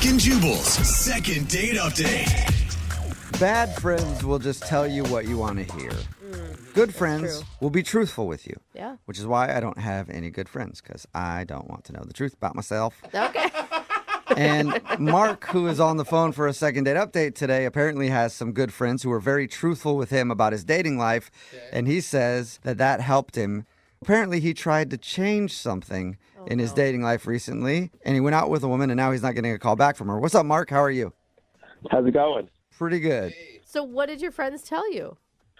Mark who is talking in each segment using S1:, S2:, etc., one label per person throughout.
S1: and Jubal's second date update.
S2: Bad friends will just tell you what you want to hear. Good friends will be truthful with you.
S3: Yeah.
S2: Which is why I don't have any good friends, because I don't want to know the truth about myself.
S3: Okay.
S2: And Mark, who is on the phone for a second date update today, apparently has some good friends who were very truthful with him about his dating life. And he says that helped him. Apparently, he tried to change something in his dating life recently, and he went out with a woman, and now he's not getting a call back from her. What's up, Mark? How are you?
S4: How's it going?
S2: Pretty good.
S3: So what did your friends tell you?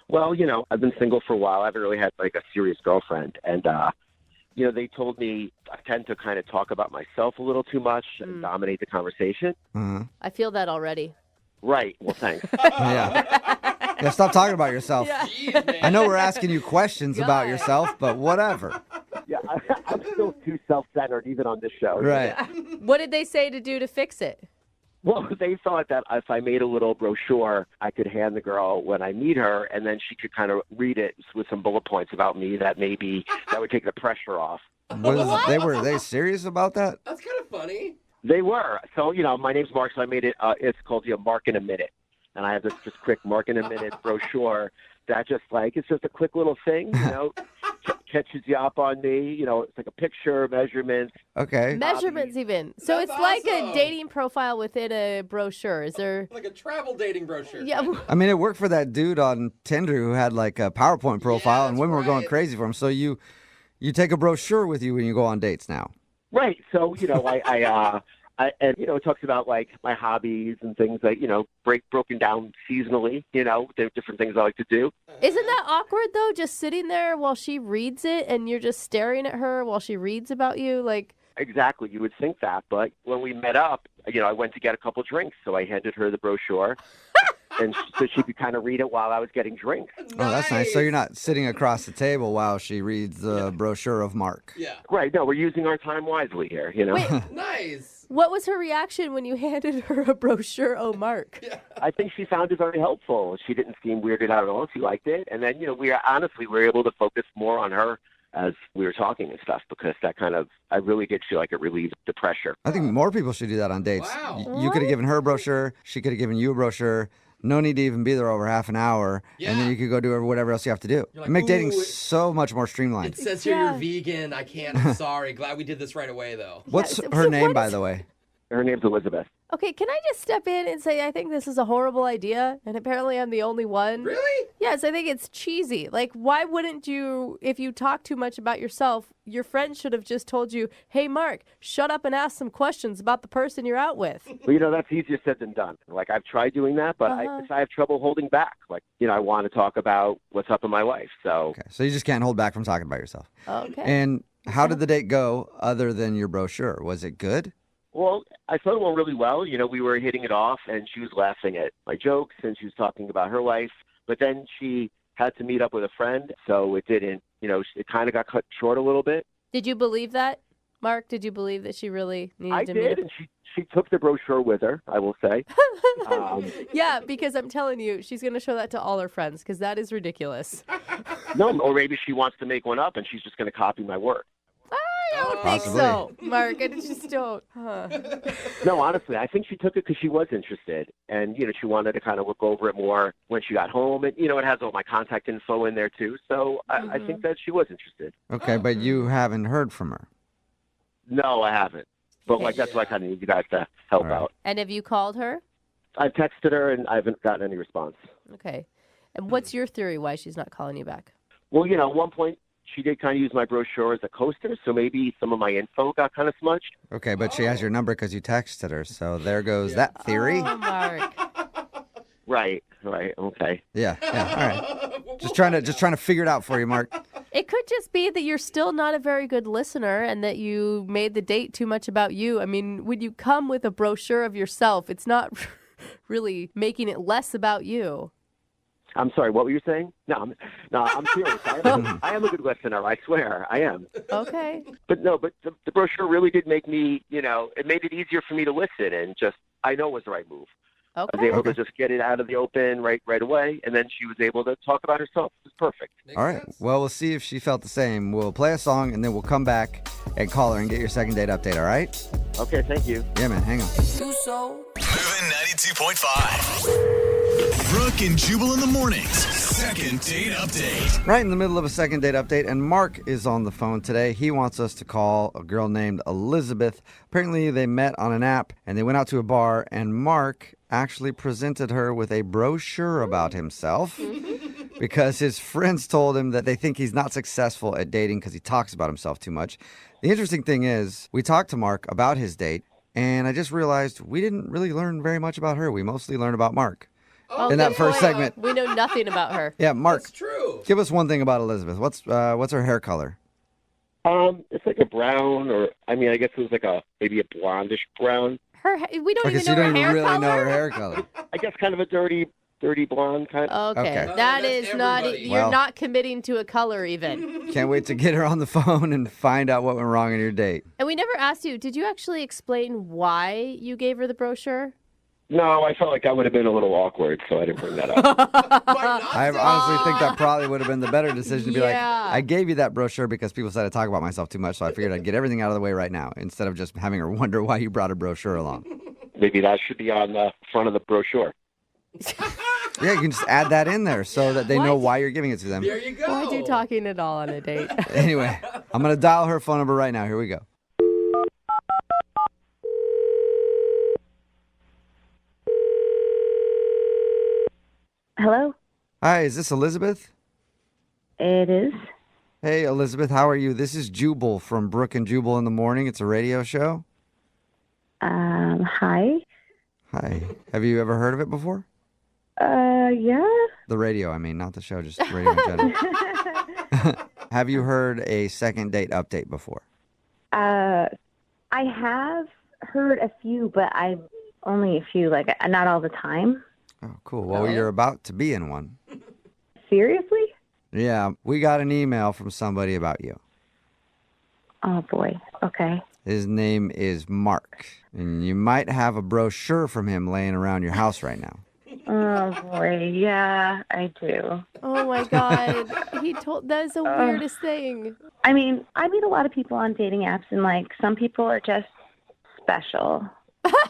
S4: Well, I've been single for a while. I haven't really had like a serious girlfriend. And, they told me I tend to kind of talk about myself a little too much and dominate the conversation.
S3: I feel that already.
S4: Right. Well, thanks.
S2: Yeah, stop talking about yourself.
S3: Yeah.
S5: Jeez,
S2: I know we're asking you questions about yourself, but whatever.
S4: Yeah, I'm still too self-centered even on this show.
S2: Right.
S3: What did they say to do to fix it?
S4: Well, they thought that if I made a little brochure, I could hand the girl when I meet her, and then she could kind of read it with some bullet points about me that maybe that would take the pressure off.
S2: Were they serious about that?
S5: That's kind of funny.
S4: They were. So, my name's Mark, so I made it, it's called Mark in a Minute. And I have this just quick Mark in a Minute brochure that it's just a quick little thing, catches you up on me. It's like a picture, measurements.
S2: Okay.
S3: Measurements even. So
S5: That's
S3: it's like a
S5: awesome.
S3: dating profile within a brochure. Is there...
S5: Like a travel dating brochure.
S3: Yeah.
S2: I mean, it worked for that dude on Tinder who had like a PowerPoint profile, and
S5: that's
S2: women were going
S5: right.
S2: crazy for him. So you take a brochure with you when you go on dates now.
S4: Right. So, it talks about like my hobbies and things like, broken down seasonally, there are different things I like to do.
S3: Isn't that awkward, though, just sitting there while she reads it and you're just staring at her while she reads about you? Like,
S4: Exactly. You would think that. But when we met up, I went to get a couple drinks. So I handed her the brochure and so she could kind of read it while I was getting drinks.
S2: Oh, that's nice. So you're not sitting across the table while she reads the brochure of Mark.
S5: Yeah.
S4: Right. No, we're using our time wisely here,
S3: wait,
S5: Nice.
S3: what was her reaction when you handed her a brochure, oh, Mark?
S4: I think she found it very helpful. She didn't seem weirded out at all. She liked it. And then, we were able to focus more on her as we were talking and stuff, because that I really did feel like it relieved the pressure.
S2: I think more people should do that on dates.
S5: Wow.
S2: You could have given her a brochure. She could have given you a brochure. No need to even be there over half an hour.
S5: Yeah.
S2: And then you could go do whatever else you have to do.
S5: You're like,
S2: And make dating
S5: "Ooh,
S2: so much more streamlined.
S5: It says here
S3: Yeah.
S5: you're vegan. I can't. I'm sorry. Glad we did this right away, though.
S2: What's
S3: Yeah,
S2: her
S3: so
S2: name,
S3: what
S2: by
S3: is-
S2: the way?
S4: Her name's Elizabeth.
S3: Okay, can I just step in and say I think this is a horrible idea, and apparently I'm the only one?
S5: Really?
S3: Yes, I think it's cheesy. Like, why wouldn't you, if you talk too much about yourself, your friend should have just told you, hey, Mark, shut up and ask some questions about the person you're out with.
S4: Well, that's easier said than done. Like, I've tried doing that, but I have trouble holding back. Like, I want to talk about what's up in my life. So,
S2: Okay, so you just can't hold back from talking about yourself.
S3: Okay.
S2: And how did the date go other than your brochure? Was it good?
S4: well, I thought it went really well. We were hitting it off, and she was laughing at my jokes, and she was talking about her life. But then she had to meet up with a friend, so it didn't, it kind of got cut short a little bit.
S3: Did you believe that, Mark? Did you believe that she really needed
S4: I
S3: to meet
S4: did,
S3: up?
S4: and she took the brochure with her, I will say.
S3: Yeah, because I'm telling you, she's going to show that to all her friends, because that is ridiculous.
S4: No, or maybe she wants to make one up, and she's just going to copy my work.
S3: I don't think so, Mark. I just don't. Huh.
S4: No, honestly, I think she took it because she was interested, and she wanted to kind of look over it more when she got home, and it has all my contact info in there too. So I think that she was interested.
S2: Okay, but you haven't heard from her.
S4: No, I haven't. But that's why I kind of need you guys to help
S2: All right.
S4: out.
S3: And have you called her?
S4: I've texted her, and I haven't gotten any response.
S3: Okay. And what's your theory why she's not calling you back?
S4: Well, at one point, she did kind of use my brochure as a coaster, so maybe some of my info got kind of smudged.
S2: Okay, but she has your number because you texted her, so there goes that theory.
S3: Oh, Mark.
S4: Right, okay.
S2: Yeah, all right. Just trying to figure it out for you, Mark.
S3: It could just be that you're still not a very good listener and that you made the date too much about you. I mean, when you come with a brochure of yourself, it's not really making it less about you.
S4: I'm sorry, what were you saying? No, I'm serious. I am a good listener, I swear. I am.
S3: Okay.
S4: But the brochure really did make me, it made it easier for me to listen, and just, I know it was the right move. I was
S3: Okay.
S4: able to just get it out of the open right away, and then she was able to talk about herself. It was perfect.
S5: Makes
S2: All right.
S5: sense.
S2: Well, we'll see if she felt the same. We'll play a song, and then we'll come back and call her and get your second date update, all right?
S4: Okay, thank you.
S2: Yeah, man. Hang on.
S1: Moving 92.5. Brooke and Jubal in the mornings. Second date update.
S2: Right in the middle of a second date update, and Mark is on the phone today. He wants us to call a girl named Elizabeth. Apparently, they met on an app, and they went out to a bar, and Mark actually presented her with a brochure about himself because his friends told him that they think he's not successful at dating because he talks about himself too much. The interesting thing is, we talked to Mark about his date, and I just realized we didn't really learn very much about her. We mostly learned about Mark
S5: Oh,
S2: in that
S5: yeah.
S2: first segment.
S3: We know nothing about her.
S2: Yeah, Mark,
S5: That's true.
S2: give us one thing about Elizabeth. What's her hair color?
S4: It's like a brown, or I guess it was like maybe a blondish brown.
S3: We don't
S2: Okay,
S3: even
S2: so
S3: know
S2: you
S3: her
S2: don't
S3: hair
S2: even really
S3: color.
S2: know her hair color.
S4: I guess kind of a dirty blonde kind of.
S3: Okay,
S2: Okay.
S3: that
S5: That's
S3: is not.
S5: everybody.
S3: You're
S2: Well.
S3: not committing to a color even.
S2: Can't wait to get her on the phone and find out what went wrong in your date.
S3: And we never asked you. Did you actually explain why you gave her the brochure?
S4: No, I felt like that would have been a little awkward, so I didn't bring that up.
S5: Why not?
S2: I honestly think that probably would have been the better decision to be like,
S3: Yeah.
S2: I gave you that brochure because people said I talk about myself too much, so I figured I'd get everything out of the way right now instead of just having her wonder why you brought a brochure along.
S4: Maybe that should be on the front of the brochure.
S2: Yeah, you can just add that in there so that they know
S3: What?
S2: why you're giving it to them.
S5: There you go.
S3: Why are you talking at all on a date?
S2: Anyway, I'm going to dial her phone number right now. Here we go.
S6: Hello,
S2: Hi, is this Elizabeth?
S6: it is.
S2: Hey, Elizabeth, how are you? This is Jubal from Brooke and Jubal in the Morning. It's a radio show.
S6: Hi.
S2: Hi. Have you ever heard of it before?
S6: Yeah.
S2: The radio, I mean, not the show, just radio in general. Have you heard a second date update before?
S6: I have heard a few, but only a few, like not all the time.
S2: Oh, cool. Well, you're about to be in one.
S6: Seriously?
S2: Yeah, we got an email from somebody about you.
S6: Oh boy. Okay.
S2: His name is Mark, and you might have a brochure from him laying around your house right now.
S6: Oh boy. Yeah, I do.
S3: Oh my God. That is the weirdest thing.
S6: I mean, I meet a lot of people on dating apps, and like some people are just special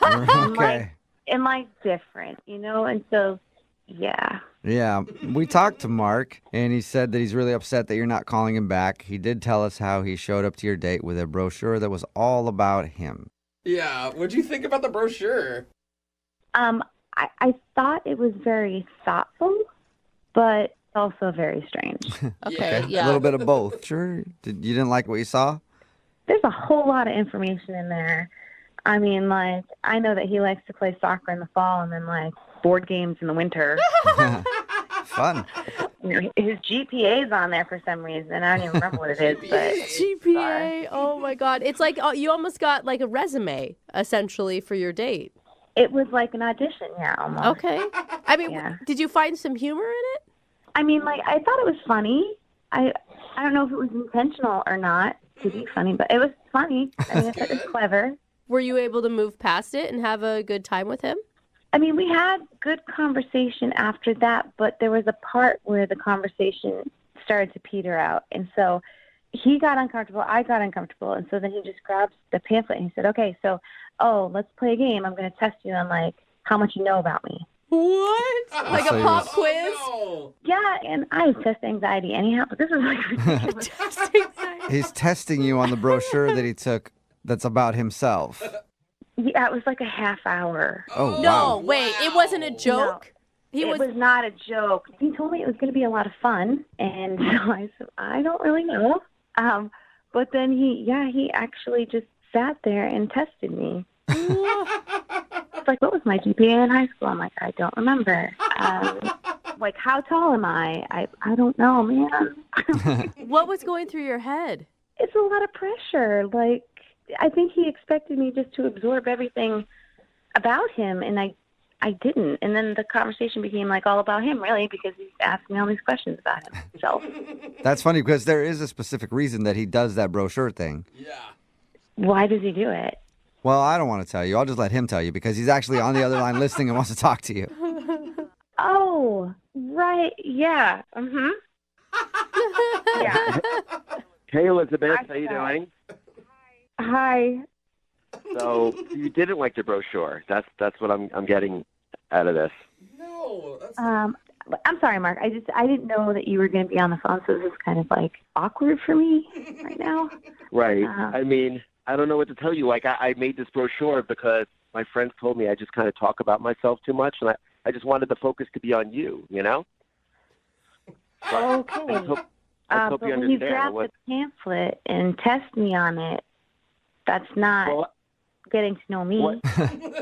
S2: Okay.
S6: and like different, and so yeah.
S2: Yeah, we talked to Mark, and he said that he's really upset that you're not calling him back. He did tell us how he showed up to your date with a brochure that was all about him.
S5: Yeah. What'd you think about the brochure?
S6: I thought it was very thoughtful, but also very strange.
S3: Okay,
S5: Yeah.
S3: yeah.
S2: A little bit of both. Sure. You didn't like what you saw?
S6: There's a whole lot of information in there. I mean, like, I know that he likes to play soccer in the fall and then, like, board games in the winter.
S2: Fun.
S6: His GPA's on there for some reason. I don't even remember what it is, but
S3: GPA. Oh my God. It's like you almost got like a resume essentially for your date.
S6: it was like an audition, yeah, almost.
S3: Okay. I mean,
S6: Yeah.
S3: did you find some humor in it?
S6: I mean, like, I thought it was funny. I don't know if it was intentional or not to be funny, but it was funny. I mean, I thought it was clever.
S3: Were you able to move past it and have a good time with him?
S6: I mean, we had good conversation after that, but there was a part where the conversation started to peter out. And so he got uncomfortable, I got uncomfortable, and so then he just grabbed the pamphlet and he said, okay, so, let's play a game. I'm going to test you on, like, how much you know about me.
S3: What? Like
S2: So
S3: a
S2: he
S3: pop
S2: was-
S3: quiz?
S5: Oh,
S6: Yeah, and I have test anxiety anyhow, but this is, like, ridiculous.
S2: He's testing you on the brochure that he took that's about himself.
S6: Yeah, it was like a half hour.
S2: Oh,
S3: No,
S2: wow.
S3: wait. It wasn't a joke? He
S6: It was not a joke. He told me it was going to be a lot of fun, and so I said, I don't really know. But then he actually just sat there and tested me. It's like, what was my GPA in high school? I'm like, I don't remember. Like, how tall am I? I don't know, man.
S3: What was going through your head?
S6: It's a lot of pressure. Like, I think he expected me just to absorb everything about him, and I didn't. And then the conversation became like all about him, really, because he's asking me all these questions about himself.
S2: That's funny because there is a specific reason that he does that brochure thing.
S5: yeah.
S6: Why does he do it?
S2: Well, I don't want to tell you. I'll just let him tell you because he's actually on the other line listening and wants to talk to you.
S6: Oh, right. Yeah. Mm-hmm. Yeah.
S4: Hey, Elizabeth, how you doing?
S6: Hi.
S4: So you didn't like the brochure. That's what I'm getting out of this.
S5: No. That's...
S6: I'm sorry, Mark. I didn't know that you were going to be on the phone, so this is kind of like awkward for me right now.
S4: Right. I mean, I don't know what to tell you. Like, I made this brochure because my friends told me I just kind of talk about myself too much, and I just wanted the focus to be on you, you know?
S6: Okay.
S4: I hope
S6: But
S4: you
S6: when you
S4: understand.
S6: grab the pamphlet and test me on it, that's not
S4: Well,
S6: getting to know me.
S4: what?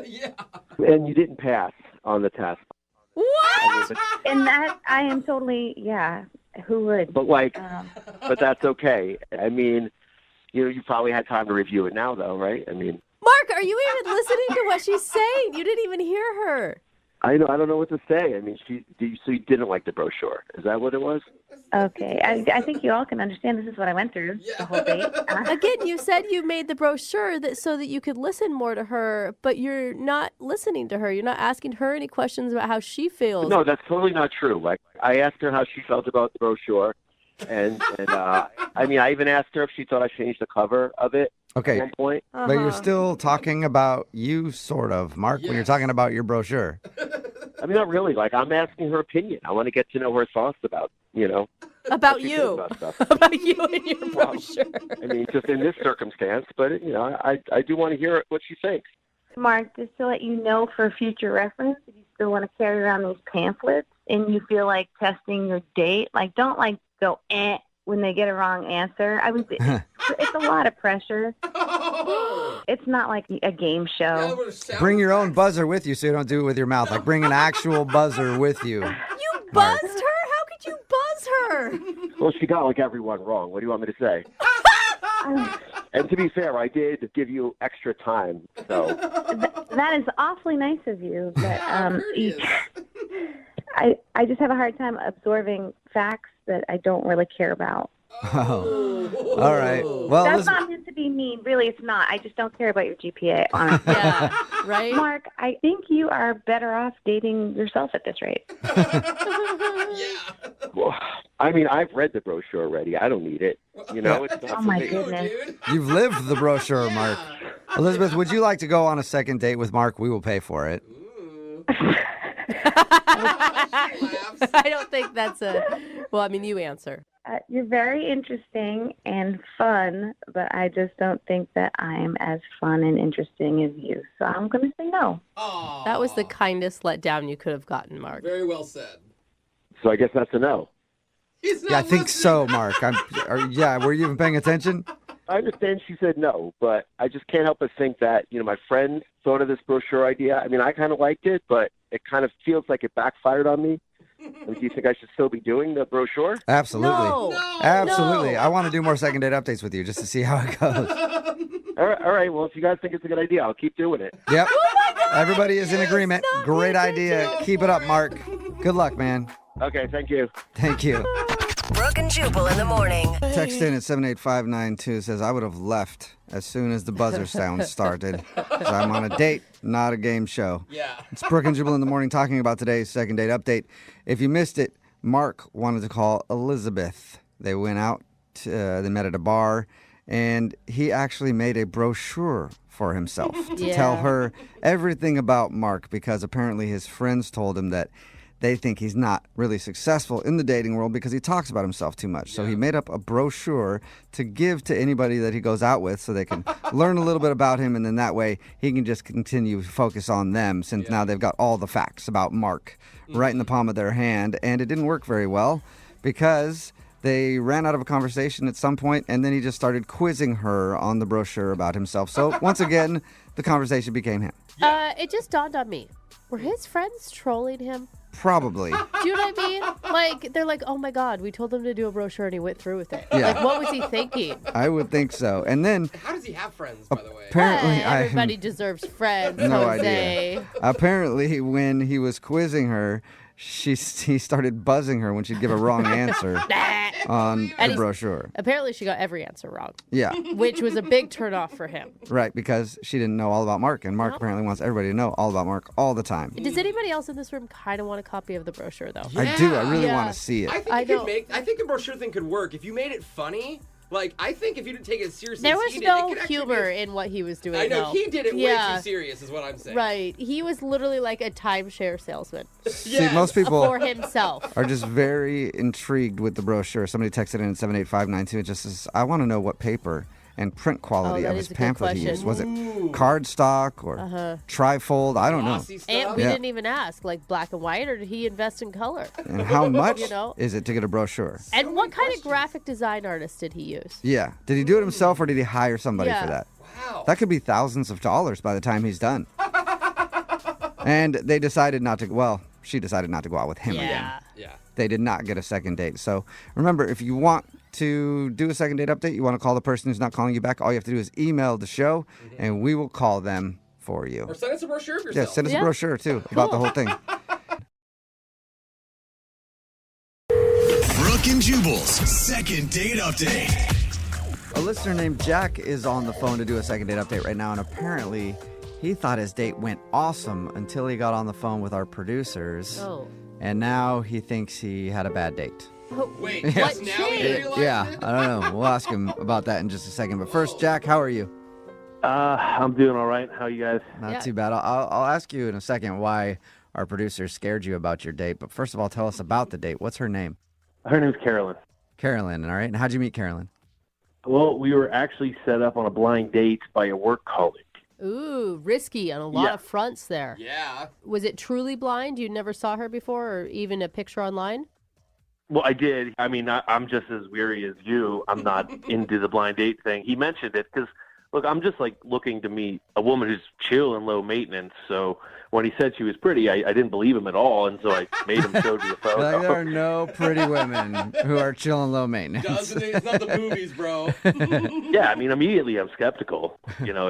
S5: Yeah.
S4: And you didn't pass on the test.
S3: What?
S4: I mean,
S6: And that I am totally, who would?
S4: but like,
S6: Um,
S4: but that's okay. I mean, you probably had time to review it now, though, right? I mean,
S3: Mark, are you even listening to what she's saying? You didn't even hear her.
S4: I don't know what to say. I mean, so you didn't like the brochure. Is that what it was?
S6: okay. I think you all can understand this is what I went through the whole day.
S3: Again, you said you made the brochure so that you could listen more to her, but you're not listening to her. You're not asking her any questions about how she feels.
S4: No, that's totally not true. Like, I asked her how she felt about the brochure, and I mean, I even asked her if she thought I changed the cover of it at
S2: Okay,
S4: one point.
S2: but you're still talking about you, sort of, Mark, when you're
S5: Yes.
S2: talking about your brochure.
S4: I mean, not really. Like, I'm asking her opinion. I want to get to know her thoughts about,
S3: About
S4: what she thinks
S3: you.
S4: about stuff.
S3: About you and your
S4: Well,
S3: brochure.
S4: I mean, just in this circumstance, but I do want to hear what she thinks.
S6: Mark, just to let you know for future reference, if you still want to carry around these pamphlets and you feel like testing your date, like don't like go when they get a wrong answer. I was it's a lot of pressure. It's not like a game show.
S2: Bring your own buzzer with you so you don't do it with your mouth. Like, bring an actual buzzer with you.
S3: You buzzed her? How could you buzz her?
S4: Well, she got like everyone wrong. What do you want me to say? And to be fair, I did give you extra time. So
S6: That is awfully nice of you, but
S5: Courteous.
S6: I just have a hard time absorbing facts that I don't really care about.
S2: Oh. All right. Well,
S6: That's
S2: listen,
S6: not meant to be mean. Really, it's not. I just don't care about your GPA, honestly.
S3: Yeah, right?
S6: Mark, I think you are better off dating yourself at this rate.
S5: Yeah.
S4: well, I mean, I've read the brochure already. I don't need it. It's not
S6: Oh,
S4: for
S6: my
S4: me.
S6: goodness.
S5: Dude.
S2: you've lived the brochure, Mark. Elizabeth, would you like to go on a second date with Mark? We will pay for it.
S5: Ooh.
S3: I don't think that's well, I mean, you answer.
S6: You're very interesting and fun, but I just don't think that I'm as fun and interesting as you. So I'm going to say no.
S5: Aw.
S3: That was the kindest letdown you could have gotten, Mark.
S5: Very well said.
S4: So I guess that's a no.
S5: He's not
S2: Yeah, I think
S5: listening.
S2: so, Mark. Were you even paying attention?
S4: I understand she said no, but I just can't help but think that, my friend thought of this brochure idea. I mean, I kind of liked it, but it kind of feels like it backfired on me. I mean, do you think I should still be doing the brochure?
S2: Absolutely.
S3: No.
S2: Absolutely.
S3: No.
S2: I want to do more second date updates with you just to see how it goes.
S4: All right. Well, if you guys think it's a good idea, I'll keep doing it.
S2: Yep. Everybody is in agreement.
S3: not
S2: Great
S3: making
S2: idea.
S5: it.
S2: Keep it up, Mark. Good luck, man.
S4: Okay. Thank you.
S2: Thank you.
S7: Brooke and Jubal in the morning.
S2: Text in at 78592 says, I would have left as soon as the buzzer sound started. 'Cause I'm on a date, not a game show.
S5: Yeah.
S2: It's Brooke and Jubal in the morning talking about today's second date update. If you missed it, Mark wanted to call Elizabeth. They went out, they met at a bar, and he actually made a brochure for himself to tell
S3: Yeah.
S2: her everything about Mark because apparently his friends told him that they think he's not really successful in the dating world because he talks about himself too much. So he made up a brochure to give to anybody that he goes out with so they can learn a little bit about him, and then that way he can just continue to focus on them since now they've got all the facts about Mark right in the palm of their hand. And it didn't work very well because they ran out of a conversation at some point, and then he just started quizzing her on the brochure about himself. So once again, the conversation became him.
S3: It just dawned on me. Were his friends trolling him?
S2: Probably.
S3: Do you know what I mean? Like, they're like, oh my God, we told him to do a brochure and he went through with it.
S2: Yeah.
S3: Like, what was he thinking?
S2: I would think so. And then
S5: How does he have friends, by the way?
S2: apparently,
S3: Everybody deserves friends,
S2: No
S3: Jose.
S2: idea. Apparently, when he was quizzing her, he started buzzing her when she'd give a wrong answer. on
S3: And
S2: the
S3: he's-
S2: brochure.
S3: Apparently, she got every answer wrong,
S2: Yeah,
S3: which was a big turnoff for him.
S2: right, because she didn't know all about Mark, and Mark apparently wants everybody to know all about Mark all the time.
S3: Does anybody else in this room kind of want a copy of the brochure, though?
S2: I do. I really
S3: Yeah.
S2: want to see it.
S5: I think
S3: I
S5: you could
S3: know.
S5: I think the brochure thing could work if you made it funny. Like, I think if you didn't take it seriously,
S3: There
S5: as
S3: was
S5: he did,
S3: no
S5: it could actually
S3: humor
S5: be
S3: in what he was doing.
S5: I know
S3: though.
S5: he did it way
S3: Yeah.
S5: too serious, is what I'm saying.
S3: Right. He was literally like a timeshare salesman
S2: See, most people
S3: for himself.
S2: are just very intrigued with the brochure. Somebody texted in 78592 and just says, I want to know what paper and print quality
S3: that
S2: of
S3: is
S2: his
S3: a good
S2: pamphlet he
S3: question.
S2: used. Was it
S5: Ooh.
S2: cardstock or trifold? I don't know.
S5: Glossy stuff.
S3: And we
S2: Yeah.
S3: didn't even ask, like black and white, or did he invest in color?
S2: And how much
S3: You know?
S2: is it to get a brochure?
S3: And what kind of graphic design artist did he use?
S2: Yeah. Did he do it himself or did he hire somebody
S3: Yeah.
S2: for that?
S5: Wow.
S2: That could be thousands of dollars by the time he's done. And they decided not to, well, she decided not to go out with him again.
S3: Yeah.
S5: Yeah.
S2: They did not get a second date. So remember, if you want to do a second date update, you want to call the person who's not calling you back, all you have to do is email the show and we will call them for you.
S5: Or send us a brochure of
S2: Yeah,
S5: yourself.
S2: send us a
S3: Yeah.
S2: brochure too about the whole thing.
S1: Brooke and Jubal's second date update.
S2: A listener named Jack is on the phone to do a second date update right now, and apparently he thought his date went awesome until he got on the phone with our producers.
S3: Oh.
S2: And now he thinks he had a bad date.
S5: Wait,
S3: What
S5: just now you
S3: changed?
S5: realize
S2: Yeah,
S5: it?
S2: I don't know. We'll ask him about that in just a second. But first, Jack, how are you?
S8: I'm doing all right. How you guys?
S2: Not
S3: Yeah.
S2: too bad. I'll ask you in a second why our producers scared you about your date. But first of all, tell us about the date. What's her name?
S8: Her name's Carolyn.
S2: Carolyn, all right? And how'd you meet Carolyn?
S8: Well, we were actually set up on a blind date by a work colleague.
S3: Ooh, risky on a lot
S8: Yeah.
S3: of fronts there.
S5: Yeah.
S3: Was it truly blind? You never saw her before, or even a picture online?
S8: Well, I did. I mean, I'm just as weary as you. I'm not into the blind date thing. He mentioned it because, look, I'm just like looking to meet a woman who's chill and low maintenance. So when he said she was pretty, I didn't believe him at all. And so I made him show me the photo.
S2: Like, there are no pretty women who are chill and low maintenance.
S5: Doesn't it? It's not the movies, bro.
S8: Yeah, I mean, immediately I'm skeptical. You know,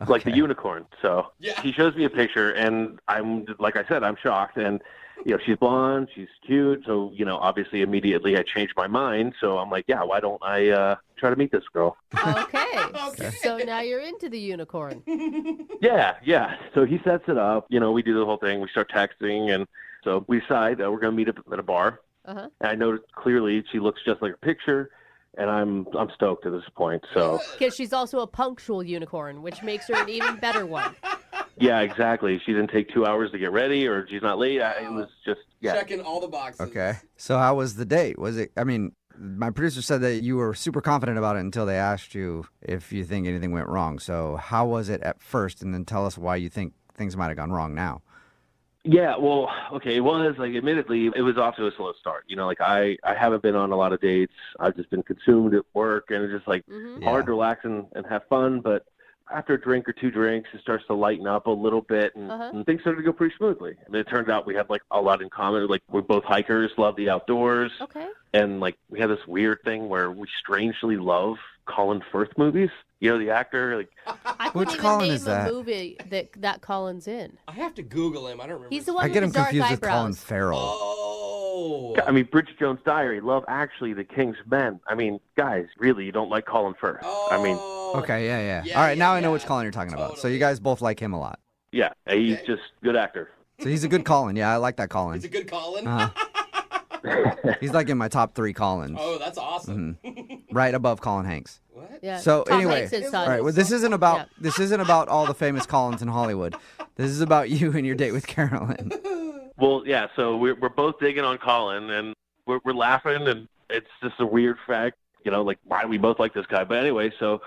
S8: it's like the unicorn. So
S5: Yeah.
S8: he shows me a picture, and I'm, like I said, I'm shocked. And, you know, she's blonde, she's cute. So, you know, obviously immediately I changed my mind. So I'm like, yeah, why don't I try to meet this girl?
S3: Okay.
S5: Okay.
S3: So now you're into the unicorn.
S8: Yeah. So he sets it up. You know, we do the whole thing. We start texting. And so we decide that we're going to meet up at a bar.
S3: Uh-huh.
S8: And I noticed clearly she looks just like her picture. And I'm stoked at this point. So,
S3: Because she's also a punctual unicorn, which makes her an even better one.
S8: yeah, exactly. She didn't take 2 hours to get ready, or she's not late. It was just, yeah.
S5: Checking all the boxes.
S2: Okay. So how was the date? Was it, I mean, my producer said that you were super confident about it until they asked you if you think anything went wrong. So how was it at first? And then tell us why you think things might have gone wrong now.
S8: Yeah, well, okay, it was, like, admittedly, it was off to a slow start. You know, like, I haven't been on a lot of dates. I've just been consumed at work, and it's just, like, hard to relax and have fun. But after a drink or two drinks, it starts to lighten up a little bit, and things started to go pretty smoothly. And it turned out we had, like, a lot in common. Like, we're both hikers, love the outdoors.
S3: Okay.
S8: And, like, we have this weird thing where we strangely love Colin Firth movies. You know, the actor, like,
S3: I
S2: Which
S3: couldn't even
S2: Colin
S3: name
S2: is
S3: a
S2: that?
S3: movie that Colin's in.
S5: I have to Google him. I don't remember.
S3: He's the
S5: his
S3: one
S2: I
S3: with
S2: get
S3: the
S2: him
S3: dark
S2: confused with Colin
S3: eyebrows.
S2: Farrell.
S5: Oh.
S8: I mean, Bridget Jones' Diary, Love Actually, The King's Men. I mean, guys, really, you don't like Colin Firth. I mean,
S2: Okay, yeah.
S5: Yeah,
S2: All right, now I know
S5: yeah.
S2: which Colin you're talking about. So
S5: Totally.
S2: you guys both like him a lot.
S8: yeah, he's
S5: Okay.
S8: just a good actor.
S2: So he's a good Colin. Yeah, I like that Colin.
S5: It's a good Colin.
S2: He's like in my top 3 Collins.
S5: Oh, that's awesome.
S2: Right above Colin Hanks.
S5: What?
S3: Yeah.
S2: So
S3: Tom
S2: anyway,
S3: Hanks' son.
S2: all right. Well, this isn't about
S3: Yeah.
S2: all the famous Collins in Hollywood. This is about you and your date with Carolyn.
S8: Well, yeah, so we're both digging on Colin, and we're laughing, and it's just a weird fact, you know, like, why do we both like this guy? But anyway, so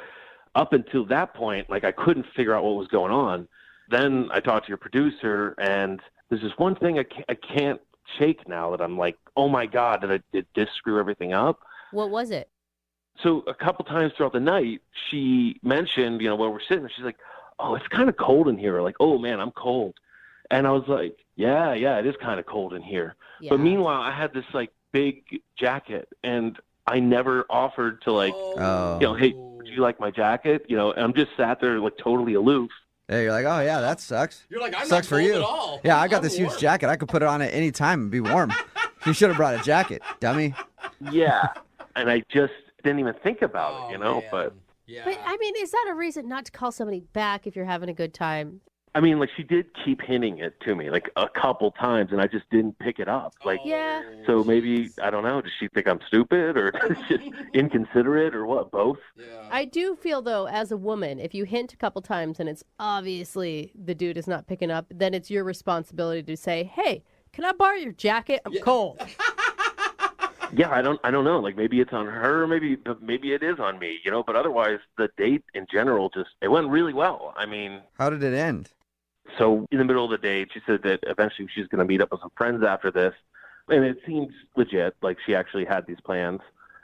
S8: up until that point, like, I couldn't figure out what was going on. Then I talked to your producer, and there's this one thing I can't shake now that I'm like, oh, my God, did this screw everything up?
S3: What was it?
S8: So a couple times throughout the night, she mentioned, you know, while we're sitting, she's like, oh, it's kind of cold in here. Like, oh, man, I'm cold. And I was like, yeah, it is kind of cold in here.
S3: Yeah.
S8: But meanwhile, I had this, like, big jacket, and I never offered to, like,
S2: Oh.
S8: you know, hey, would you like my jacket? You know, and I'm just sat there, like, totally aloof.
S2: Hey, you're like, oh yeah, that sucks.
S5: You're like, I'm
S2: Sucks
S5: not
S2: for
S5: cold
S2: you.
S5: at all.
S2: Yeah, I got
S5: I'm
S2: this huge
S5: warm.
S2: jacket. I could put it on at any time and be warm. You should have brought a jacket, dummy.
S8: Yeah. and I just didn't even think about it,
S5: Man.
S8: but.
S5: Yeah.
S3: But I mean, is that a reason not to call somebody back if you're having a good time?
S8: I mean, like, she did keep hinting it to me, like, a couple times, and I just didn't pick it up. Like,
S3: Yeah.
S8: so maybe, I don't know, does she think I'm stupid or just inconsiderate or what, both?
S5: Yeah.
S3: I do feel, though, as a woman, if you hint a couple times and it's obviously the dude is not picking up, then it's your responsibility to say, hey, can I borrow your jacket? I'm cold.
S8: Yeah, I don't know. Like, maybe it's on her, maybe it is on me, but otherwise, the date in general it went really well. I mean,
S2: How did it end?
S8: so in the middle of the date, she said that eventually she's going to meet up with some friends after this, and it seems legit, like she actually had these plans.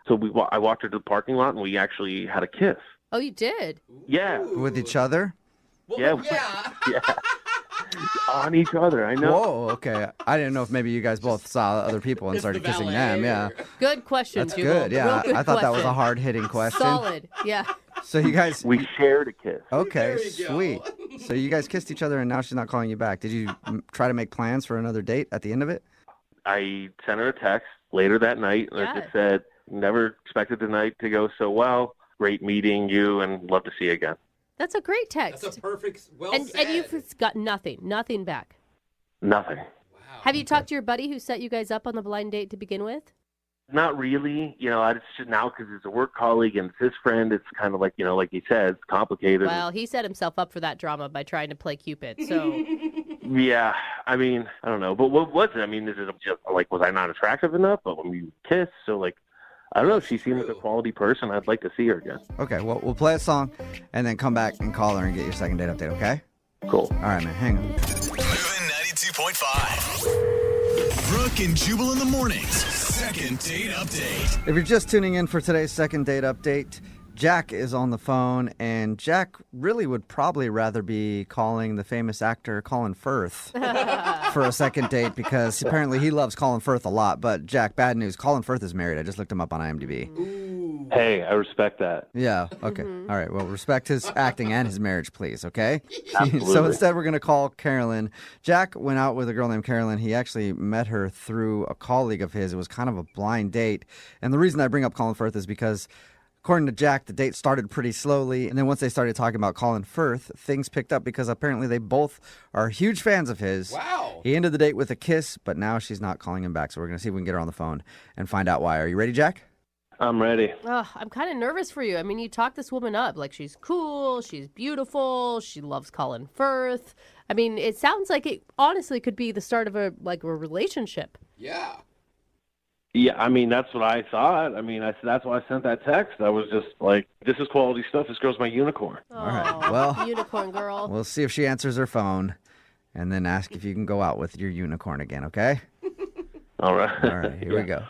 S8: So I walked her to the parking lot, and we actually had a kiss.
S3: Oh, you did?
S8: Yeah.
S2: With each other?
S5: Well,
S8: Yeah. Yeah. On each other, I know.
S2: Whoa, okay. I didn't know if maybe you guys both saw other people and
S5: It's
S2: started
S5: the
S2: kissing
S5: valet.
S2: them. Yeah.
S3: Good question,
S2: That's
S3: Jubal.
S2: good. Yeah.
S3: Real good
S2: I thought that was a
S3: question.
S2: hard-hitting question.
S3: Solid. Yeah.
S2: So you guys
S8: We shared a kiss.
S2: Okay,
S5: There you go.
S2: sweet. So you guys kissed each other and now she's not calling you back. Did you try to make plans for another date at the end of it?
S8: I sent her a text later that night, and
S3: Yeah.
S8: I just said, never expected the night to go so well. Great meeting you, and love to see you again.
S3: That's a great text.
S5: That's a perfect, well
S3: and
S5: said.
S3: you've got nothing back.
S8: Nothing.
S5: Wow.
S3: Have you talked to your buddy who set you guys up on the blind date to begin with?
S8: Not really. I just now because it's a work colleague and it's his friend. It's kind of like like you said, it's complicated.
S3: Well, he set himself up for that drama by trying to play Cupid. So
S8: Yeah, I mean, I don't know, but what was it? I mean, is it just like was I not attractive enough? But when we kissed, so like, I don't know. She seemed like a quality person. I'd like to see her again.
S2: Okay, well, we'll play a song and then come back and call her and get your second date update, okay?
S8: Cool.
S2: All right, man, hang on.
S1: Moving 92.5. Brooke and Jubal in the mornings. Second date update.
S2: If you're just tuning in for today's second date update, Jack is on the phone, and Jack really would probably rather be calling the famous actor Colin Firth for a second date because apparently he loves Colin Firth a lot. But Jack, bad news, Colin Firth is married. I just looked him up on IMDb.
S8: Hey, I respect that.
S2: Yeah, okay. All right, well, respect his acting and his marriage, please, okay?
S8: Absolutely.
S2: So instead, we're going to call Carolyn. Jack went out with a girl named Carolyn. He actually met her through a colleague of his. It was kind of a blind date. And the reason I bring up Colin Firth is because according to Jack, the date started pretty slowly, and then once they started talking about Colin Firth, things picked up because apparently they both are huge fans of his.
S5: Wow.
S2: He ended the date with a kiss, but now she's not calling him back, so we're going to see if we can get her on the phone and find out why. Are you ready, Jack?
S8: I'm ready.
S3: I'm kind of nervous for you. I mean, you talk this woman up like she's cool, she's beautiful, she loves Colin Firth. I mean, it sounds like it honestly could be the start of a relationship.
S5: Yeah.
S8: Yeah, I mean, that's what I thought. I mean, that's why I sent that text. I was just like, this is quality stuff. This girl's my unicorn.
S2: All right,
S3: Aw,
S2: well-
S3: unicorn girl.
S2: We'll see if she answers her phone and then ask if you can go out with your unicorn again, okay?
S8: All right.
S2: All right, here we go.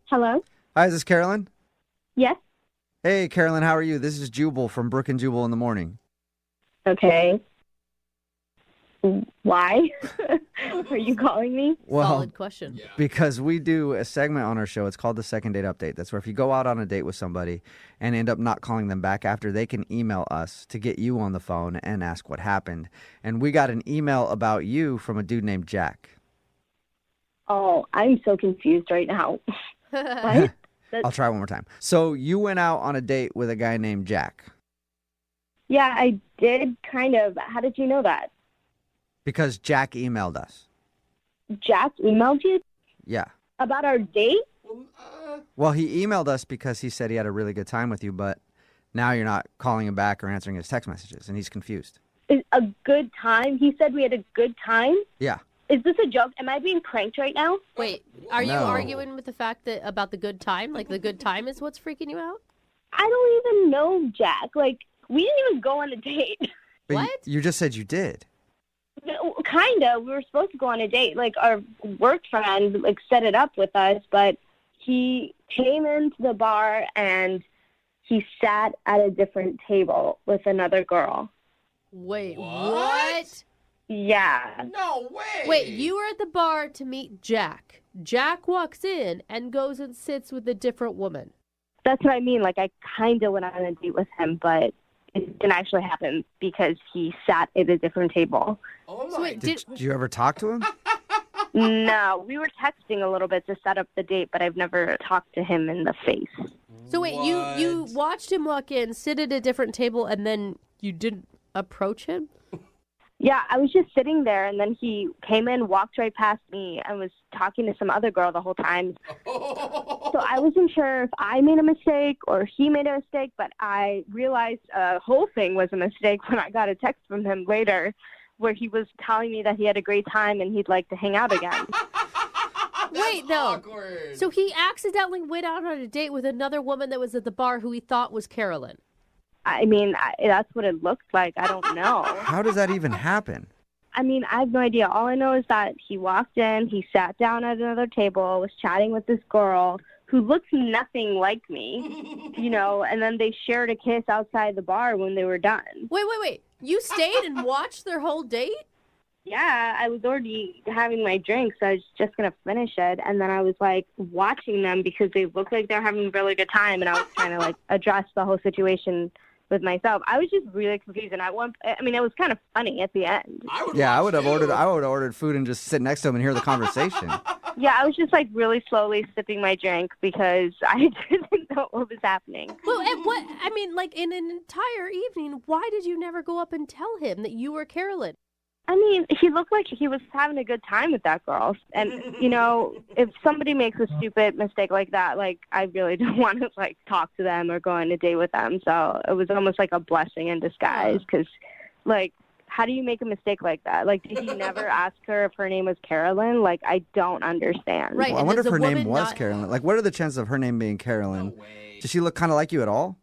S6: Hello?
S2: Hi, is this Carolyn?
S6: Yes?
S2: Hey, Carolyn, how are you? This is Jubal from Brooke and Jubal in the morning.
S6: Okay. Why? Are you calling me?
S2: Well,
S3: Solid question.
S5: Yeah.
S2: because we do a segment on our show. It's called the Second Date Update. That's where if you go out on a date with somebody and end up not calling them back after, they can email us to get you on the phone and ask what happened. And we got an email about you from a dude named Jack.
S6: Oh, I'm so confused right now. What?
S2: I'll try one more time. So you went out on a date with a guy named Jack
S6: Yeah, I did kind of. How did you know that?
S2: because Jack emailed us.
S6: Jack emailed you
S2: Yeah.
S6: about our date?
S2: Well, he emailed us because he said he had a really good time with you, but now you're not calling him back or answering his text messages, and he's confused.
S6: Is a good time? He said we had a good time?
S2: Yeah.
S6: Is this a joke? Am I being pranked right now?
S3: Wait, are you
S2: No.
S3: arguing with the fact that about the good time? Like the good time is what's freaking you out?
S6: I don't even know Jack. Like, we didn't even go on a date.
S2: But
S3: What?
S2: You just said you did.
S6: No, kind of. We were supposed to go on a date. Like, our work friend, like, set it up with us, but he came into the bar and he sat at a different table with another girl.
S3: Wait,
S5: What?
S3: what?
S6: Yeah.
S5: No way.
S3: Wait, you were at the bar to meet Jack. Jack walks in and goes and sits with a different woman.
S6: That's what I mean. Like, I kind of went on a date with him, but
S9: it didn't actually happen because he sat at a different table.
S5: Oh
S3: So
S5: my.
S3: wait,
S2: Did you ever talk to him?
S9: No, we were texting a little bit to set up the date, but I've never talked to him in the face.
S3: So wait, you watched him walk in, sit at a different table, and then you didn't approach him?
S9: Yeah, I was just sitting there, and then he came in, walked right past me, and was talking to some other girl the whole time. So I wasn't sure if I made a mistake or he made a mistake, but I realized the whole thing was a mistake when I got a text from him later where he was telling me that he had a great time and he'd like to hang out again.
S3: Wait, no.
S5: Awkward.
S3: So he accidentally went out on a date with another woman that was at the bar who he thought was Carolyn.
S9: I mean, that's what it looked like. I don't know.
S2: How does that even happen?
S9: I mean, I have no idea. All I know is that he walked in, he sat down at another table, was chatting with this girl who looks nothing like me, and then they shared a kiss outside the bar when they were done.
S3: Wait. You stayed and watched their whole date?
S9: Yeah, I was already having my drink, so I was just going to finish it. And then I was, watching them because they looked like they're having a really good time, and I was trying to, address the whole situation with myself. I was just really confused, and it was kind of funny at the end.
S2: I would have ordered food and just sit next to him and hear the conversation.
S9: Yeah, I was just, really slowly sipping my drink because I didn't know what was happening.
S3: Well, in an entire evening, why did you never go up and tell him that you were Carolyn?
S9: I mean, he looked like he was having a good time with that girl. And, if somebody makes a stupid mistake like that, I really don't want to, talk to them or go on a date with them. So it was almost like a blessing in disguise because, how do you make a mistake like that? Did he never ask her if her name was Carolyn? I don't understand.
S3: Right.
S2: Well, I wonder if her name was Carolyn. What are the chances of her name being Carolyn?
S5: No way.
S2: Does she look kind of like you at all?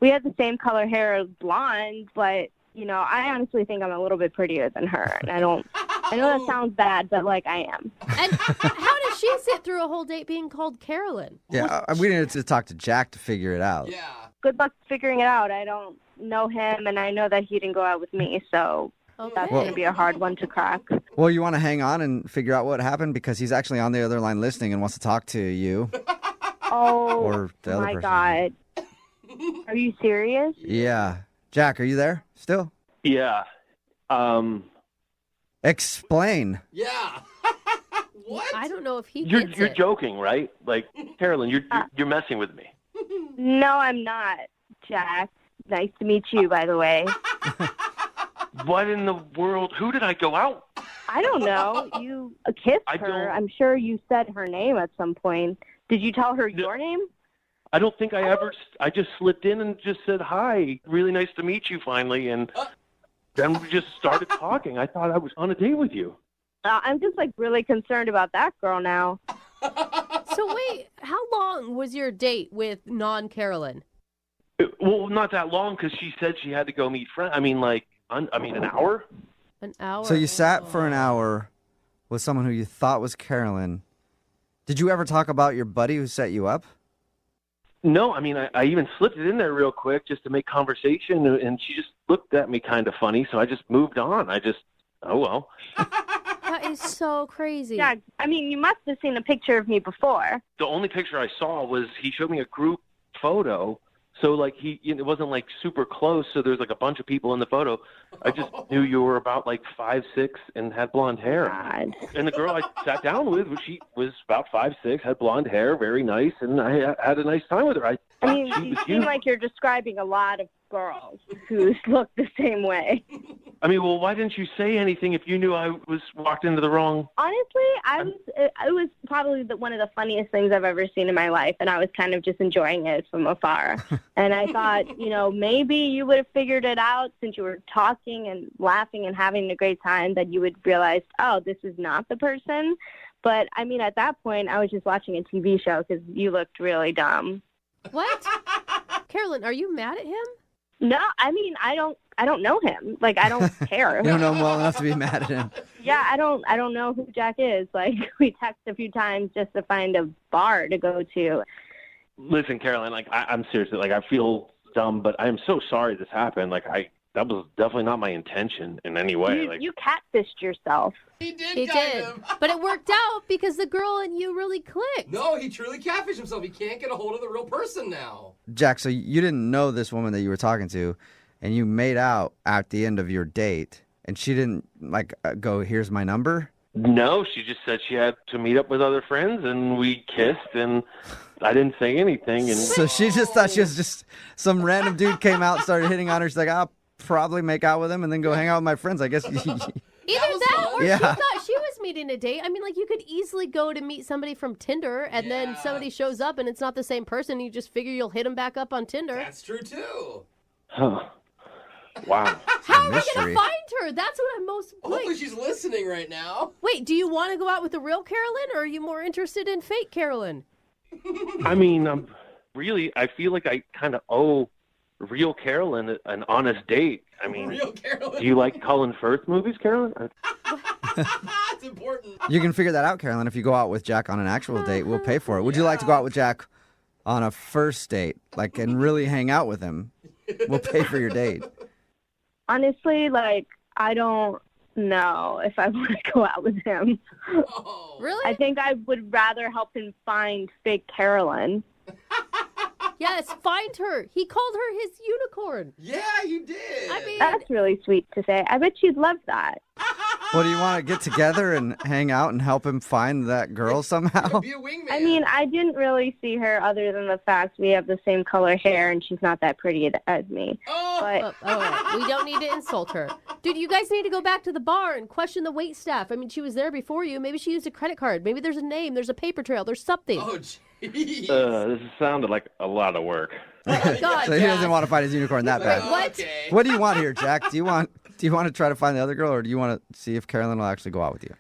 S9: We had the same color hair, blonde, but... I honestly think I'm a little bit prettier than her, and I know that sounds bad, but I am.
S3: And how did she sit through a whole date being called Carolyn?
S2: Yeah, we needed to talk to Jack to figure it out.
S5: Yeah.
S9: Good luck figuring it out. I don't know him, and I know that he didn't go out with me, so that's going to be a hard one to crack.
S2: Well, you want to hang on and figure out what happened because he's actually on the other line listening and wants to talk to you.
S9: Oh,
S2: or the other
S9: my
S2: person.
S9: God. Are you serious?
S2: Yeah. Jack, are you there still?
S8: Yeah.
S2: Explain.
S5: Yeah. What?
S3: I don't know if he
S8: You're
S3: gets it.
S8: joking, right? Carolyn, you're messing with me.
S9: No, I'm not, Jack. Nice to meet you, by the way.
S8: What in the world? Who did I go out?
S9: I don't know. You kissed her. I'm sure you said her name at some point. Did you tell her your name?
S8: I don't think I just slipped in and just said, hi, really nice to meet you finally. And then we just started talking. I thought I was on a date with you.
S9: I'm just really concerned about that girl now.
S3: So wait, how long was your date with non-Carolyn?
S8: Well, not that long because she said she had to go meet friends. I mean, an hour?
S3: An hour.
S2: So you sat for an hour with someone who you thought was Carolyn. Did you ever talk about your buddy who set you up?
S8: No, I even slipped it in there real quick just to make conversation, and she just looked at me kind of funny, so I just moved on. Oh, well.
S3: That is so crazy.
S9: Yeah, you must have seen a picture of me before.
S8: The only picture I saw was he showed me a group photo, so, it wasn't, super close, so there's, a bunch of people in the photo. I just knew you were about, 5'6", and had blonde hair.
S9: God.
S8: And the girl I sat down with, she was about 5'6", had blonde hair, very nice, and I had a nice time with her.
S9: You seem like you're describing a lot of girls who look the same way.
S8: Well, why didn't you say anything if you knew I was walked into the wrong...
S9: Honestly, it was probably one of the funniest things I've ever seen in my life, and I was kind of just enjoying it from afar. And I thought, maybe you would have figured it out since you were talking and laughing and having a great time that you would realize, oh, this is not the person. But, at that point, I was just watching a TV show because you looked really dumb.
S3: What? Carolyn, are you mad at him?
S9: No, I don't know him. I don't care.
S2: You don't know him well enough to be mad at him.
S9: Yeah, I don't know who Jack is. We text a few times just to find a bar to go to.
S8: Listen, Caroline, I'm seriously, I feel dumb, but I'm so sorry this happened. That was definitely not my intention in any way.
S9: You catfished yourself.
S5: He did.
S3: He did. But it worked out because the girl and you really clicked.
S5: No, he truly catfished himself. He can't get a hold of the real person now.
S2: Jack, so you didn't know this woman that you were talking to. and you made out at the end of your date, and she didn't go, "Here's my number"?
S8: No, she just said she had to meet up with other friends, and we kissed, and I didn't say anything. And
S2: So she just thought she was just some random dude came out and started hitting on her. She's like, "I'll probably make out with him and then go hang out with my friends." I guess.
S3: Either that or
S2: Yeah.
S3: she thought she was meeting a date. I mean, you could easily go to meet somebody from Tinder and then somebody shows up and it's not the same person. You just figure you'll hit them back up on Tinder.
S5: That's true, too.
S8: huh. Wow.
S3: How are we
S2: mystery.
S3: going to find her? That's what I'm most
S5: Hopefully she's listening right now.
S3: Wait, do you want to go out with the real Carolyn or are you more interested in fake Carolyn?
S8: I mean, I feel like I kind of owe real Carolyn an honest date. I mean,
S5: Real Carolyn.
S8: do you like Colin Firth movies, Carolyn?
S5: That's important.
S2: You can figure that out, Carolyn. If you go out with Jack on an actual date, we'll pay for it. Would you like to go out with Jack on a first date, and really hang out with him? We'll pay for your date.
S9: Honestly, I don't know if I want to go out with him.
S5: Oh.
S3: Really?
S9: I think I would rather help him find fake Carolyn.
S3: Yes, find her. He called her his unicorn.
S5: Yeah, you did.
S3: I mean,
S9: That's really sweet to say. I bet she'd love that.
S2: What, do you want to get together and hang out and help him find that girl somehow?
S5: Be a wingman.
S9: I mean, I didn't really see her other than the fact we have the same color hair and she's not that pretty as me.
S5: Oh.
S9: But
S3: all right. We don't need to insult her. Dude, you guys need to go back to the bar and question the wait staff. I mean, she was there before you. Maybe she used a credit card. Maybe there's a name. There's a paper trail. There's something.
S5: Oh, jeez.
S8: This sounded like a lot of work.
S3: Oh, my God.
S2: So he doesn't want to find his unicorn that bad.
S3: What?
S5: Okay.
S2: What do you want here, Jack? Do you want to try to find the other girl, or do you want to see if Carolyn will actually go out with you?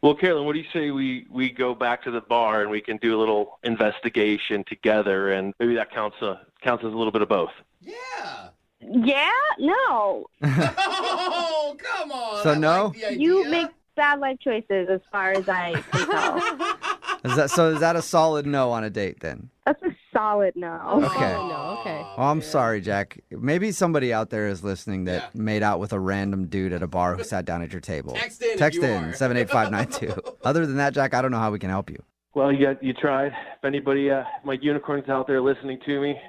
S8: Well, Carolyn, what do you say we go back to the bar and we can do a little investigation together, and maybe that counts as a little bit of both.
S5: Yeah.
S9: yeah, no.
S5: Oh, come on.
S2: So
S5: I
S2: no?
S5: like the idea.
S9: You make bad life choices as far as I can tell.
S2: Is that a solid no on a date then?
S9: That's a solid no.
S2: Okay.
S3: Oh, no, okay.
S2: Oh, I'm sorry, Jack. Maybe somebody out there is listening that
S5: Yeah.
S2: made out with a random dude at a bar who sat down at your table.
S5: Text in if
S2: Text
S5: you
S2: in
S5: are.
S2: 78592. Other than that, Jack, I don't know how we can help you.
S8: Well, you tried. If anybody, my unicorn's out there listening to me,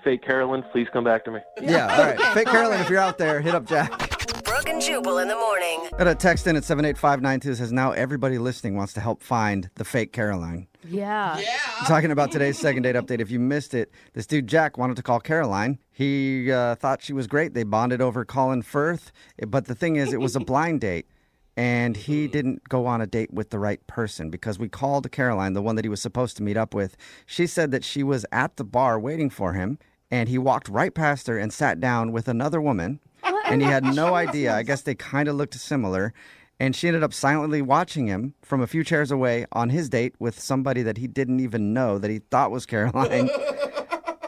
S8: fake Carolyn, please come back to me.
S2: Yeah, all right. Fake Carolyn, if you're out there, hit up Jack.
S7: Brooke and Jubal in the morning.
S2: Got a text in at 78592 that says, now everybody listening wants to help find the fake Caroline.
S3: Yeah.
S5: Yeah.
S2: Talking about today's second date update. If you missed it, this dude Jack wanted to call Caroline. He thought she was great. They bonded over Colin Firth. But the thing is, it was a blind date. And he didn't go on a date with the right person because we called Caroline, the one that he was supposed to meet up with. She said that she was at the bar waiting for him. And he walked right past her and sat down with another woman. And he had no idea. I guess they kind of looked similar. And she ended up silently watching him from a few chairs away on his date with somebody that he didn't even know that he thought was Caroline.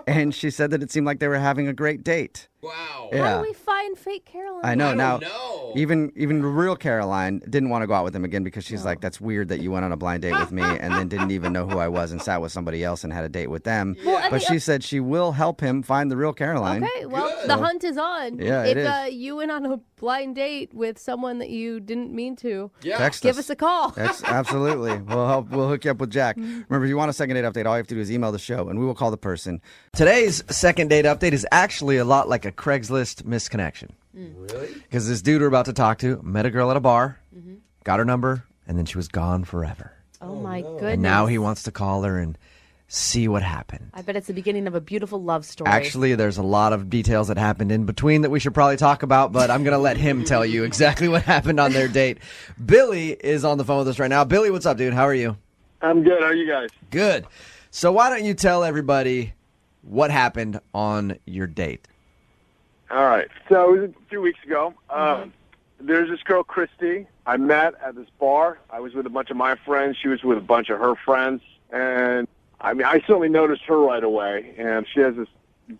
S2: And she said that it seemed like they were having a great date.
S5: Wow.
S2: Yeah.
S3: How do we find fake Caroline?
S2: I know.
S5: I
S2: Now,
S5: don't know.
S2: even the real Caroline didn't want to go out with him again because she's like, that's weird that you went on a blind date with me and then didn't even know who I was and sat with somebody else and had a date with them.
S3: Well, I
S2: But
S3: mean,
S2: she said she will help him find the real Caroline.
S3: Okay, well,
S5: Good.
S3: the hunt is on.
S2: Yeah,
S3: if
S2: it is.
S3: You went on a blind date with someone that you didn't mean to,
S5: Yeah.
S2: Text
S3: give us a call.
S2: Absolutely. We'll hook you up with Jack. Remember, if you want a second date update, all you have to do is email the show and we will call the person. Today's second date update is actually a lot like a Craigslist misconnection.
S5: Really?
S2: Because this dude we're about to talk to met a girl at a bar, got her number, and then she was gone forever.
S3: Oh, my goodness.
S2: And now he wants to call her and see what happened.
S3: I bet it's the beginning of a beautiful love story.
S2: Actually, there's a lot of details that happened in between that we should probably talk about, but I'm going to let him tell you exactly what happened on their date. Billy is on the phone with us right now. Billy, what's up, dude? How are you?
S10: I'm good. How are you guys?
S2: Good. So why don't you tell everybody what happened on your date?
S10: All right. So it was a few weeks ago. There's this girl, Christy, I met at this bar. I was with a bunch of my friends. She was with a bunch of her friends. And, I mean, I certainly noticed her right away. And she has this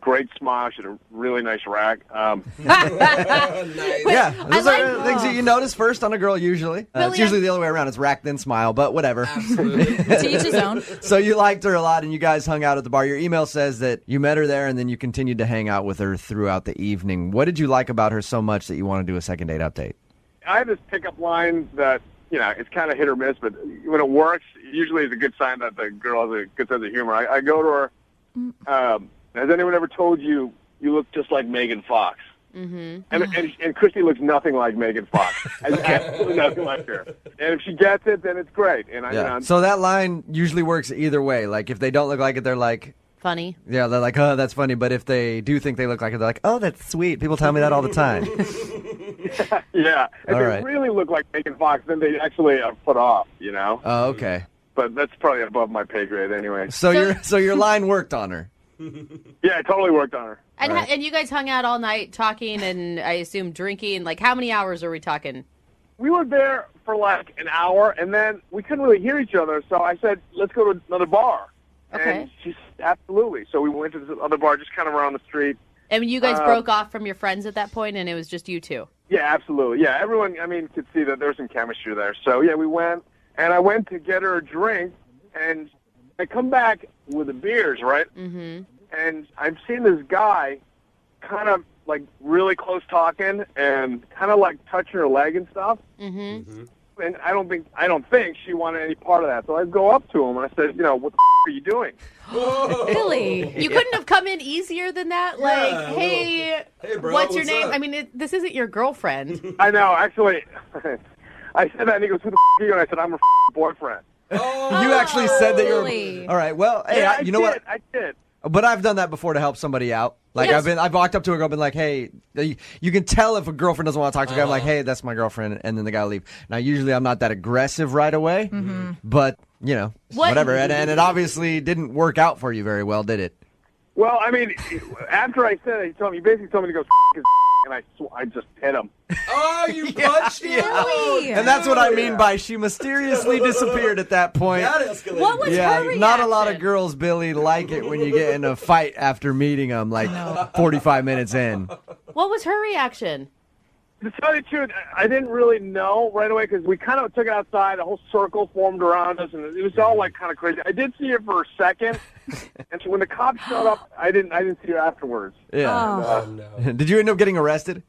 S10: great smile. She had a really nice rack.
S5: Nice.
S2: Yeah, those are things that you notice first on a girl usually. It's
S3: Billy,
S2: usually the other way around. It's rack, then smile, but whatever.
S5: Absolutely.
S11: To each his own.
S2: So you liked her a lot, and you guys hung out at the bar. Your email says that you met her there, and then you continued to hang out with her throughout the evening. What did you like about her so much that you want to do a second date update?
S10: I have this pickup line that, you know, it's kind of hit or miss, but when it works, usually it's a good sign that the girl has a good sense of humor. I go to her, has anyone ever told you you look just like Megan Fox.
S3: Mm-hmm.
S10: And Christy looks nothing like Megan Fox. Absolutely nothing like her. And if she gets it, then it's great. And
S2: So that line usually works either way. Like, if they don't look like it, they're like...
S11: Funny.
S2: Yeah, they're like, oh, that's funny. But if they do think they look like it, they're like, oh, that's sweet. People tell me that all the time.
S10: Yeah. If
S2: All
S10: they
S2: right.
S10: really look like Megan Fox, then they actually are put off, you know?
S2: Oh, okay.
S10: But that's probably above my pay grade anyway.
S2: So your line worked on her.
S10: Yeah, it totally worked on her.
S11: And,
S2: Right.
S11: and you guys hung out all night talking and I assume drinking. Like, how many hours are we talking?
S10: We were there for like an hour, and then we couldn't really hear each other, so I said, let's go to another bar.
S11: Okay.
S10: And she said, absolutely. So we went to this other bar just kind of around the street.
S11: And you guys broke off from your friends at that point, and it was just you two?
S10: Yeah, absolutely. Yeah, everyone, could see that there was some chemistry there. So, yeah, we went, and I went to get her a drink, and I come back with the beers, right?
S11: Mm-hmm.
S10: And I'm seeing this guy kind of, like, really close talking and kind of, like, touching her leg and stuff.
S11: Mm-hmm.
S10: And I don't think she wanted any part of that. So I go up to him, and I said, what the are you doing?
S11: Really? You couldn't have come in easier than that? Like, hey,
S5: bro,
S11: what's your
S5: what's
S11: name?
S5: up?
S11: I mean, this isn't your girlfriend.
S10: I know, actually. I said that, and he goes, who the are you? And I said, I'm her boyfriend.
S2: You actually said that you're...
S11: really?
S2: All right, well, hey,
S10: Yeah,
S2: you know what?
S10: I did.
S2: But I've done that before to help somebody out. Like,
S11: Yes.
S2: I've walked up to a girl and been like, hey, you can tell if a girlfriend doesn't want to talk to a guy. I'm like, hey, that's my girlfriend. And then the guy will leave. Now, usually I'm not that aggressive right away. But, whatever. And it obviously didn't work out for you very well, did it?
S10: Well, after I said it, he basically told me to go his and I just hit him.
S5: Oh, you punched him?
S11: Really?
S2: And that's what I mean by she mysteriously disappeared at that point.
S5: That escalated.
S11: What was her reaction?
S2: Not a lot of girls, Billy, like it when you get in a fight after meeting them, like 45 minutes in.
S11: What was her reaction?
S10: To tell you the truth, I didn't really know right away because we kind of took it outside. A whole circle formed around us, and it was all like kind of crazy. I did see her for a second, and so when the cops showed up, I didn't see her afterwards.
S2: Yeah.
S5: no.
S2: Did you end up getting arrested?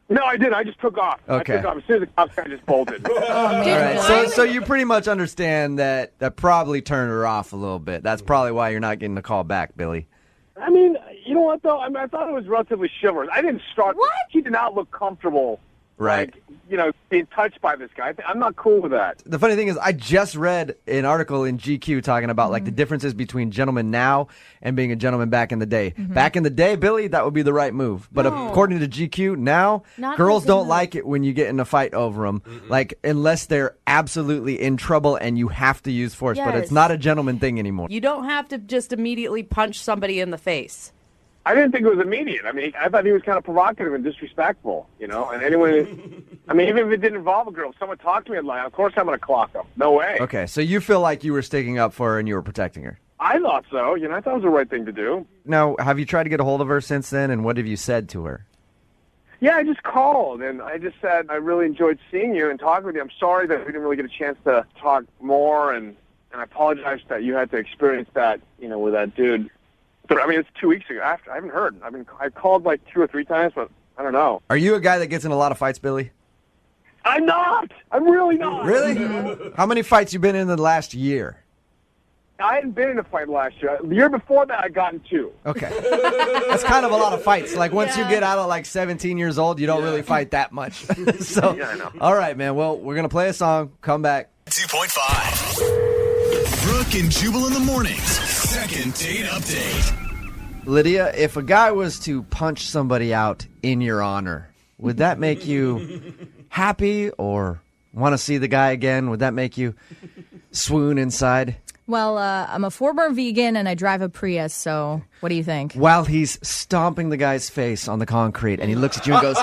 S10: No, I didn't. I just took off.
S2: Okay.
S10: I took off. As soon as the cops, I just bolted.
S2: All right. So you pretty much understand that probably turned her off a little bit. That's probably why you're not getting the call back, Billy.
S10: You know what, though? I thought it was relatively chivalrous. I didn't start.
S11: What?
S10: She did not look comfortable.
S2: Right.
S10: Being touched by this guy. I'm not cool with that.
S2: The funny thing is, I just read an article in GQ talking about like the differences between gentlemen now and being a gentleman back in the day. Back in the day, Billy, that would be the right move. But according to GQ, now
S11: Not
S2: girls
S11: a good
S2: don't
S11: move.
S2: like it when you get in a fight over them. Like, unless they're absolutely in trouble and you have to use force. But it's
S11: Yes.
S2: not a gentleman thing anymore.
S11: You don't have to just immediately punch somebody in the face.
S10: I didn't think it was immediate. I thought he was kind of provocative and disrespectful, And anyone, even if it didn't involve a girl, if someone talked to me, I'd like, of course I'm going to clock them. No way.
S2: Okay, so you feel like you were sticking up for her and you were protecting her.
S10: I thought so. I thought it was the right thing to do.
S2: Now, have you tried to get a hold of her since then, and what have you said to her?
S10: Yeah, I just called, and I just said, I really enjoyed seeing you and talking with you. I'm sorry that we didn't really get a chance to talk more, and I apologize that you had to experience that, with that dude. But, it's 2 weeks ago. After I haven't heard. I called like 2 or 3 times, but I don't know.
S2: Are you a guy that gets in a lot of fights, Billy?
S10: I'm not. I'm really not.
S2: Really? How many fights you been in the last year?
S10: I hadn't been in a fight last year. The year before that, I got in 2.
S2: Okay. That's kind of a lot of fights. Like, once you get out of, like, 17 years old, you don't really fight that much. So,
S10: Yeah, I know.
S2: All right, man. Well, we're going to play a song, come back.
S1: 2.5. Brooke and Jubal in the mornings. Second date update.
S2: Lydia, if a guy was to punch somebody out in your honor, would that make you happy or want to see the guy again? Would that make you swoon inside?
S12: Well, I'm a former vegan and I drive a Prius, so what do you think?
S2: While he's stomping the guy's face on the concrete and he looks at you and goes,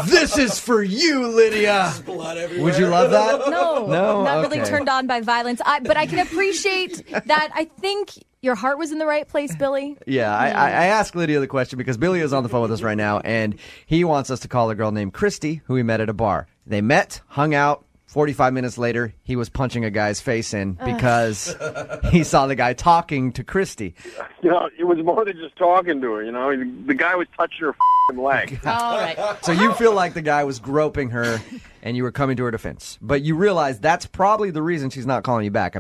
S2: "This is for you, Lydia."
S5: Blood everywhere.
S2: Would you love that?
S12: No, not really
S2: Okay.
S12: turned on by violence. But I can appreciate that. I think your heart was in the right place, Billy.
S2: Yeah, I asked Lydia the question because Billy is on the phone with us right now, and he wants us to call a girl named Christy, who he met at a bar. They met, hung out. 45 minutes later, he was punching a guy's face in because he saw the guy talking to Christy.
S10: It was more than just talking to her, The guy was touching her leg.
S11: All right.
S2: So you feel like the guy was groping her and you were coming to her defense. But you realize that's probably the reason she's not calling you back.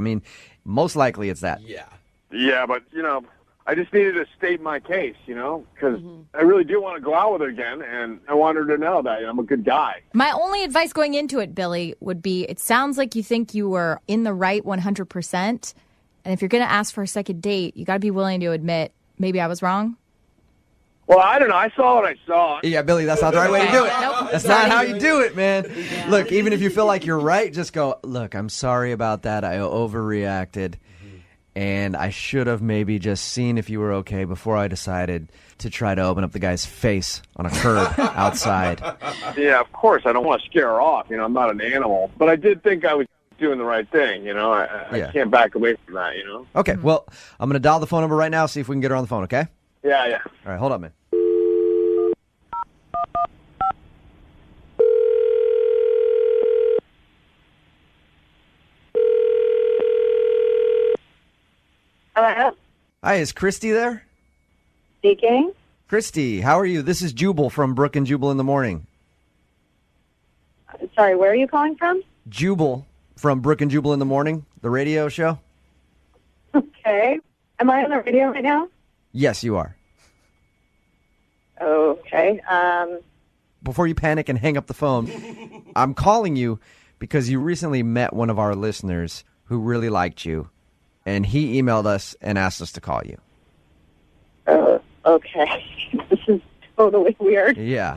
S2: Most likely it's that.
S5: Yeah.
S10: Yeah, but, I just needed to state my case, because I really do want to go out with her again, and I want her to know that I'm a good guy.
S12: My only advice going into it, Billy, would be it sounds like you think you were in the right 100%. And if you're going to ask for a second date, you got to be willing to admit, maybe I was wrong.
S10: Well, I don't know. I saw what I saw.
S2: Yeah, Billy, that's not the right way to do it.
S3: Nope.
S2: That's not how you do it, man. Yeah. Look, even if you feel like you're right, just go, look, I'm sorry about that. I overreacted. And I should have maybe just seen if you were okay before I decided to try to open up the guy's face on a curb outside.
S10: Yeah, of course. I don't want to scare her off. I'm not an animal. But I did think I was doing the right thing. I can't back away from that,
S2: Okay, well, I'm going to dial the phone number right now, see if we can get her on the phone, okay?
S10: Yeah.
S2: All right, hold up, man.
S6: Hello?
S2: Hi, is Christy there?
S6: Speaking.
S2: Christy, how are you? This is Jubal from Brooke and Jubal in the Morning.
S6: Sorry, where are you calling from?
S2: Jubal from Brooke and Jubal in the Morning, the radio show.
S6: Okay. Am I on the radio right now?
S2: Yes, you are.
S6: Okay.
S2: Before you panic and hang up the phone, I'm calling you because you recently met one of our listeners who really liked you, and he emailed us and asked us to call you.
S6: Okay. This is totally weird.
S2: Yeah,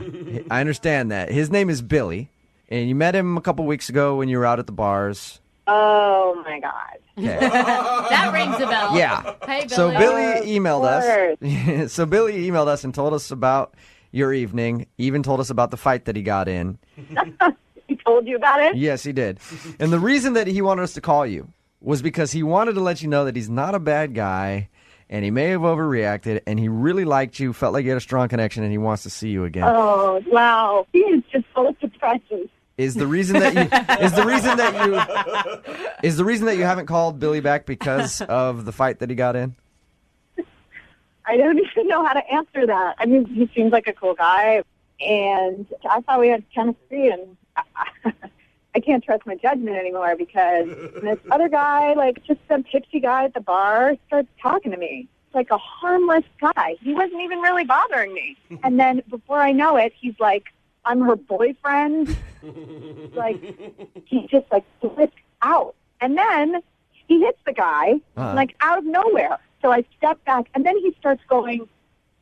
S2: I understand that. His name is Billy, and you met him a couple weeks ago when you were out at the bars.
S6: Oh, my God.
S2: Okay.
S3: That rings a bell.
S2: Yeah.
S3: Hey, Billy.
S2: So Billy emailed us. So Billy emailed us and told us about your evening, even told us about the fight that he got in.
S6: He told you about it?
S2: Yes, he did. And the reason that he wanted us to call you was because he wanted to let you know that he's not a bad guy, and he may have overreacted, and he really liked you, felt like you had a strong connection, and he wants to see you again.
S6: Oh, wow. He is just full of surprises.
S2: Is the reason that you haven't called Billy back because of the fight that he got in?
S6: I don't even know how to answer that. I mean, he seems like a cool guy, and I thought we had chemistry, and I can't trust my judgment anymore because this other guy, just some tipsy guy at the bar, starts talking to me. It's like a harmless guy. He wasn't even really bothering me. And then before I know it, he's like, I'm her boyfriend. He just flipped out. And then he hits the guy, out of nowhere. So I step back, and then he starts going,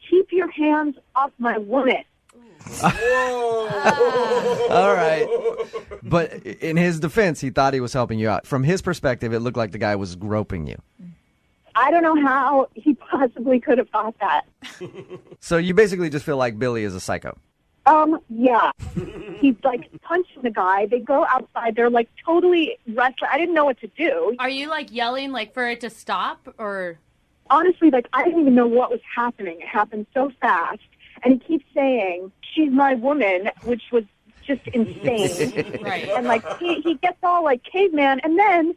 S6: keep your hands off my woman.
S2: All right. But in his defense, he thought he was helping you out. From his perspective, it looked like the guy was groping you.
S6: I don't know how he possibly could have thought that.
S2: So you basically just feel like Billy is a psycho.
S6: Yeah. He's punching the guy. They go outside. They're totally restless. I didn't know what to do.
S3: Are you yelling for it to stop or?
S6: Honestly, I didn't even know what was happening. It happened so fast. And he keeps saying, she's my woman, which was just insane.
S3: Right.
S6: And he gets all caveman, and then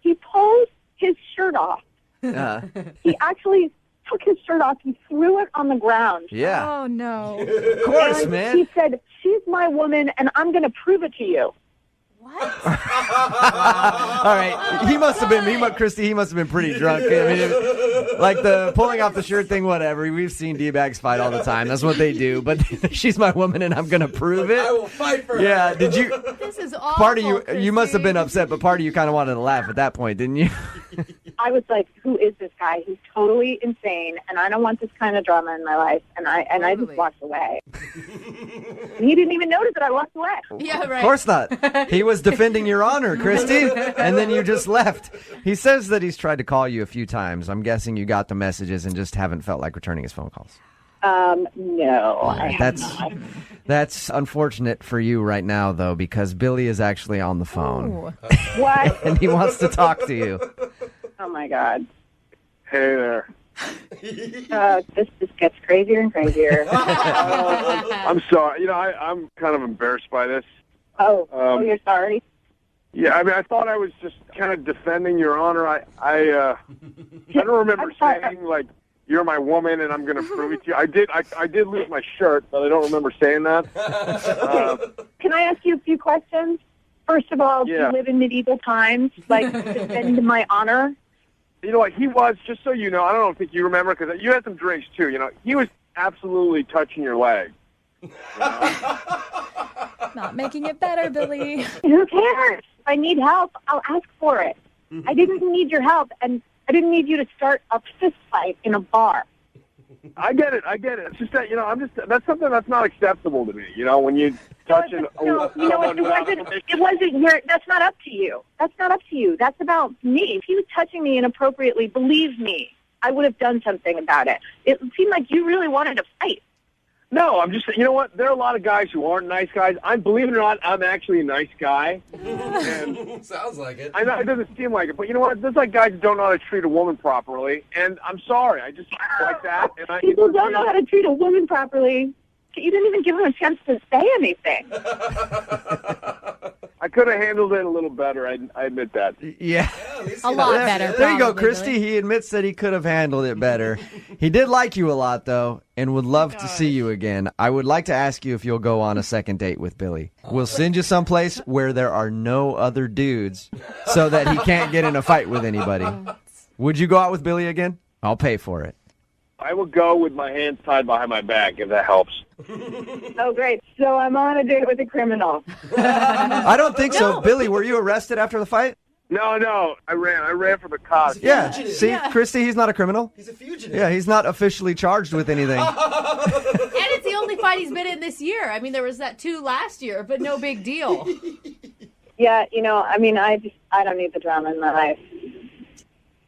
S6: he pulls his shirt off. He actually took his shirt off. He threw it on the ground.
S2: Yeah.
S12: Oh, no.
S2: Of course,
S6: and
S2: man.
S6: He said, she's my woman, and I'm going to prove it to you.
S3: What?
S2: All right. Christy, he must have been pretty drunk. I mean, the pulling off the shirt thing, whatever. We've seen D-bags fight all the time. That's what they do. But she's my woman, and I'm going to prove it.
S5: I will fight for her.
S2: Yeah. Did you?
S3: This is awful.
S2: Part of you,
S3: Christy.
S2: you must have been upset, but part of you kind of wanted to laugh at that point, didn't you?
S6: I was like, who is this guy? He's totally insane, and I don't want this kind of drama in my life. And I just walked away. He didn't even notice that I walked away.
S3: Yeah, right.
S2: Of course not. He was defending your honor, Christy, and then you just left. He says that he's tried to call you a few times. I'm guessing you got the messages and just haven't felt like returning his phone calls.
S6: No, I have not.
S2: That's unfortunate for you right now, though, because Billy is actually on the phone.
S6: What?
S2: And he wants to talk to you.
S6: Oh, my God.
S10: Hey there.
S6: This just gets crazier and crazier.
S10: I'm sorry. I'm kind of embarrassed by this.
S6: Oh, you're sorry?
S10: Yeah, I mean, I thought I was just kind of defending your honor. I don't remember saying, you're my woman and I'm going to prove it to you. I did lose my shirt, but I don't remember saying that.
S6: Can I ask you a few questions? First of all, do you live in medieval times? Defend my honor?
S10: You know what? He was, just so you know, I don't think you remember because you had some drinks too. You know, he was absolutely touching your leg.
S12: Not making it better, Billy.
S6: Who cares? If I need help, I'll ask for it. I didn't need your help, and I didn't need you to start a fist fight in a bar.
S10: I get it. It's just that, that's something that's not acceptable to me. You know, when you touch it.
S6: No, you know what? It wasn't your, that's not up to you. That's not up to you. That's about me. If he was touching me inappropriately, believe me, I would have done something about it. It seemed like you really wanted to fight.
S10: No, I'm just, you know what? There are a lot of guys who aren't nice guys. Believe it or not, I'm actually a nice guy. And
S5: sounds like it.
S10: I know it doesn't seem like it, but you know what? There's like guys who don't know how to treat a woman properly, and I'm sorry. I just like that. And
S6: People don't know how to treat a woman properly. You didn't even give him a chance to say anything.
S10: I could have handled it a little better. I admit that.
S2: Yeah.
S12: A lot better.
S2: There you go,
S12: probably,
S2: Christy.
S12: Billy.
S2: He admits that he could have handled it better. He did like you a lot, though, and would love to see you again. I would like to ask you if you'll go on a second date with Billy. We'll send you someplace where there are no other dudes so that he can't get in a fight with anybody. Would you go out with Billy again? I'll pay for it.
S10: I will go with my hands tied behind my back, if that helps.
S6: Oh, great. So I'm on a date with a criminal.
S2: I don't think so. Billy, were you arrested after the fight?
S10: No. I ran from the cops.
S2: Yeah. See, Christy, he's not a criminal.
S5: He's a fugitive.
S2: Yeah, he's not officially charged with anything.
S11: And it's the only fight he's been in this year. I mean, there was that 2 last year, but no big deal.
S6: Yeah, I don't need the drama in my life.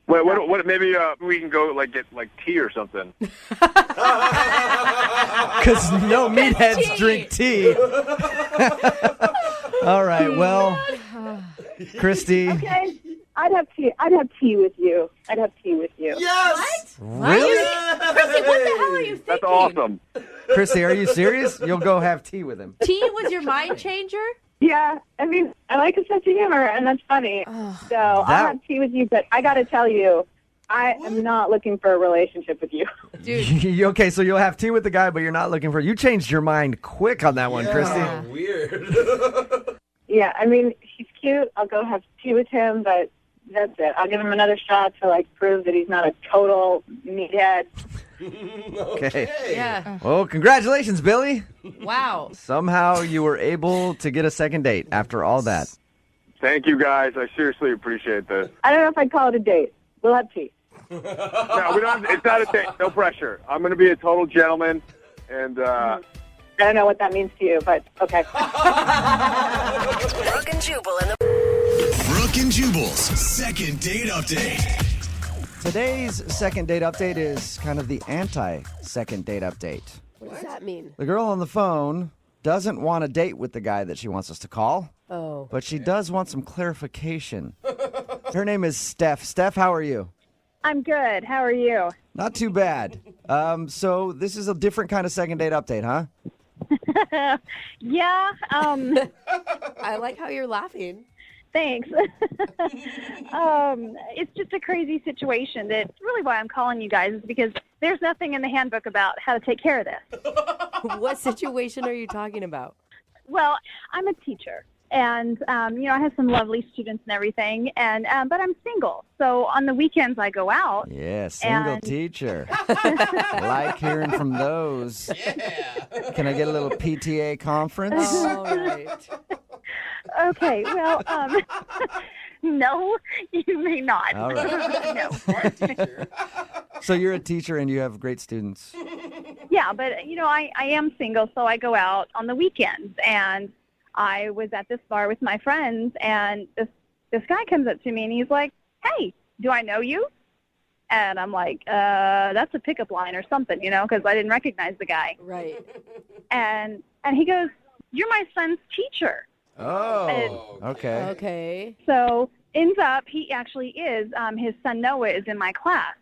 S10: Wait, what? Maybe we can go get tea or something.
S2: Because no meatheads drink tea. All right, well, Christy.
S6: Okay, I'd have tea. I'd have tea with you.
S5: Yes.
S11: What?
S2: Really?
S11: Chrissy, what the hell are you thinking?
S10: That's awesome.
S2: Christy, are you serious? You'll go have tea with him.
S11: Tea was your mind changer?
S6: Yeah, I like a sense of humor, and that's funny. So I'll have tea with you, but I got to tell you, I am not looking for a relationship with you.
S11: Dude.
S2: Okay, so you'll have tea with the guy, but you're not looking for... You changed your mind quick on that one, Christy.
S5: Weird.
S6: Yeah, he's cute. I'll go have tea with him, but that's it. I'll give him another shot to prove that he's not a total meathead.
S2: Okay.
S11: Yeah.
S2: Well, congratulations, Billy.
S11: Wow.
S2: Somehow you were able to get a second date after all that.
S10: Thank you, guys. I seriously appreciate this.
S6: I don't know if I'd call it a date. We'll have tea.
S10: No, we don't. It's not a date. No pressure. I'm going to be a total gentleman, and
S6: I don't know what that means to you, but okay.
S7: Brooke and Jubal in the
S1: Brooke and Jubal's second date update.
S2: Today's second date update is kind of the anti-second date update.
S3: What does that mean?
S2: The girl on the phone doesn't want a date with the guy that she wants us to call.
S3: Oh.
S2: But she does want some clarification. Her name is Steph. Steph, how are you?
S6: I'm good. How are you?
S2: Not too bad. So this is a different kind of second date update, huh?
S6: Yeah.
S3: I like how you're laughing.
S6: Thanks. It's just a crazy situation. That's really why I'm calling you guys, is because there's nothing in the handbook about how to take care of this.
S3: What situation are you talking about?
S6: Well, I'm a teacher, and I have some lovely students and everything, and but I'm single. So on the weekends I go out.
S2: Yeah, single teacher. I like hearing from those.
S5: Yeah.
S2: Can I get a little PTA conference?
S3: All right.
S6: Okay, well, no, you may not.
S2: All right.
S6: No.
S5: Smart teacher.
S2: So you're a teacher and you have great students.
S6: Yeah, but I am single, so I go out on the weekends, and I was at this bar with my friends, and this guy comes up to me and he's like, "Hey, do I know you?" And I'm like, that's a pickup line or something, because I didn't recognize the guy.
S3: Right.
S6: And he goes, "You're my son's teacher."
S2: Oh, okay.
S3: Okay.
S6: So ends up, he actually is, his son Noah is in my class.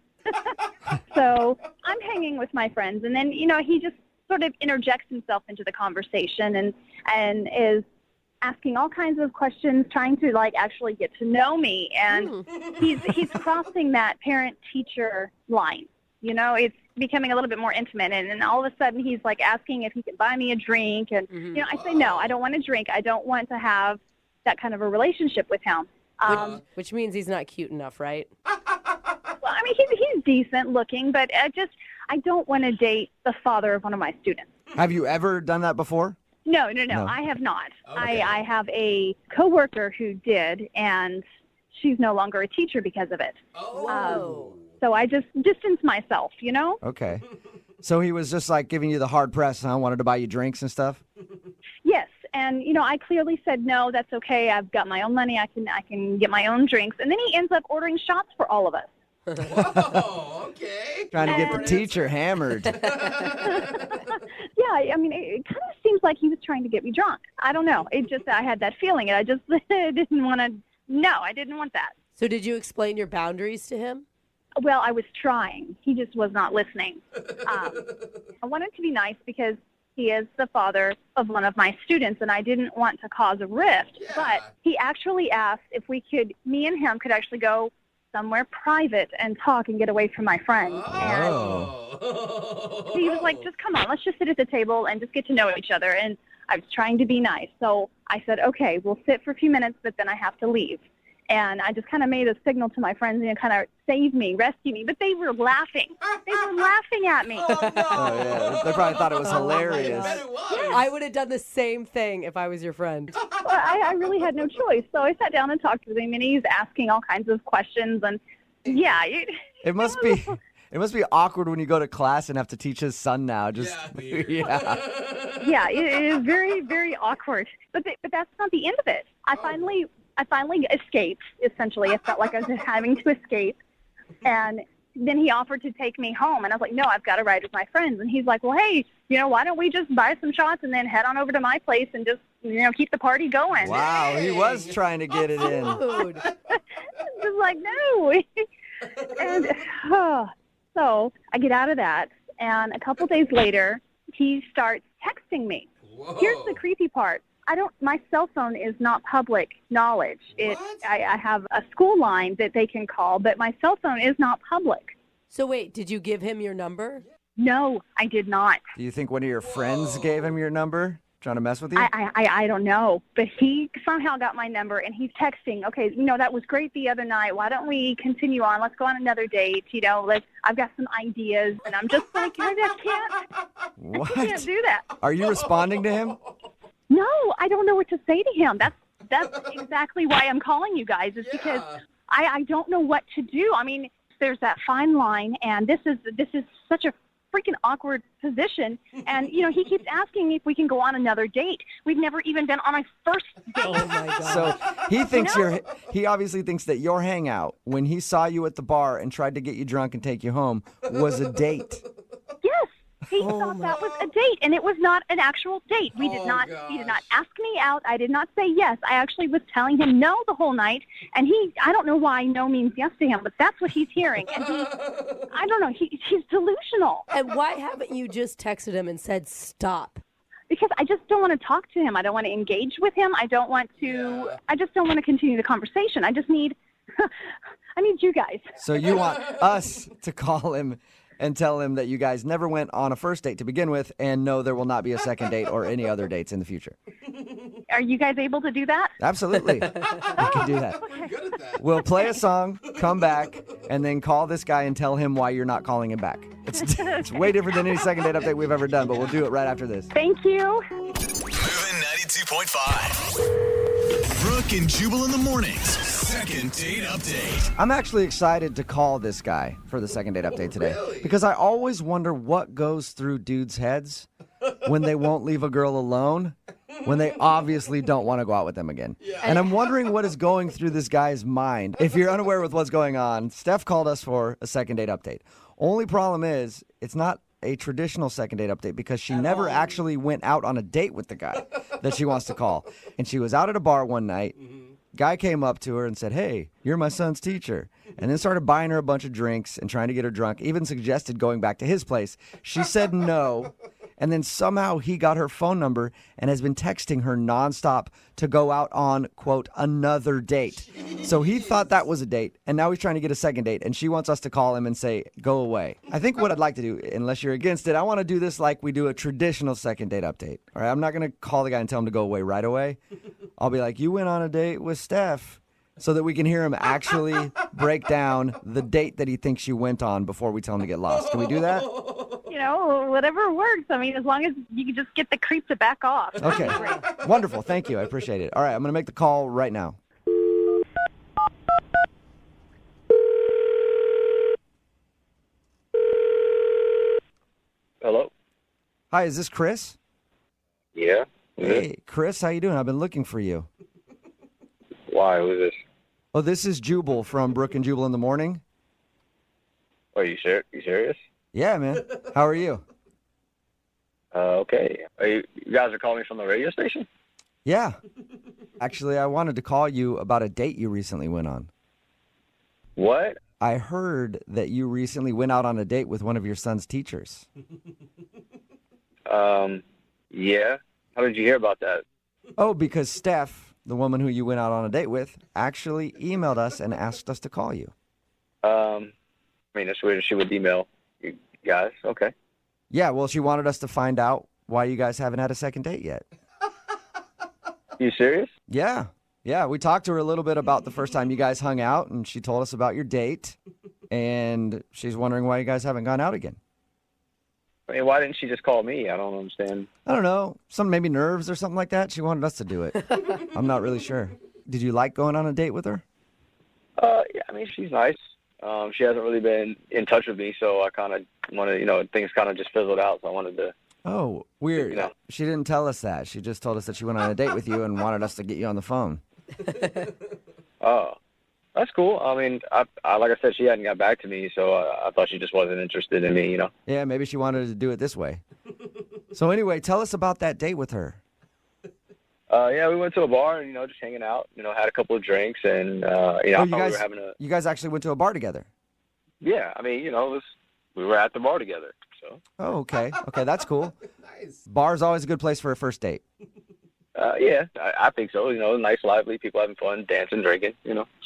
S6: So I'm hanging with my friends, and then, he just sort of interjects himself into the conversation and is asking all kinds of questions, trying to actually get to know me. And he's crossing that parent-teacher line. It's becoming a little bit more intimate, and then all of a sudden he's asking if he can buy me a drink, and I say no, I don't want a drink. I don't want to have that kind of a relationship with him.
S3: Which means he's not cute enough, right?
S13: mean, he's decent looking, but I don't want to date the father of one of my students.
S2: Have you ever done that before?
S13: No, I have not. Okay. I have a coworker who did, and she's no longer a teacher because of it. So I just distanced myself, you know?
S2: Okay. So he was just like giving you the hard press, huh? Wanted to buy you drinks and stuff?
S13: Yes, and I clearly said no. That's okay. I've got my own money. I can get my own drinks, and then he ends up ordering shots for all of us.
S5: Whoa, okay.
S2: Trying to get the teacher hammered.
S13: Yeah, I mean, it kind of seems like he was trying to get me drunk. I don't know. I had that feeling, and I just didn't want to. No, I didn't want that.
S3: So did you explain your boundaries to him?
S13: Well, I was trying. He just was not listening. I wanted to be nice because he is the father of one of my students, and I didn't want to cause a rift. Yeah. But he actually asked if me and him could actually go somewhere private and talk and get away from my friends. And he was like, just come on, let's just sit at the table and just get to know each other. And I was trying to be nice. So I said, okay, we'll sit for a few minutes, but then I have to leave. And I just kind of made a signal to my friends, kind of save me, rescue me. But they were laughing. They were laughing at me.
S2: Oh, yeah. They probably thought it was hilarious.
S3: I would have done the same thing if I was your friend.
S13: Well, I really had no choice. So I sat down and talked with him, and he's asking all kinds of questions. And, yeah.
S2: It must be awkward when you go to class and have to teach his son now. Yeah.
S13: Yeah, it is very, very awkward. But that's not the end of it. I finally escaped, essentially. I felt like I was having to escape. And then he offered to take me home. And I was like, no, I've got to ride with my friends. And he's like, well, hey, why don't we just buy some shots and then head on over to my place and just, keep the party going.
S2: Wow, he was trying to get it in.
S13: Just like, no. And so I get out of that. And a couple days later, he starts texting me. Whoa. Here's the creepy part. My cell phone is not public knowledge. I have a school line that they can call, but my cell phone is not public.
S3: So wait, did you give him your number?
S13: No, I did not.
S2: Do you think one of your friends gave him your number, trying to mess with you?
S13: I don't know, but he somehow got my number, and he's texting, okay, that was great the other night. Why don't we continue on? Let's go on another date. I've got some ideas, and I'm just like, I can't do that.
S2: Are you responding to him?
S13: No, I don't know what to say to him. That's exactly why I'm calling you guys, is because I don't know what to do. I mean, there's that fine line, and this is such a freaking awkward position. And, he keeps asking me if we can go on another date. We've never even been on a first date.
S3: Oh, my God.
S2: So he thinks he obviously thinks that your hangout, when he saw you at the bar and tried to get you drunk and take you home, was a date.
S13: Yes. He thought that was a date, and it was not an actual date. He did not ask me out. I did not say yes. I actually was telling him no the whole night, and I don't know why no means yes to him, but that's what he's hearing. And I don't know, he's delusional.
S3: And why haven't you just texted him and said stop?
S13: Because I just don't want to talk to him. I don't want to engage with him. I just don't want to continue the conversation. I need you guys.
S2: So you want us to call him and tell him that you guys never went on a first date to begin with, and no, there will not be a second date or any other dates in the future.
S13: Are you guys able to do that?
S2: Absolutely. We can do that.
S5: We're good at that.
S2: We'll play a song, come back, and then call this guy and tell him why you're not calling him back. It's way different than any second date update we've ever done, but we'll do it right after this.
S13: Thank you.
S1: Moving 92.5. Brooke and Jubal in the mornings. Second date update.
S2: I'm actually excited to call this guy for the second date update today.
S5: Really?
S2: Because I always wonder what goes through dudes' heads when they won't leave a girl alone, when they obviously don't want to go out with them again. Yeah. And I'm wondering what is going through this guy's mind. If you're unaware with what's going on, Steph called us for a second date update. Only problem is it's not a traditional second date update because she never actually went out on a date with the guy that she wants to call. And she was out at a bar one night. Guy came up to her and said, hey, you're my son's teacher. And then started buying her a bunch of drinks and trying to get her drunk, even suggested going back to his place. She said no. And then somehow he got her phone number and has been texting her nonstop to go out on, quote, another date. So he thought that was a date, and now he's trying to get a second date, and she wants us to call him and say, go away. I think what I'd like to do, unless you're against it, I want to do this like we do a traditional second date update. All right, I'm not going to call the guy and tell him to go away right away. I'll be like, you went on a date with Steph, so that we can hear him actually break down the date that he thinks you went on before we tell him to get lost. Can we do that?
S13: You know, whatever works. I mean, as long as you can just get the creep to back off.
S2: Okay. Wonderful. Thank you. I appreciate it. All right, I'm going to make the call right now.
S14: Hello?
S2: Hi, is this Chris?
S14: Yeah?
S2: Hey, Chris, how you doing? I've been looking for you.
S14: Why? Who's this?
S2: Oh, this is Jubal from Brooke and Jubal in the Morning.
S14: Are you serious?
S2: Yeah, man. How are you?
S14: Okay. You guys are calling me from the radio station?
S2: Yeah. Actually, I wanted to call you about a date you recently went on.
S14: What?
S2: I heard that you recently went out on a date with one of your son's teachers.
S14: Yeah. How did you hear about that?
S2: Oh, because Steph, the woman who you went out on a date with, actually emailed us and asked us to call you.
S14: I mean, that's weird. She would email you guys. Okay.
S2: Yeah, well, she wanted us to find out why you guys haven't had a second date yet.
S14: You serious?
S2: Yeah. Yeah, we talked to her a little bit about the first time you guys hung out, and she told us about your date, and she's wondering why you guys haven't gone out again.
S14: I mean, why didn't she just call me? I don't understand.
S2: I don't know. Some maybe nerves or something like that. She wanted us to do it. I'm not really sure. Did you like going on a date with her?
S14: Yeah, I mean, she's nice. She hasn't really been in touch with me, so I kind of wanted, things kind of just fizzled out, so I wanted to.
S2: Oh, weird. She didn't tell us that. She just told us that she went on a date with you and wanted us to get you on the phone.
S14: Oh, that's cool. I mean, I like I said, she hadn't got back to me, so I thought she just wasn't interested in me,
S2: Yeah, maybe she wanted to do it this way. So anyway, tell us about that date with her.
S14: Yeah, we went to a bar and, just hanging out, had a couple of drinks and, I thought we were having
S2: You guys actually went to a bar together?
S14: Yeah, I mean, we were at the bar together, so.
S2: Oh, okay. Okay, that's cool. Nice. Bar's always a good place for a first date.
S14: Yeah, I think so. Nice, lively, people having fun, dancing, drinking,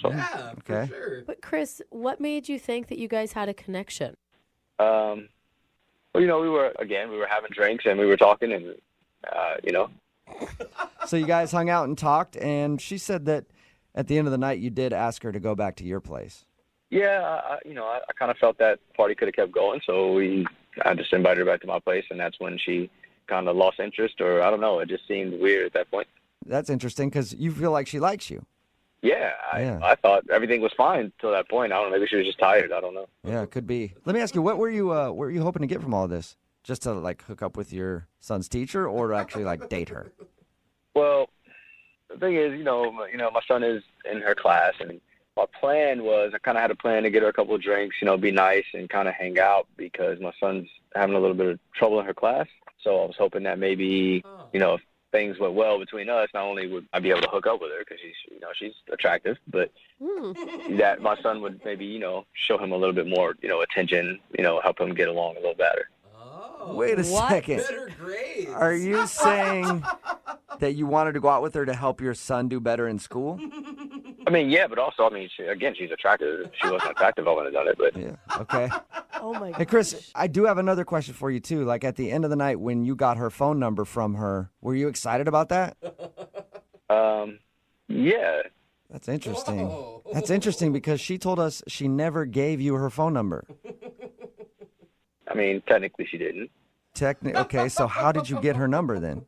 S14: so.
S5: Yeah,
S2: okay.
S5: for sure.
S3: But Chris, what made you think that you guys had a connection?
S14: Well, we were having drinks and we were talking and,
S2: So you guys hung out and talked, and she said that at the end of the night you did ask her to go back to your place.
S14: Yeah, I kind of felt that party could have kept going, so I just invited her back to my place, and that's when she kind of lost interest, or I don't know, it just seemed weird at that point.
S2: That's interesting because you feel like she likes you.
S14: Yeah, I thought everything was fine till that point. I don't know, maybe she was just tired. I don't know.
S2: Yeah, it could be. Let me ask you, what were you hoping to get from all of this? Just to hook up with your son's teacher, or to actually date her?
S14: Well, the thing is, my son is in her class, and my plan was, I kind of had a plan to get her a couple of drinks, be nice and kind of hang out because my son's having a little bit of trouble in her class. So I was hoping that maybe, if things went well between us, not only would I be able to hook up with her because she's attractive, but that my son would maybe, show him a little bit more, attention, help him get along a little better.
S2: Wait a second.
S5: Better grades.
S2: Are you saying that you wanted to go out with her to help your son do better in school?
S14: I mean, yeah, but also, she's attractive. If she wasn't attractive, I wouldn't have done it. But
S2: yeah, okay.
S3: Oh my God.
S2: Hey, Chris, I do have another question for you too. At the end of the night, when you got her phone number from her, were you excited about that?
S14: Yeah.
S2: That's interesting.
S5: Whoa.
S2: That's interesting because she told us she never gave you her phone number.
S14: I mean, technically, she didn't.
S2: Okay, so how did you get her number then?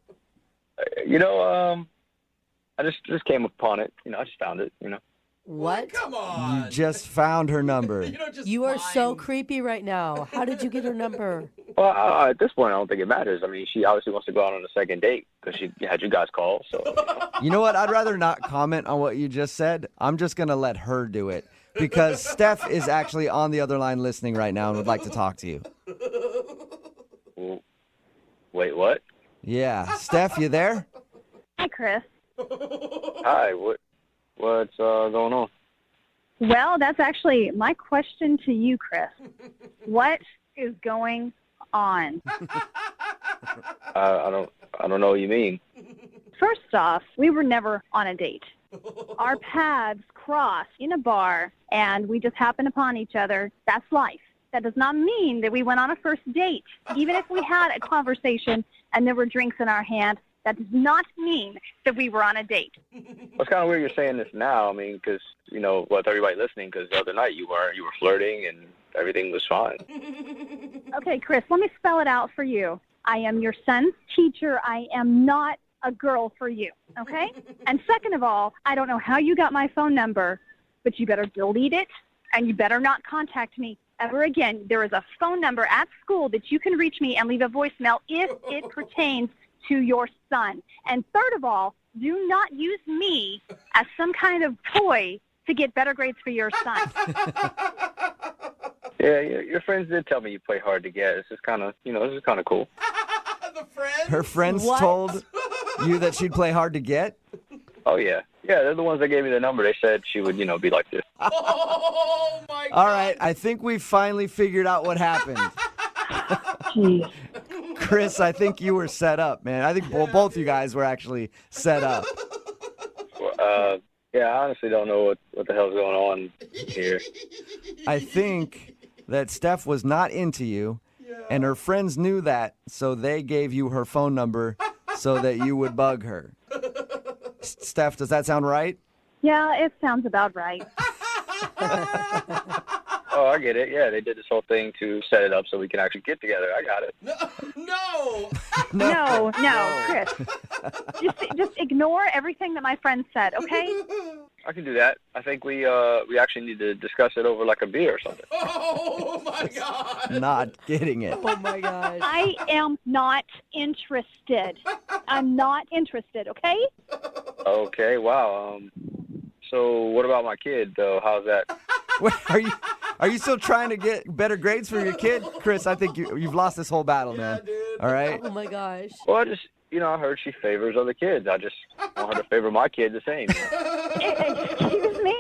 S14: I just came upon it. I just found it.
S3: What?
S5: Come on.
S2: You just found her number.
S3: You are so creepy right now. How did you get her number?
S14: Well, at this point, I don't think it matters. I mean, she obviously wants to go out on a second date because she had you guys call. So.
S2: You know what? I'd rather not comment on what you just said. I'm just going to let her do it because Steph is actually on the other line listening right now and would like to talk to you.
S14: Wait, what?
S2: Yeah. Steph, you there?
S13: Hi, Chris.
S14: Hi. What's going on?
S13: Well, that's actually my question to you, Chris. What is going on?
S14: I don't know what you mean.
S13: First off, we were never on a date. Our paths crossed in a bar, and we just happened upon each other. That's life. That does not mean that we went on a first date. Even if we had a conversation and there were drinks in our hand, That does not mean that we were on a date.
S14: Well, it's kind of weird you're saying this now. I mean, because, with everybody listening, because the other night you were flirting and everything was fine.
S13: Okay, Chris, let me spell it out for you. I am your son's teacher. I am not a girl for you, okay? And second of all, I don't know how you got my phone number, but you better delete it, and you better not contact me ever again. There is a phone number at school that you can reach me and leave a voicemail if it pertains to your son. And third of all, do not use me as some kind of toy to get better grades for your son.
S14: Yeah, your friends did tell me you play hard to get. This is kind of cool.
S2: Her friends told you that she'd play hard to get?
S14: Oh, yeah. Yeah, they're the ones that gave me the number. They said she would, be like this.
S5: Oh, my God.
S2: All right, I think we finally figured out what happened. Chris, I think you were set up, man. I think both you guys were actually set up.
S14: Yeah, I honestly don't know what the hell's going on here.
S2: I think that Steph was not into you, and her friends knew that, so they gave you her phone number so that you would bug her. Steph, does that sound right?
S13: Yeah, it sounds about right.
S14: Oh, I get it. Yeah, they did this whole thing to set it up so we can actually get together. I got it.
S13: No, Chris. Just ignore everything that my friend said, okay?
S14: I can do that. I think we actually need to discuss it over like a beer or something.
S5: Oh, my God.
S2: Not getting it.
S3: Oh, my gosh.
S13: I am not interested. I'm not interested, okay?
S14: Okay, wow. So what about my kid, though? How's that?
S2: Wait, are you still trying to get better grades for your kid? Chris, I think you've lost this whole battle, man. All right?
S3: Oh, my gosh.
S14: Well, I just, I heard she favors other kids. I just want her to favor my kid the same.
S13: Excuse me?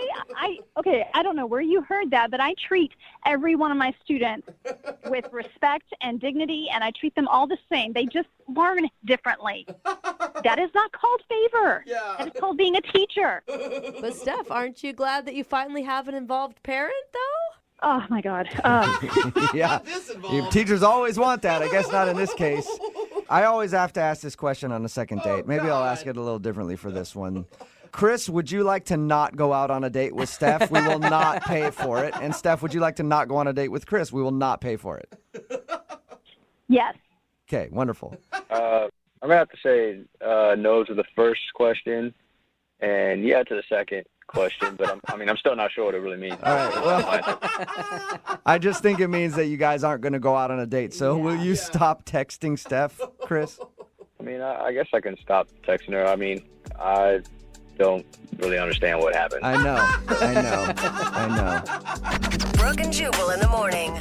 S13: I don't know where you heard that, but I treat every one of my students with respect and dignity, and I treat them all the same. They just learn differently. That is not called favor.
S5: Yeah.
S13: That is called being a teacher.
S3: But Steph, aren't you glad that you finally have an involved parent, though?
S13: Oh, my God.
S2: Yeah. Teachers always want that. I guess not in this case. I always have to ask this question on a second date. Maybe I'll ask it a little differently for this one. Chris, would you like to not go out on a date with Steph? We will not pay for it. And Steph, would you like to not go on a date with Chris? We will not pay for it.
S13: Yes.
S2: Okay, wonderful.
S14: I'm going to have to say no to the first question and yeah to the second question, but I'm still not sure what it really means.
S2: All right, well, I just think it means that you guys aren't going to go out on a date. So will you stop texting Steph, Chris?
S14: I guess I can stop texting her. I don't really understand what happened.
S2: I know.
S7: Brooke and Jubal in the morning.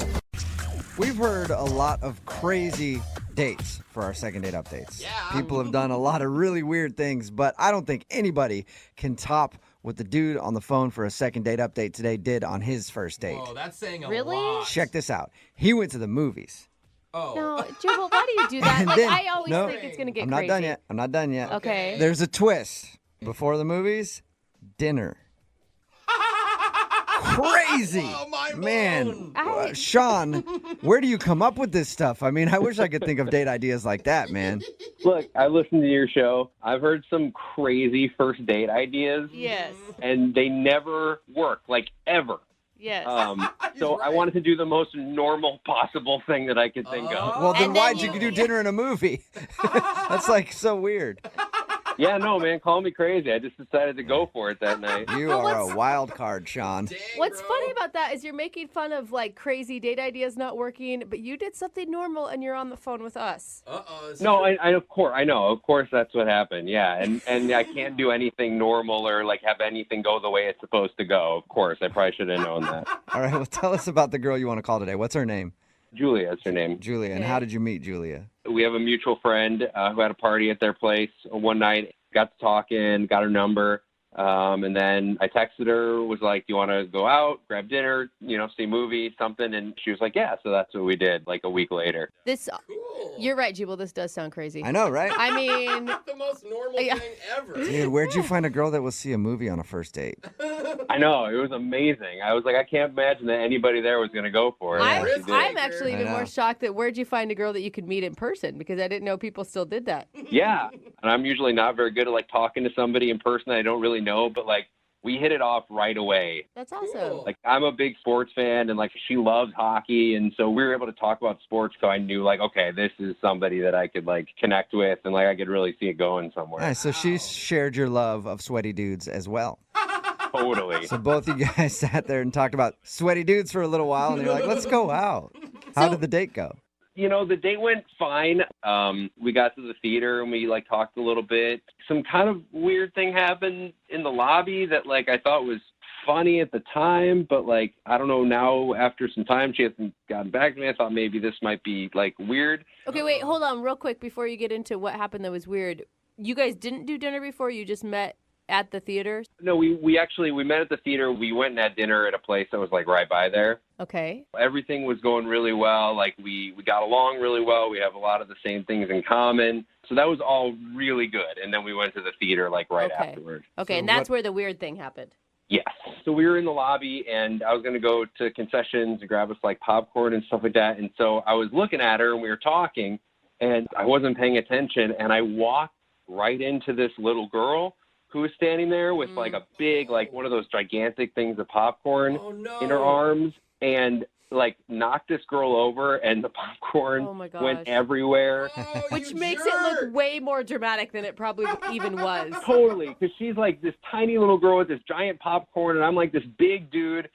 S2: We've heard a lot of crazy dates for our second date updates.
S5: Yeah.
S2: People have done a lot of really weird things, but I don't think anybody can top what the dude on the phone for a second date update today did on his first date.
S5: Oh, that's saying a
S3: Really?
S5: lot.
S2: Check this out. He went to the movies.
S5: Oh.
S3: No, Jubal, why do you do that?
S2: And
S3: Like,
S2: then-
S3: I always
S2: no,
S3: think it's going to get
S2: I'm not
S3: crazy.
S2: done yet. I'm not done yet.
S3: Okay.
S2: There's a twist. Before the movies, dinner. Crazy.
S5: Oh, mind
S2: Man.
S3: blown.
S2: Sean, where do you come up with this stuff? I wish I could think of date ideas like that, man.
S15: Look, I listened to your show. I've heard some crazy first date ideas,
S3: Yes.
S15: and they never work, like ever.
S3: Yes.
S15: So I wanted to do the most normal possible thing that I could think of.
S2: Well, then
S3: And
S2: why'd
S3: then
S2: you do dinner in a movie? That's so weird.
S15: Yeah, no, man, call me crazy. I just decided to go for it that night.
S2: You are a wild card, Sean.
S3: What's funny about that is you're making fun of crazy date ideas not working, but you did something normal and you're on the phone with us.
S15: No, I of course, I know. Of course, that's what happened. Yeah, and I can't do anything normal or have anything go the way it's supposed to go. Of course, I probably should have known that.
S2: All right, well, tell us about the girl you want to call today. What's her name?
S15: Julia, that's her name.
S2: Julia. And how did you meet Julia?
S15: We have a mutual friend who had a party at their place one night. Got to talking, got her number, and then I texted her, was like, do you want to go out, grab dinner, see a movie, something? And she was like, yeah, so that's what we did, a week later.
S3: You're right, Jubal. This does sound crazy.
S2: I know, right?
S5: The most normal thing ever.
S2: Dude, where'd you find a girl that will see a movie on a first date?
S15: I know, it was amazing. I was like, I can't imagine that anybody there was going to go for it.
S3: I'm actually even
S2: I know.
S3: more shocked that where'd you find a girl that you could meet in person? Because I didn't know people still did that.
S15: Yeah, and I'm usually not very good at like talking to somebody in person I don't really know, but like we hit it off right away.
S3: That's awesome.
S15: Like I'm a big sports fan, and like she loves hockey, and so we were able to talk about sports. So I knew like, okay, this is somebody that I could like connect with, and like I could really see it going somewhere.
S2: Nice. So she shared your love of sweaty dudes as well.
S15: Totally.
S2: So both of you guys sat there and talked about sweaty dudes for a little while, and you're like, let's go out. How did the date go?
S15: You know, the date went fine. We got to the theater and we like talked a little bit. Some kind of weird thing happened in the lobby that like I thought was funny at the time, but like I don't know, now after some time she hasn't gotten back to me. I thought maybe this might be like weird.
S3: Okay, wait, hold on real quick before you get into what happened that was weird. You guys didn't do dinner before? You just met at the theater?
S15: No, we met at the theater. We went and had dinner at a place that was like right by there.
S3: Okay.
S15: Everything was going really well. Like we got along really well. We have a lot of the same things in common. So that was all really good. And then we went to the theater like right afterwards.
S3: Okay, and that's where the weird thing happened.
S15: Yes. So we were in the lobby and I was going to go to concessions and grab us like popcorn and stuff like that. And so I was looking at her and we were talking and I wasn't paying attention. And I walked right into this little girl who was standing there with like a big, like one of those gigantic things of popcorn in her arms and like knocked this girl over and the popcorn went everywhere.
S3: Which makes it look way more dramatic than it probably even was.
S15: Totally, because she's like this tiny little girl with this giant popcorn and I'm like this big dude.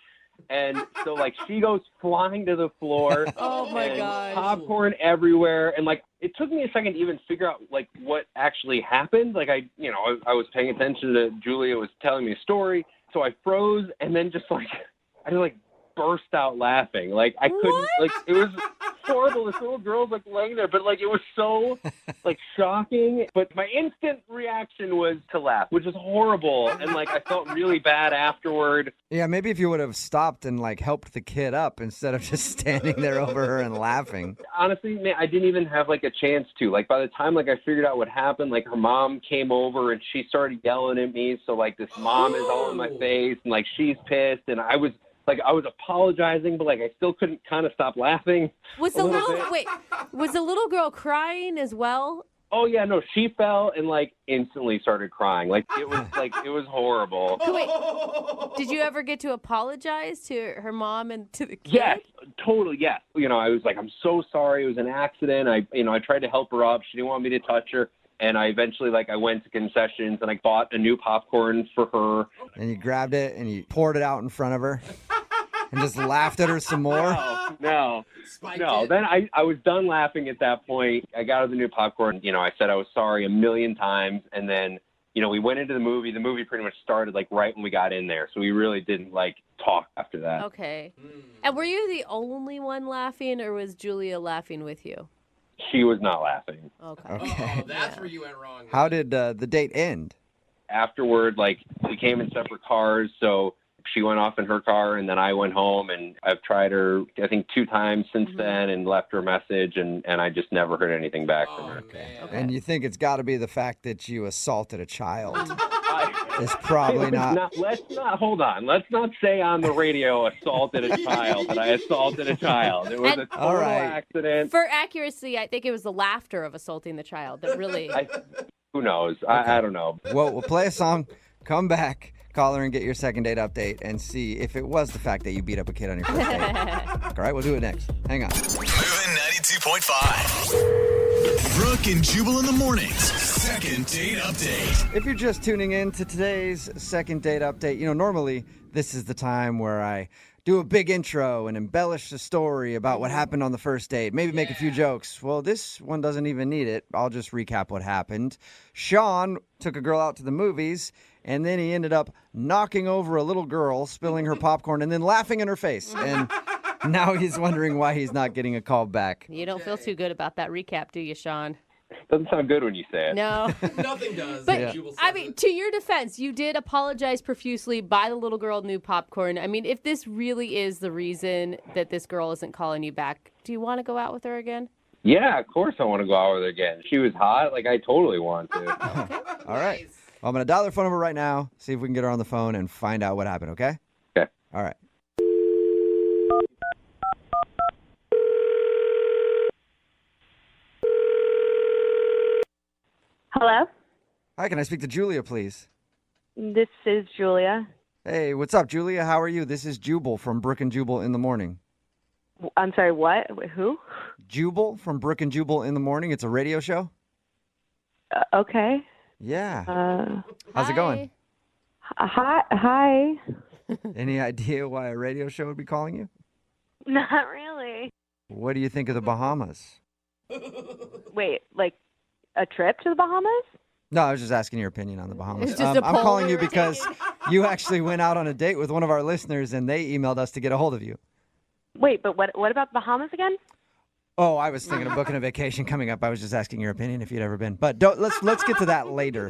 S15: And so like she goes flying to the floor.
S3: Oh my
S15: and
S3: gosh.
S15: Popcorn everywhere. And like it took me a second to even figure out like what actually happened. Like I was paying attention to Julia was telling me a story. So I froze and then just like I just like burst out laughing. Like I couldn't like it was horrible. This little girl's like laying there, but like it was so like shocking. But my instant reaction was to laugh, which is horrible. And like I felt really bad afterward.
S2: Yeah, maybe if you would have stopped and like helped the kid up instead of just standing there over her and laughing.
S15: Honestly, man, I didn't even have like a chance to. Like by the time like I figured out what happened, like her mom came over and she started yelling at me. So like this mom is all in my face and like she's pissed and I was apologizing, but like I still couldn't kind of stop laughing.
S3: Was the little girl crying as well?
S15: Oh yeah, no, she fell and like instantly started crying. Like it was horrible.
S3: Wait, did you ever get to apologize to her mom and to the kid?
S15: Yes, totally, yes. You know, I was like, I'm so sorry, it was an accident. I tried to help her up. She didn't want me to touch her. And I eventually, I went to concessions and I bought a new popcorn for her.
S2: And you grabbed it and you poured it out in front of her and just laughed at her some more?
S15: No. Then I was done laughing at that point. I got her the new popcorn. You know, I said I was sorry a million times. And then, we went into the movie. The movie pretty much started, right when we got in there. So we really didn't, talk after that.
S3: Okay. And were you the only one laughing or was Julia laughing with you?
S15: She was not laughing.
S3: Okay.
S5: That's where you went wrong.
S2: How did the date end?
S15: Afterward, we came in separate cars, so she went off in her car, and then I went home, and I've tried her, I think, 2 times since then and left her a message, and I just never heard anything back from her.
S3: Okay.
S2: And you think it's got to be the fact that you assaulted a child? It's probably not.
S15: Let's not say on the radio assaulted a child, that I assaulted a child. It was a total accident.
S3: For accuracy, I think it was the laughter of assaulting the child that really...
S15: Who knows? I don't know.
S2: Well, we'll play a song, come back, call her and get your second date update and see if it was the fact that you beat up a kid on your first date. All right, we'll do it next. Hang on.
S1: Moving 92.5. Brooke and Jubal in the mornings. Second date update.
S2: If you're just tuning in to today's second date update, normally this is the time where I do a big intro and embellish the story about what happened on the first date. Maybe make a few jokes. Well, this one doesn't even need it. I'll just recap what happened. Sean took a girl out to the movies, and then he ended up knocking over a little girl, spilling her popcorn, and then laughing in her face. And now he's wondering why he's not getting a call back.
S3: You don't feel too good about that recap, do you, Sean?
S15: Doesn't sound good when you say it.
S3: No.
S5: Nothing does.
S3: But, to your defense, you did apologize profusely, buy the little girl new popcorn. I mean, if this really is the reason that this girl isn't calling you back, do you want to go out with her again?
S15: Yeah, of course I want to go out with her again. She was hot. I totally want to.
S2: All right. I'm going to dial their phone number right now, see if we can get her on the phone and find out what happened, okay?
S15: Okay.
S2: All right.
S16: Hello?
S2: Hi, can I speak to Julia, please?
S16: This is Julia.
S2: Hey, what's up, Julia? How are you? This is Jubal from Brooke and Jubal in the Morning.
S16: I'm sorry, what? Who?
S2: Jubal from Brooke and Jubal in the Morning. It's a radio show.
S16: Okay.
S2: Yeah. How's it going?
S16: Hi.
S2: Any idea why a radio show would be calling you?
S16: Not really.
S2: What do you think of the Bahamas?
S16: Wait, like a trip to the Bahamas?
S2: No, I was just asking your opinion on the Bahamas.
S16: It's just a
S2: I'm
S16: poll
S2: calling
S16: we
S2: you
S16: were
S2: because
S16: taking.
S2: you actually went out on a date with one of our listeners and they emailed us to get a hold of you.
S16: Wait, but what about the Bahamas again?
S2: Oh, I was thinking of booking a vacation coming up. I was just asking your opinion if you'd ever been. But let's get to that later.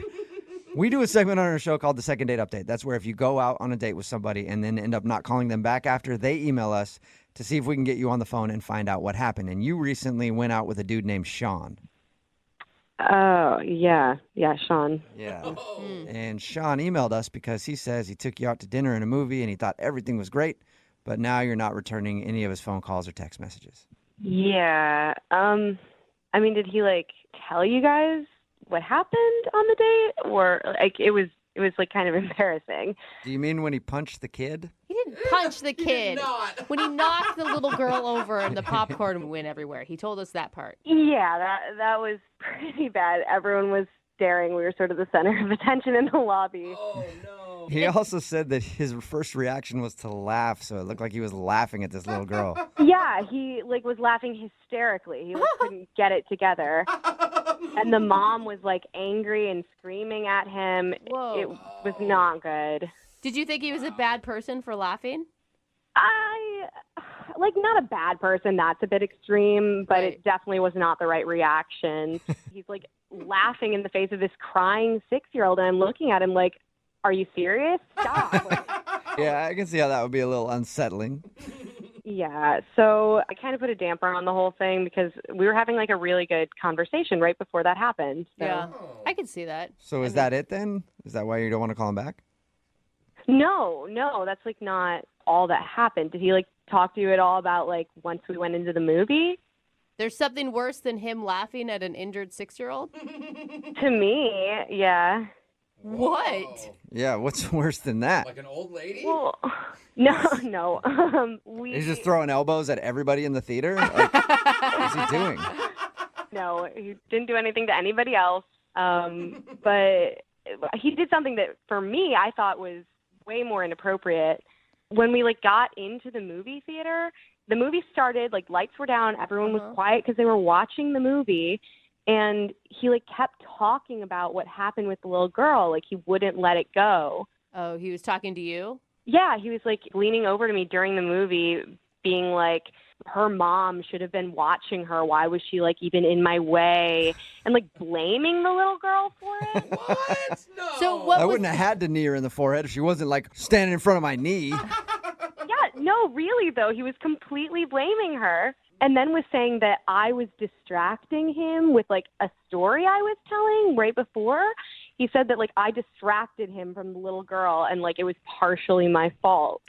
S2: We do a segment on our show called the Second Date Update. That's where if you go out on a date with somebody and then end up not calling them back after, they email us to see if we can get you on the phone and find out what happened. And you recently went out with a dude named Sean.
S16: Oh, yeah, Sean.
S2: Yeah. And Sean emailed us because he says he took you out to dinner and a movie and he thought everything was great, but now you're not returning any of his phone calls or text messages.
S16: Yeah. I mean, did he like tell you guys what happened on the date, or like it was like kind of embarrassing?
S2: Do you mean when he punched the kid?
S3: He didn't punch the kid. When he knocked the little girl over and the popcorn went everywhere. He told us that part.
S16: Yeah, that was pretty bad. Everyone was staring. We were sort of the center of attention in the lobby.
S5: Oh no.
S2: He also said that his first reaction was to laugh, so it looked like he was laughing at this little girl.
S16: Yeah, he like was laughing hysterically. He like, couldn't get it together. And the mom was like angry and screaming at him.
S3: Whoa.
S16: It was not good.
S3: Did you think he was a bad person for laughing?
S16: Like, not a bad person. That's a bit extreme, but it definitely was not the right reaction. He's like laughing in the face of this crying 6-year-old, and I'm looking at him like, are you serious? Stop.
S2: Yeah, I can see how that would be a little unsettling.
S16: Yeah, so I kind of put a damper on the whole thing because we were having like a really good conversation right before that happened. So.
S3: Yeah, I can see that.
S2: So is that it then? Is that why you don't want to call him back?
S16: No, that's like not all that happened. Did he like talk to you at all about like once we went into the movie?
S3: There's something worse than him laughing at an injured 6-year-old?
S16: To me, yeah.
S3: What?
S2: Yeah, what's worse than that?
S5: Like an old lady?
S16: Well, no.
S2: He's just throwing elbows at everybody in the theater? Like, what's he doing?
S16: No, he didn't do anything to anybody else. But he did something that, for me, I thought was way more inappropriate. When we like got into the movie theater, the movie started, like lights were down, everyone was quiet because they were watching the movie, and he like kept talking about what happened with the little girl, like he wouldn't let it go.
S3: Oh, he was talking to you?
S16: Yeah, he was like leaning over to me during the movie being like, her mom should have been watching her. Why was she like even in my way? And like blaming the little girl for it.
S5: What? No.
S3: So what
S2: I wouldn't have had to knee her in the forehead if she wasn't like standing in front of my knee.
S16: Yeah, no, really though. He was completely blaming her and then was saying that I was distracting him with like a story I was telling right before. He said that like I distracted him from the little girl and like it was partially my fault.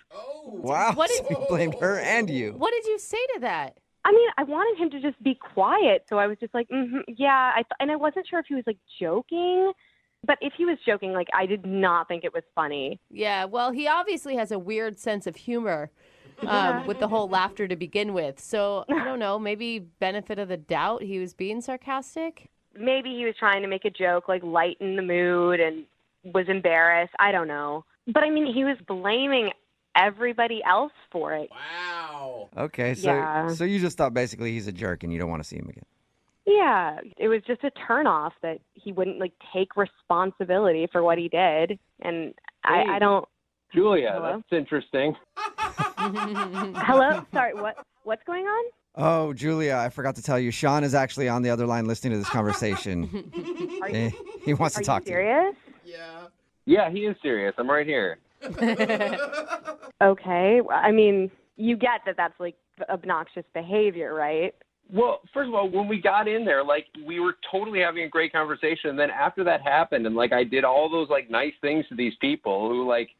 S2: Wow,
S3: What
S2: so he blamed her and you.
S3: What did you say to that?
S16: I mean, I wanted him to just be quiet, so I was just like, yeah. And I wasn't sure if he was like joking, but if he was joking, like I did not think it was funny.
S3: Yeah, well, he obviously has a weird sense of humor with the whole laughter to begin with. So, I don't know, maybe benefit of the doubt, he was being sarcastic?
S16: Maybe he was trying to make a joke, like lighten the mood and was embarrassed. I don't know. But I mean, he was blaming everybody else for it.
S5: Wow.
S2: Okay, so
S16: Yeah.
S2: so you just thought basically he's a jerk and you don't want to see him again.
S16: Yeah, it was just a turnoff that he wouldn't like take responsibility for what he did. And I don't.
S15: Julia,
S16: Hello?
S15: that's interesting.
S16: Hello? Sorry, what's going on?
S2: Oh, Julia, I forgot to tell you, Sean is actually on the other line listening to this conversation. He wants to talk to you.
S16: Serious?
S15: Yeah, he is serious. I'm right here.
S16: Okay. I mean, you get that that's like obnoxious behavior, right?
S15: Well, first of all, when we got in there, like, we were totally having a great conversation. And then after that happened, and, like, I did all those, like, nice things to these people who, like,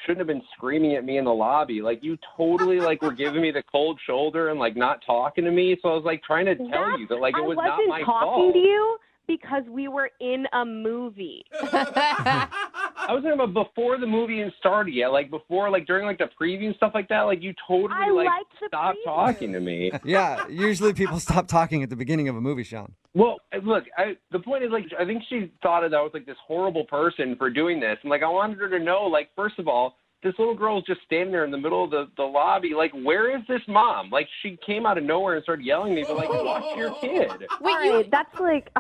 S15: shouldn't have been screaming at me in the lobby. Like, you totally, like, were giving me the cold shoulder and, like, not talking to me. So I was, like, trying to tell you that, like, it was not my fault.
S16: I wasn't talking to you because we were in a movie.
S15: I was talking about before the movie even started yet, like before, like during like the preview and stuff like that. Like you totally like stopped talking to me.
S2: Yeah, usually people stop talking at the beginning of a movie, Sean.
S15: Well, look, the point is, like, I think she thought that I was like this horrible person for doing this, and like I wanted her to know, like, first of all, this little girl is just standing there in the middle of the lobby. Like, where is this mom? Like, she came out of nowhere and started yelling at me, but like, watch your kid.
S16: Wait, that's like.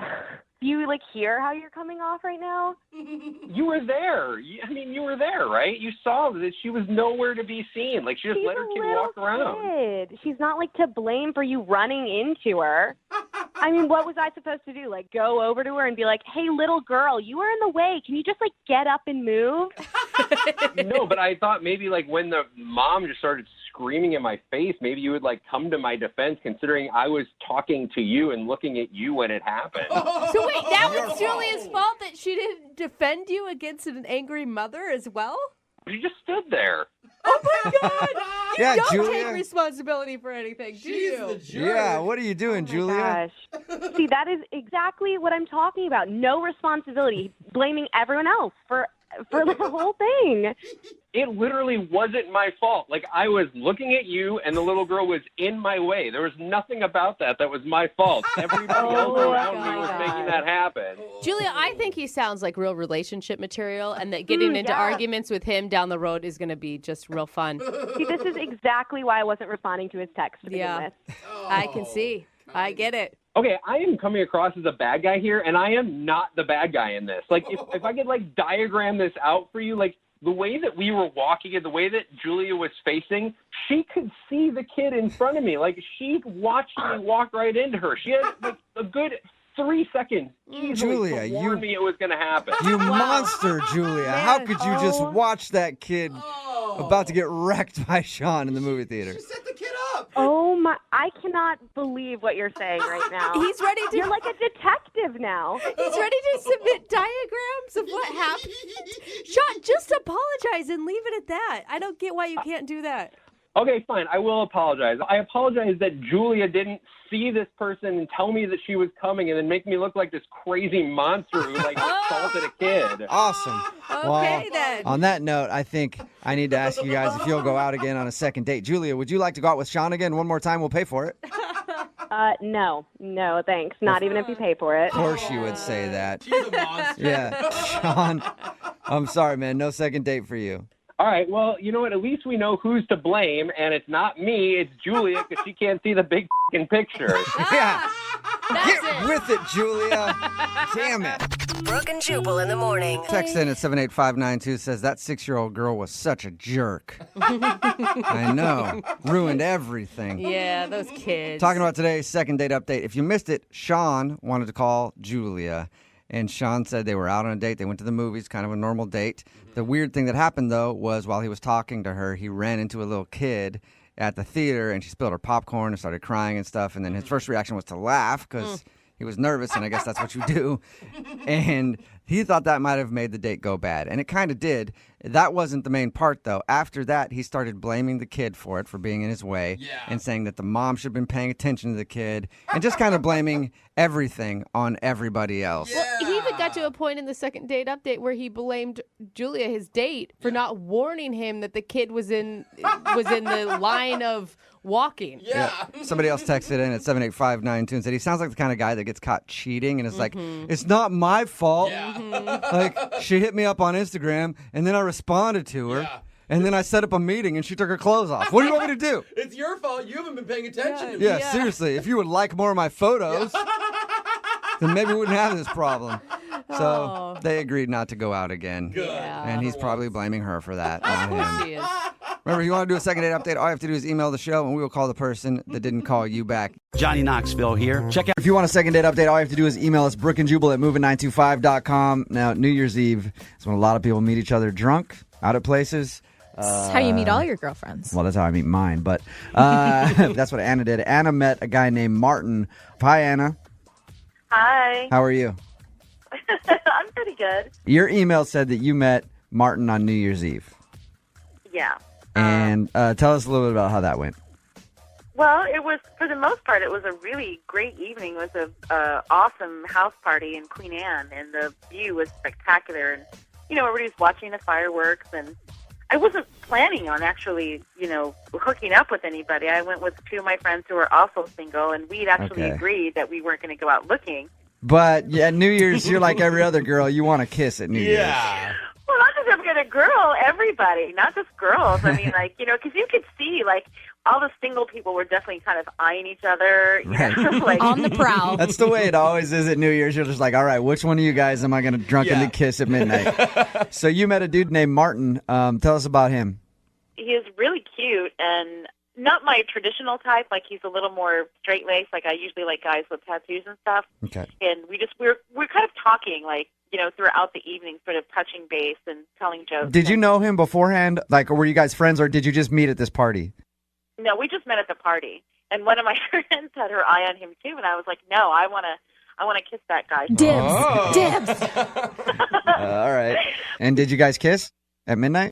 S16: Do you, like, hear how you're coming off right now?
S15: You were there. I mean, you were there, right? You saw that she was nowhere to be seen. Like, she just let her kid walk around.
S16: Kid. She's not, like, to blame for you running into her. I mean, what was I supposed to do? Like, go over to her and be like, hey, little girl, you are in the way. Can you just, like, get up and move?
S15: No, but I thought maybe, like, when the mom just started screaming in my face, maybe you would, like, come to my defense, considering I was talking to you and looking at you when it happened.
S3: So wait, that was Julia's fault that she didn't defend you against an angry mother as well?
S15: She just stood there.
S3: Oh my God! You
S2: Yeah,
S3: don't
S2: Julia.
S3: take responsibility for anything, do you?
S2: Yeah, what are you doing, Julia?
S16: Gosh. See, that is exactly what I'm talking about. No responsibility, blaming everyone else for the whole thing.
S15: It literally wasn't my fault. Like, I was looking at you, and the little girl was in my way. There was nothing about that was my fault. Everybody else around me was making that happen.
S3: Julia, I think he sounds like real relationship material, and that getting into arguments with him down the road is going to be just real fun.
S16: See, this is exactly why I wasn't responding to his text to begin with.
S3: I can see. I get it.
S15: Okay, I am coming across as a bad guy here, and I am not the bad guy in this. Like, if I could, like, diagram this out for you, like, the way that we were walking and the way that Julia was facing, she could see the kid in front of me. Like, she watched me walk right into her. She had, like, a good 3 seconds easily to warn me it was going to happen.
S2: You monster, Julia. How could you just watch that kid about to get wrecked by Sean in the movie theater?
S16: Oh my, I cannot believe what you're saying right now.
S3: He's ready to...
S16: You're like a detective now.
S3: He's ready to submit diagrams of what happened. Sean, just apologize and leave it at that. I don't get why you can't do that.
S15: Okay, fine. I will apologize. I apologize that Julia didn't see this person and tell me that she was coming and then make me look like this crazy monster who, like, assaulted a kid.
S2: Awesome.
S3: Okay, then.
S2: On that note, I think I need to ask you guys if you'll go out again on a second date. Julia, would you like to go out with Sean again one more time? We'll pay for it.
S16: No, thanks. Not even if you pay for it.
S2: Of course you would say that.
S5: She's a monster.
S2: Yeah. Sean, I'm sorry, man. No second date for you.
S15: All right, well, you know what? At least we know who's to blame, and it's not me. It's Julia, because she can't see the big f***ing picture.
S2: Yeah. Get with it, Julia. Damn it.
S7: Brooke and Jubal in the morning.
S2: Text in at 78592 says, that 6-year-old girl was such a jerk. I know. Ruined everything.
S3: Yeah, those kids.
S2: Talking about today's second date update. If you missed it, Sean wanted to call Julia. And Sean said they were out on a date. They went to the movies, kind of a normal date. The weird thing that happened, though, was while he was talking to her, he ran into a little kid at the theater, and she spilled her popcorn and started crying and stuff. And then his first reaction was to laugh because he was nervous, and I guess that's what you do. And he thought that might have made the date go bad. And it kind of did. That wasn't the main part, though. After that, he started blaming the kid for it, for being in his way, and saying that the mom should have been paying attention to the kid, and just kind of blaming everything on everevery else.
S3: Well, he even got to a point in the second date update where he blamed Julia, his date, for not warning him that the kid was in the line of walking.
S2: Yeah. Somebody else texted in at 78592 and said he sounds like the kind of guy that gets caught cheating and is like, it's not my fault. Like, she hit me up on Instagram, and then I responded to her. And then I set up a meeting, and she took her clothes off. What do you want me to do?
S5: It's your fault. You haven't been paying attention to me.
S2: Yeah, seriously. If you would like more of my photos, then maybe we wouldn't have this problem. So they agreed not to go out again.
S5: Good.
S2: And he's probably blaming her for that, not
S3: Of course
S2: him.
S3: he is.
S2: Remember, if you want to do a second date update, all you have to do is email the show, and we will call the person that didn't call you back.
S17: Johnny Knoxville here. Check out.
S2: If you want a second date update, all you have to do is email us, brookandjubal@moving925.com. Now, New Year's Eve is when a lot of people meet each other drunk, out at places.
S12: That's how you meet all your girlfriends.
S2: Well, that's how I meet mine, but that's what Anna did. Anna met a guy named Martin. Hi, Anna.
S18: Hi.
S2: How are you?
S18: I'm pretty good.
S2: Your email said that you met Martin on New Year's Eve.
S18: Yeah.
S2: And tell us a little bit about how that went.
S18: Well, it was, for the most part, it was a really great evening. It was a awesome house party in Queen Anne, and the view was spectacular. And, everybody was watching the fireworks, and I wasn't planning on actually, hooking up with anybody. I went with two of my friends who were also single, and we'd actually agreed that we weren't going to go out looking.
S2: But, yeah, New Year's, you're like every other girl. You want to kiss at New Year's.
S18: Well, not just every other girl, everybody, not just girls. I mean, because you could see, all the single people were definitely kind of eyeing each other.
S12: On the prowl.
S2: That's the way it always is at New Year's. You're just like, all right, which one of you guys am I going to drunkenly kiss at midnight? So you met a dude named Martin. Tell us about him.
S18: He is really cute and not my traditional type. He's a little more straight-laced. I usually like guys with tattoos and stuff.
S2: Okay.
S18: And we're kind of talking, throughout the evening, sort of touching base and telling jokes.
S2: Did you know him beforehand? Or were you guys friends, or did you just meet at this party?
S18: No, we just met at the party, and one of my friends had her eye on him too, and I was like, "No, I want to kiss that guy."
S12: Dibs.
S2: All right. And did you guys kiss at midnight?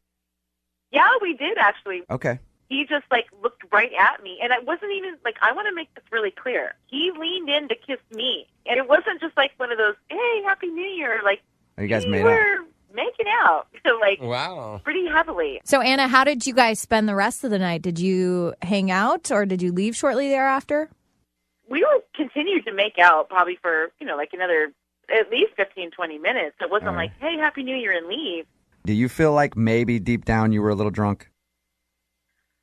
S18: Yeah, we did actually.
S2: Okay.
S18: He just looked right at me, and it wasn't even I want to make this really clear. He leaned in to kiss me, and it wasn't just one of those, "Hey, Happy New Year!"
S2: You guys
S18: we
S2: made
S18: were
S2: out.
S18: making out,
S5: wow,
S18: pretty heavily.
S12: So, Anna, how did you guys spend the rest of the night? Did you hang out, or did you leave shortly thereafter?
S18: We were continued to make out probably for, another at least 15, 20 minutes. It wasn't hey, Happy New Year and leave.
S2: Do you feel like maybe deep down you were a little drunk?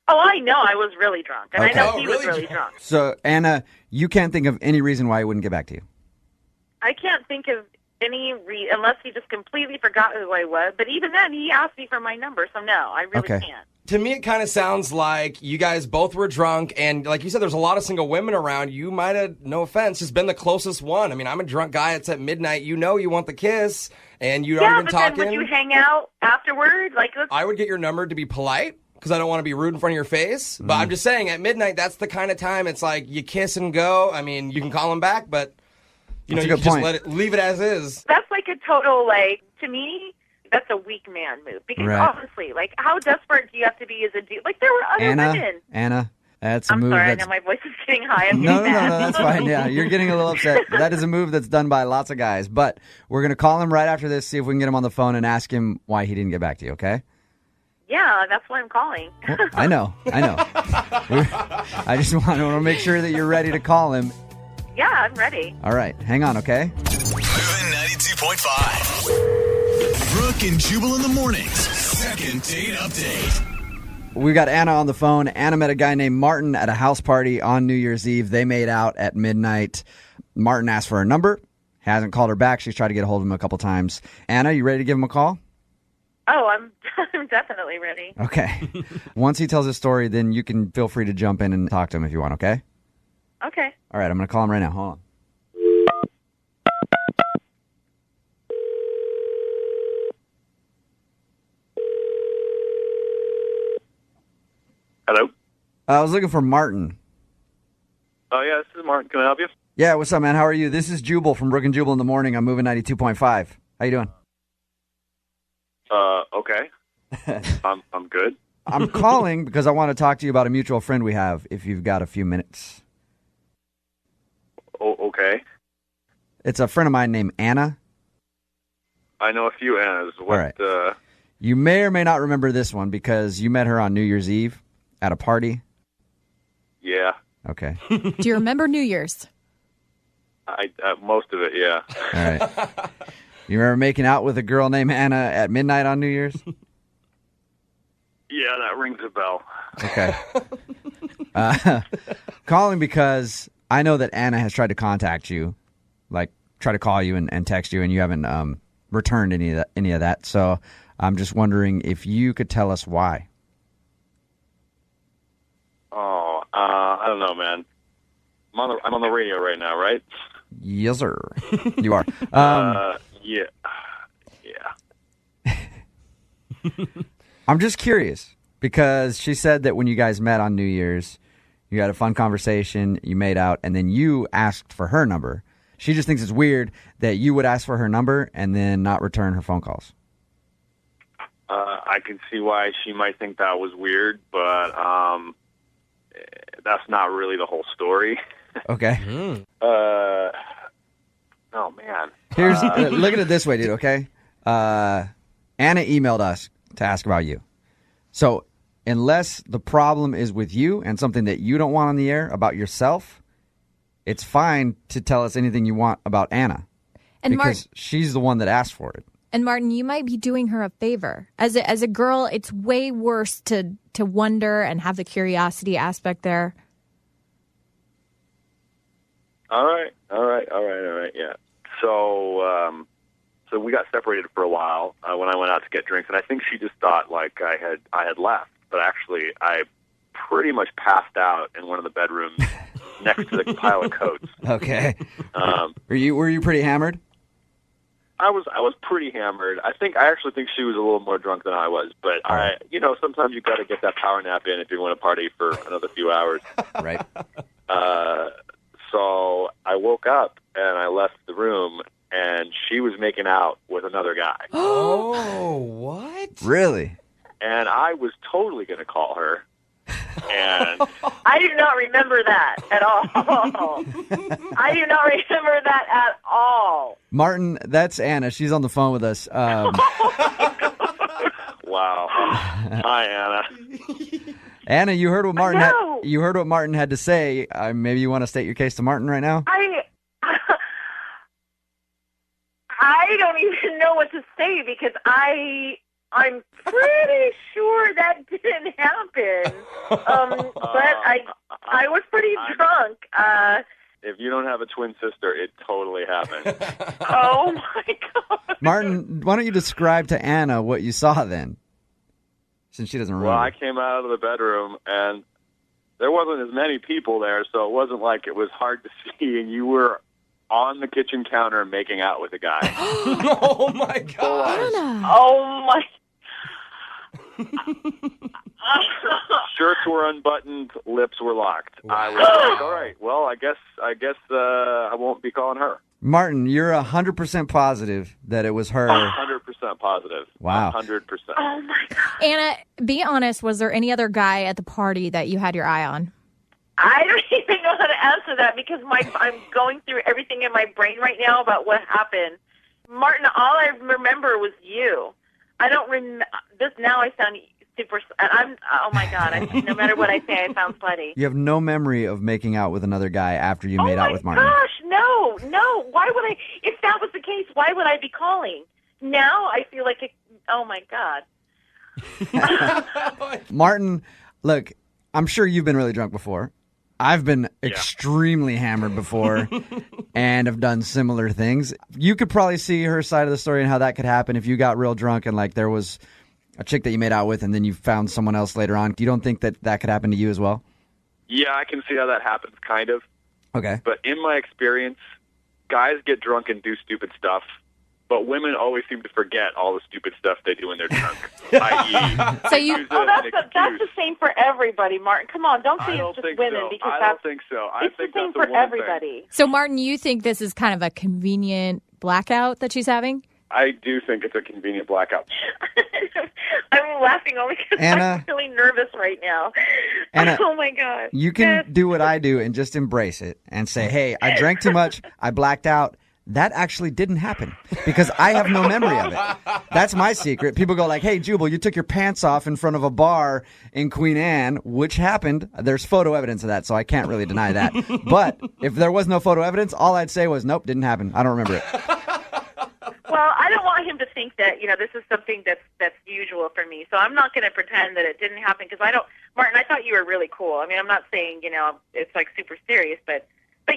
S18: Oh, I know I was really drunk, and I know he was really drunk.
S2: So, Anna, you can't think of any reason why he wouldn't get back to you?
S18: I can't think of any reason, unless he just completely forgot who I was. But even then, he asked me for my number, so no, I really can't.
S5: To me, it kind of sounds like you guys both were drunk, and like you said, there's a lot of single women around. You might have, no offense, just been the closest one. I mean, I'm a drunk guy. It's at midnight. You know you want the kiss, and you'd already been talking.
S18: Then would you hang out afterward?
S5: I would get your number to be polite, because I don't want to be rude in front of your face. But I'm just saying, at midnight, that's the kind of time it's you kiss and go. I mean, you can call him back, but you can just leave it as is.
S18: That's a total, to me, that's a weak man move. Because honestly, how desperate do you have to be as a dude? There were other women.
S2: Anna, that's a
S18: I'm
S2: move.
S18: sorry,
S2: that's...
S18: I know my voice is getting high. I'm
S2: No,
S18: getting mad.
S2: that's fine. Yeah, you're getting a little upset. That is a move that's done by lots of guys. But we're going to call him right after this, see if we can get him on the phone and ask him why he didn't get back to you, okay?
S18: Yeah, that's why I'm calling.
S2: Well, I know. I just want to make sure that you're ready to call him.
S18: Yeah, I'm ready.
S2: All right, hang on, okay?
S1: Moving 92.5. Brooke and Jubal in the mornings. Second date update.
S2: We got Anna on the phone. Anna met a guy named Martin at a house party on New Year's Eve. They made out at midnight. Martin asked for her number. Hasn't called her back. She's tried to get a hold of him a couple times. Anna, you ready to give him a call?
S18: Oh, I'm definitely ready.
S2: Okay. Once he tells his story, then you can feel free to jump in and talk to him if you want, okay?
S18: Okay.
S2: All right, I'm going to call him right now. Hold on.
S10: Hello?
S2: I was looking for Martin.
S10: Oh, yeah, this is Martin. Can I help you?
S2: Yeah, what's up, man? How are you? This is Jubal from Brooke and Jubal in the morning. I'm moving 92.5. How you doing?
S10: Okay. I'm good.
S2: I'm calling because I want to talk to you about a mutual friend we have, if you've got a few minutes.
S10: Oh, okay.
S2: It's a friend of mine named Anna.
S10: I know a few Annas.
S2: All right. You may or may not remember this one because you met her on New Year's Eve at a party.
S10: Yeah.
S2: Okay.
S12: Do you remember New Year's?
S10: Most of it, yeah.
S2: All right. You remember making out with a girl named Anna at midnight on New Year's?
S10: Yeah, that rings a bell.
S2: Okay. Calling because I know that Anna has tried to contact you, try to call you and text you, and you haven't returned any of that. So I'm just wondering if you could tell us why.
S10: Oh, I don't know, man. I'm on the radio right now, right?
S2: Yes, sir. You are.
S10: Yeah.
S2: I'm I'm just curious because she said that when you guys met on New Year's, you had a fun conversation, you made out, and then you asked for her number. She just thinks it's weird that you would ask for her number and then not return her phone calls.
S19: I can see why she might think that was weird, but that's not really the whole story.
S2: Okay.
S19: Oh, man.
S2: Here's look at it this way, dude, okay? Anna emailed us to ask about you. So unless the problem is with you and something that you don't want on the air about yourself, it's fine to tell us anything you want about Anna.
S12: And
S2: because she's the one that asked for it.
S12: And Martin, you might be doing her a favor. As a girl, it's way worse to wonder and have the curiosity aspect there.
S19: All right, yeah. So we got separated for a while when I went out to get drinks, and I think she just thought like I had left, but actually I pretty much passed out in one of the bedrooms next to the pile of coats.
S2: Okay. Were you pretty hammered?
S19: I was pretty hammered. I actually think she was a little more drunk than I was, but sometimes you got to get that power nap in if you want to party for another few hours.
S2: Right.
S19: So I woke up and I left the room, and she was making out with another guy.
S5: Oh, what?
S2: Really?
S19: And I was totally going to call her. And
S18: I do not remember that at all. I do not remember that at all.
S2: Martin, that's Anna. She's on the phone with us.
S19: Wow. Hi, Anna.
S2: Anna, you heard what Martin had to say. Maybe you want to state your case to Martin right now?
S18: I don't even know what to say because I'm pretty sure that didn't happen. But I was pretty drunk.
S19: If you don't have a twin sister, it totally happened.
S18: Oh my God.
S2: Martin, why don't you describe to Anna what you saw then? Since she doesn't remember.
S19: Well, I came out of the bedroom, and there wasn't as many people there, so it wasn't like it was hard to see, and you were on the kitchen counter making out with a guy.
S5: Oh, my God.
S12: Anna.
S18: Oh, my.
S19: Shirts were unbuttoned, lips were locked. Wow. I was like, all right, well, I guess I won't be calling her.
S2: Martin, you're 100% positive that it was her.
S19: 100% positive.
S2: Wow.
S19: 100%.
S18: Oh, my God.
S12: Anna, be honest, was there any other guy at the party that you had your eye on?
S18: I don't even know how to answer that because I'm going through everything in my brain right now about what happened. Martin, all I remember was you. I don't remember. Now I sound super. Oh my God! No matter what I say, I sound slutty.
S2: You have no memory of making out with another guy after you made out with Martin.
S18: Oh my gosh, no! Why would I? If that was the case, why would I be calling? Now I feel like oh my God.
S2: Martin, look, I'm sure you've been really drunk before. I've been extremely hammered before and have done similar things. You could probably see her side of the story and how that could happen if you got real drunk and like there was a chick that you made out with and then you found someone else later on. You don't think that could happen to you as well?
S19: Yeah, I can see how that happens, kind of.
S2: Okay.
S19: But in my experience, guys get drunk and do stupid stuff, but women always seem to forget all the stupid stuff they do when they're drunk. I.e.,
S12: so you?
S18: Oh, that's the same for everybody, Martin. Come on, don't say it's just women because
S19: I don't think so.
S18: It's the same for everybody.
S12: So Martin, you think this is kind of a convenient blackout that she's having?
S19: I do think it's a convenient blackout.
S18: I'm laughing only because I'm really nervous right now.
S2: Anna,
S18: oh my God!
S2: You can do what I do and just embrace it and say, "Hey, I drank too much. I blacked out." That actually didn't happen because I have no memory of it. That's my secret. People go like, hey, Jubal, you took your pants off in front of a bar in Queen Anne, which happened. There's photo evidence of that, so I can't really deny that. But if there was no photo evidence, all I'd say was, nope, didn't happen. I don't remember it.
S18: Well, I don't want him to think that, this is something that's usual for me. So I'm not going to pretend that it didn't happen because Martin, I thought you were really cool. I mean, I'm not saying, it's like super serious, but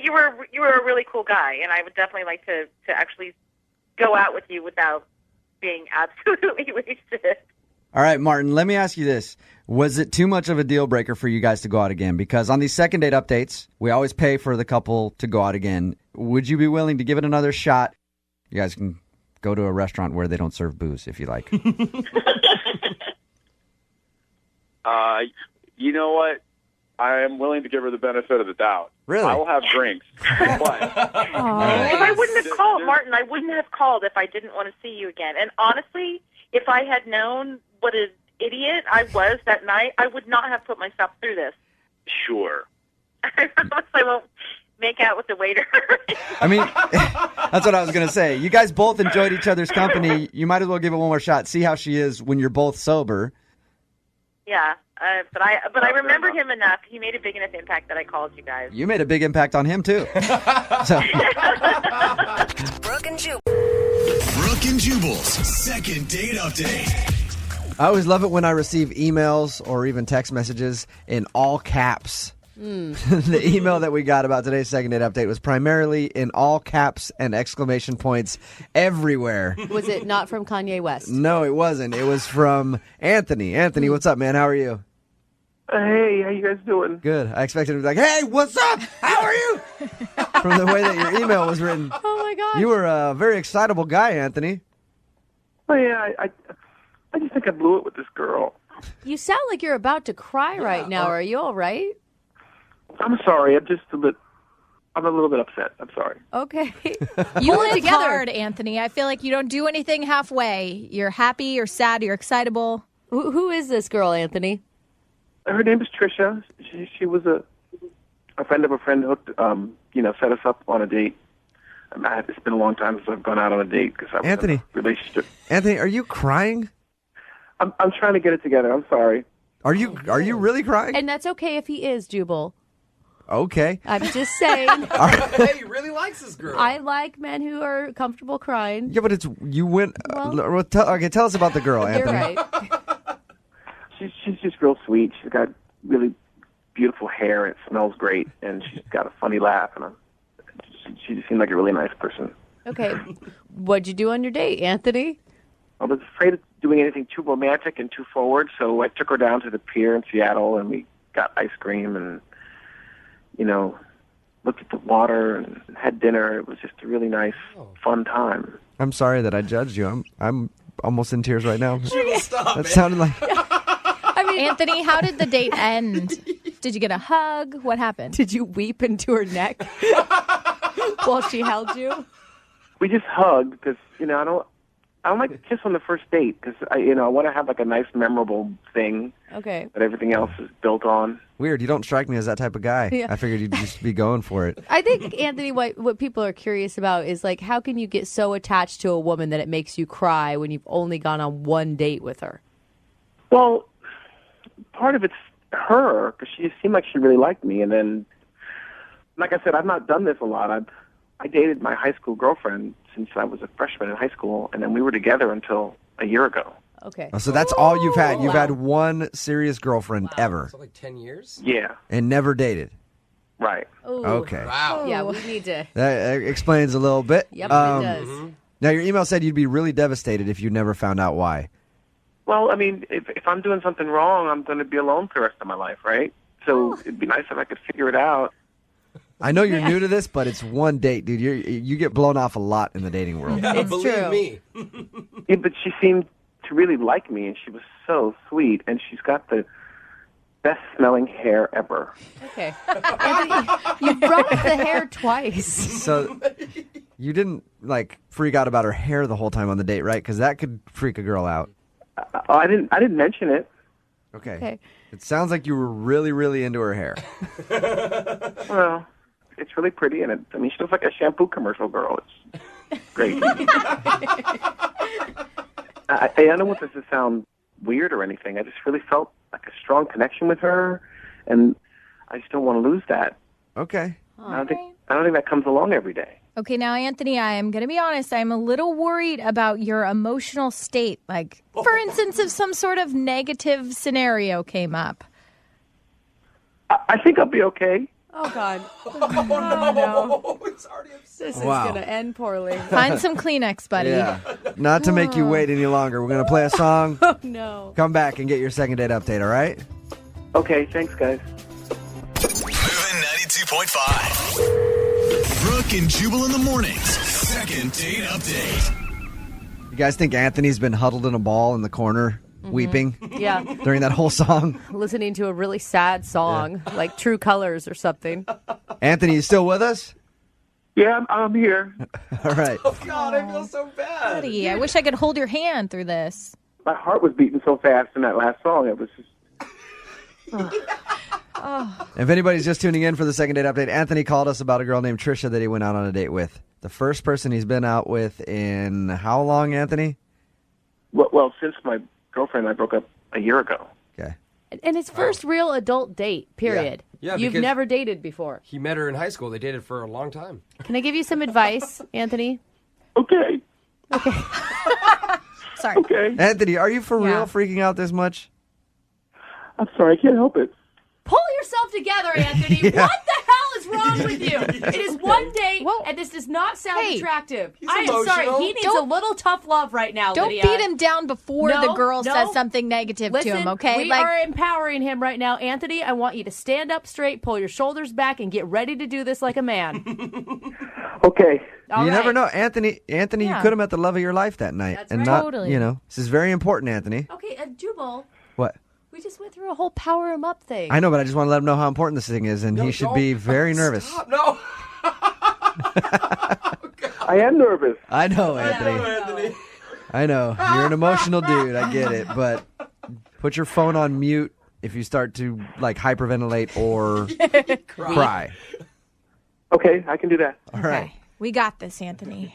S18: you were a really cool guy, and I would definitely like to actually go out with you without being absolutely wasted.
S2: All right, Martin, let me ask you this. Was it too much of a deal breaker for you guys to go out again? Because on these second date updates, we always pay for the couple to go out again. Would you be willing to give it another shot? You guys can go to a restaurant where they don't serve booze if you like.
S19: You know what? I am willing to give her the benefit of the doubt.
S2: Really?
S19: I will have drinks. But
S18: If I wouldn't have called, Martin, I wouldn't have called if I didn't want to see you again. And honestly, if I had known what an idiot I was that night, I would not have put myself through this.
S19: sure.
S18: I promise I won't make out with the waiter.
S2: I mean, that's what I was going to say. You guys both enjoyed each other's company. You might as well give it one more shot. See how she is when you're both sober.
S18: Yeah, but I remembered him enough. He made a big enough impact that I called you guys.
S2: You made a big impact on him, too. So.
S7: Brooke and Jubal.
S1: Brooke and Jubal's second date update.
S2: I always love it when I receive emails or even text messages in all caps. The email that we got about today's second date update was primarily in all caps and exclamation points everywhere.
S11: Was it not from Kanye West?
S2: No, it wasn't. It was from Anthony. Anthony, what's up, man? How are you?
S20: Hey, how you guys doing?
S2: Good. I expected him to be like, hey, what's up? How are you? From the way that your email was written.
S11: Oh, my gosh.
S2: You were a very excitable guy, Anthony.
S20: Oh, yeah, I just think I blew it with this girl.
S11: You sound like you're about to cry right now. Are you all right?
S20: I'm sorry. I'm a little bit upset. I'm sorry.
S11: Okay.
S12: You live hard, Anthony. I feel like you don't do anything halfway. You're happy, you're sad, you're excitable.
S11: Who is this girl, Anthony?
S20: Her name is Trisha. She was a friend of a friend hooked, set us up on a date. It's been a long time since I've gone out on a date because I was in a relationship.
S2: Anthony, are you crying?
S20: I'm trying to get it together. I'm sorry.
S2: Are you really crying?
S11: And that's okay if he is, Jubal.
S2: Okay.
S11: I'm just saying.
S5: Hey, he really likes this girl.
S11: I like men who are comfortable crying.
S2: Yeah, but you went. Okay, tell us about the girl,
S11: You're
S2: Anthony.
S11: right.
S20: She's just real sweet. She's got really beautiful hair. It smells great, and she's got a funny laugh. And she just seemed like a really nice person.
S11: Okay. What'd you do on your date, Anthony?
S20: I was afraid of doing anything too romantic and too forward, so I took her down to the pier in Seattle, and we got ice cream and, looked at the water and had dinner. It was just a really nice, fun time.
S2: I'm sorry that I judged you. I'm almost in tears right now.
S5: Stop,
S2: That sounded like.
S12: Anthony, how did the date end? Did you get a hug? What happened?
S11: Did you weep into her neck while she held you?
S20: We just hugged because, I don't like to kiss on the first date because, I want to have like a nice, memorable thing
S11: Okay.
S20: that everything else is built on.
S2: Weird. You don't strike me as that type of guy.
S11: Yeah.
S2: I figured you'd just be going for it.
S11: I think, Anthony, what people are curious about is, like, how can you get so attached to a woman that it makes you cry when you've only gone on one date with her?
S20: Well, part of it's her because she seemed like she really liked me. And then, like I said, I've not done this a lot. I dated my high school girlfriend since I was a freshman in high school, and then we were together until a year ago.
S11: Okay.
S2: So that's all you've had. You've had one serious girlfriend ever.
S5: So like 10 years?
S20: Yeah.
S2: And never dated.
S20: Right.
S11: Ooh.
S2: Okay.
S5: Wow.
S11: Yeah, we need to.
S2: That explains a little bit.
S11: Yep, it does.
S2: Now, your email said you'd be really devastated if you never found out why.
S20: Well, I mean, if I'm doing something wrong, I'm going to be alone for the rest of my life, right? So it'd be nice if I could figure it out.
S2: I know you're new to this, but it's one date, dude. You get blown off a lot in the dating world.
S11: It's
S5: Believe
S11: true.
S5: me.
S20: Yeah, but she seemed to really like me, and she was so sweet, and she's got the best smelling hair ever.
S11: Okay. Anthony, you brought up the hair twice.
S2: So you didn't freak out about her hair the whole time on the date, right? Because that could freak a girl out.
S20: I didn't mention it.
S2: Okay. It sounds like you were really, really into her hair.
S20: Well, it's really pretty, and she looks like a shampoo commercial girl. It's great. I don't want this to sound weird or anything. I just really felt like a strong connection with her, and I just don't want to lose that.
S2: Okay.
S20: I don't think that comes along every day.
S12: Okay, now, Anthony, I am going to be honest. I'm a little worried about your emotional state. Like, for instance, if some sort of negative scenario came up.
S20: I think I'll be okay.
S11: Oh, God. Oh, no.
S5: He's already upset.
S11: This is
S2: Wow.
S11: going to end poorly.
S12: Find some Kleenex, buddy.
S2: Yeah. Not to make you wait any longer. We're going to play a song.
S11: Oh, no.
S2: Come back and get your second date update, all right?
S20: Okay, thanks, guys.
S1: Moving 92.5. Brooke and Jubal in the mornings. Second date update.
S2: You guys think Anthony's been huddled in a ball in the corner weeping.
S3: Yeah.
S2: During that whole song.
S3: Listening to a really sad song, like True Colors or something.
S2: Anthony, you still with us?
S20: Yeah, I'm here.
S2: All right.
S5: Oh, God, I feel so bad.
S12: Buddy, I wish I could hold your hand through this.
S20: My heart was beating so fast in that last song. It was just.
S2: If anybody's just tuning in for the second date update, Anthony called us about a girl named Trisha that he went out on a date with. The first person he's been out with in how long, Anthony?
S20: Well, since my girlfriend and I broke up a year ago.
S2: Okay.
S3: And his first real adult date, period.
S5: Yeah,
S3: You've
S5: because-
S3: never dated before.
S5: He met her in high school. They dated for a long time.
S3: Can I give you some advice, Anthony?
S20: Okay.
S12: Sorry.
S20: Okay.
S2: Anthony, are you for
S12: Yeah.
S2: real freaking out this much?
S20: I'm sorry, I can't help it.
S3: Pull yourself together, Anthony.
S2: Yeah.
S3: What the hell is wrong with you? It is one date, and this does not sound
S12: Hey,
S3: attractive.
S5: he's
S3: I am sorry.
S5: emotional.
S3: He needs a little tough love right now,
S12: Don't
S3: Lydia.
S12: beat him down before
S3: No,
S12: the girl
S3: no.
S12: says something negative
S3: Listen,
S12: to him, okay?
S3: we are empowering him right now. Anthony, I want you to stand up straight, pull your shoulders back, and get ready to do this like a man.
S20: Okay.
S3: All
S2: you
S3: right.
S2: never know. Anthony,
S12: Yeah.
S2: you could have met the love of your life that night.
S3: That's
S2: and
S3: right.
S2: not,
S12: Totally.
S2: this is very important, Anthony.
S3: Okay, Jubal,
S2: What?
S3: we just went through a whole power him up thing.
S2: I know, but I just want to let him know how important this thing is, and he should be very nervous.
S5: Stop. No.
S20: I am nervous.
S2: I know, Anthony.
S5: Anthony.
S2: I know. You're an emotional dude. I get it. But put your phone on mute if you start to, hyperventilate or cry.
S20: Okay, I can do that.
S2: All right.
S12: Okay. We got this, Anthony.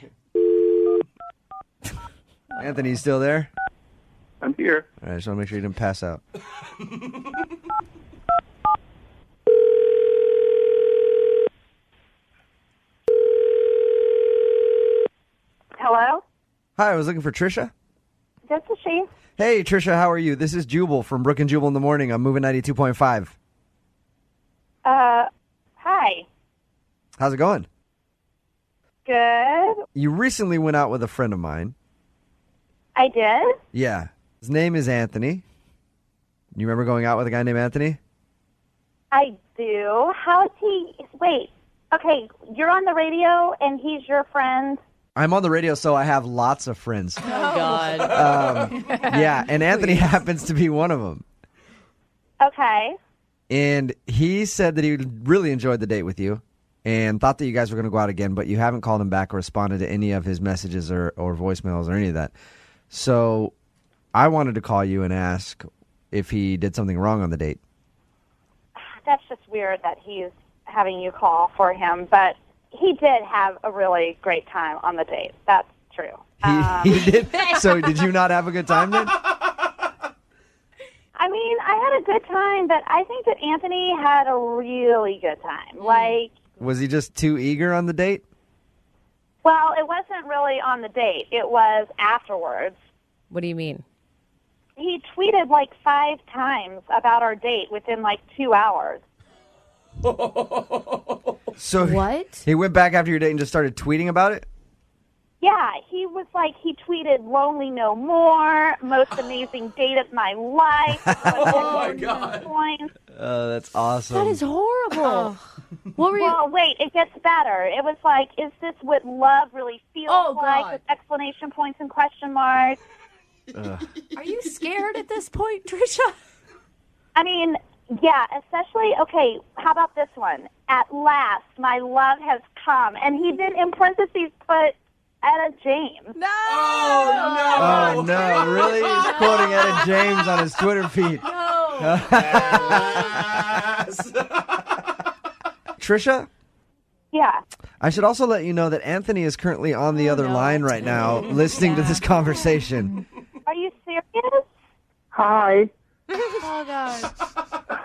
S2: Anthony, you still there?
S20: I'm here.
S2: All right, I just want to make sure you didn't pass out.
S6: Hello?
S2: Hi, I was looking for Trisha.
S6: This is she.
S2: Hey, Trisha, how are you? This is Jubal from Brooke and Jubal in the Morning. I'm moving 92.5.
S6: Hi.
S2: How's it going?
S6: Good.
S2: You recently went out with a friend of mine.
S6: I did?
S2: Yeah. His name is Anthony. You remember going out with a guy named Anthony?
S6: I do. How is he? Wait. Okay, you're on the radio and he's your friend.
S2: I'm on the radio, so I have lots of friends.
S3: Oh, God.
S2: Yeah, and Anthony happens to be one of them.
S6: Okay.
S2: And he said that he really enjoyed the date with you and thought that you guys were going to go out again, but you haven't called him back or responded to any of his messages or voicemails or any of that. So I wanted to call you and ask if he did something wrong on the date.
S6: That's just weird that he's having you call for him, but he did have a really great time on the date. That's true.
S2: He did? So did you not have a good time then?
S6: I mean, I had a good time, but I think that Anthony had a really good time.
S2: Was he just too eager on the date?
S6: Well, it wasn't really on the date. It was afterwards.
S3: What do you mean?
S6: He tweeted 5 times about our date within 2 hours.
S2: So
S3: what?
S2: He went back after your date and just started tweeting about it?
S6: Yeah, he was he tweeted "Lonely No More," "Most amazing date of my life."
S5: Oh, my God.
S6: Points.
S2: Oh, that's awesome.
S3: That is horrible. What were you?
S6: Well, wait, it gets better. It was "Is this what love really feels like?"
S3: God.
S6: with exclamation points and question marks.
S3: Are you scared at this point, Trisha?
S6: I mean, yeah, especially, okay, how about this one? At last, my love has come. And he did, in parentheses, put Etta James.
S12: No!
S2: Oh, no, really? He's quoting Etta James on his Twitter feed.
S3: No.
S2: Trisha,
S6: Yeah.
S2: I should also let you know that Anthony is currently on the other line right now listening to this conversation.
S6: Are you serious?
S20: Hi.
S3: Oh, God.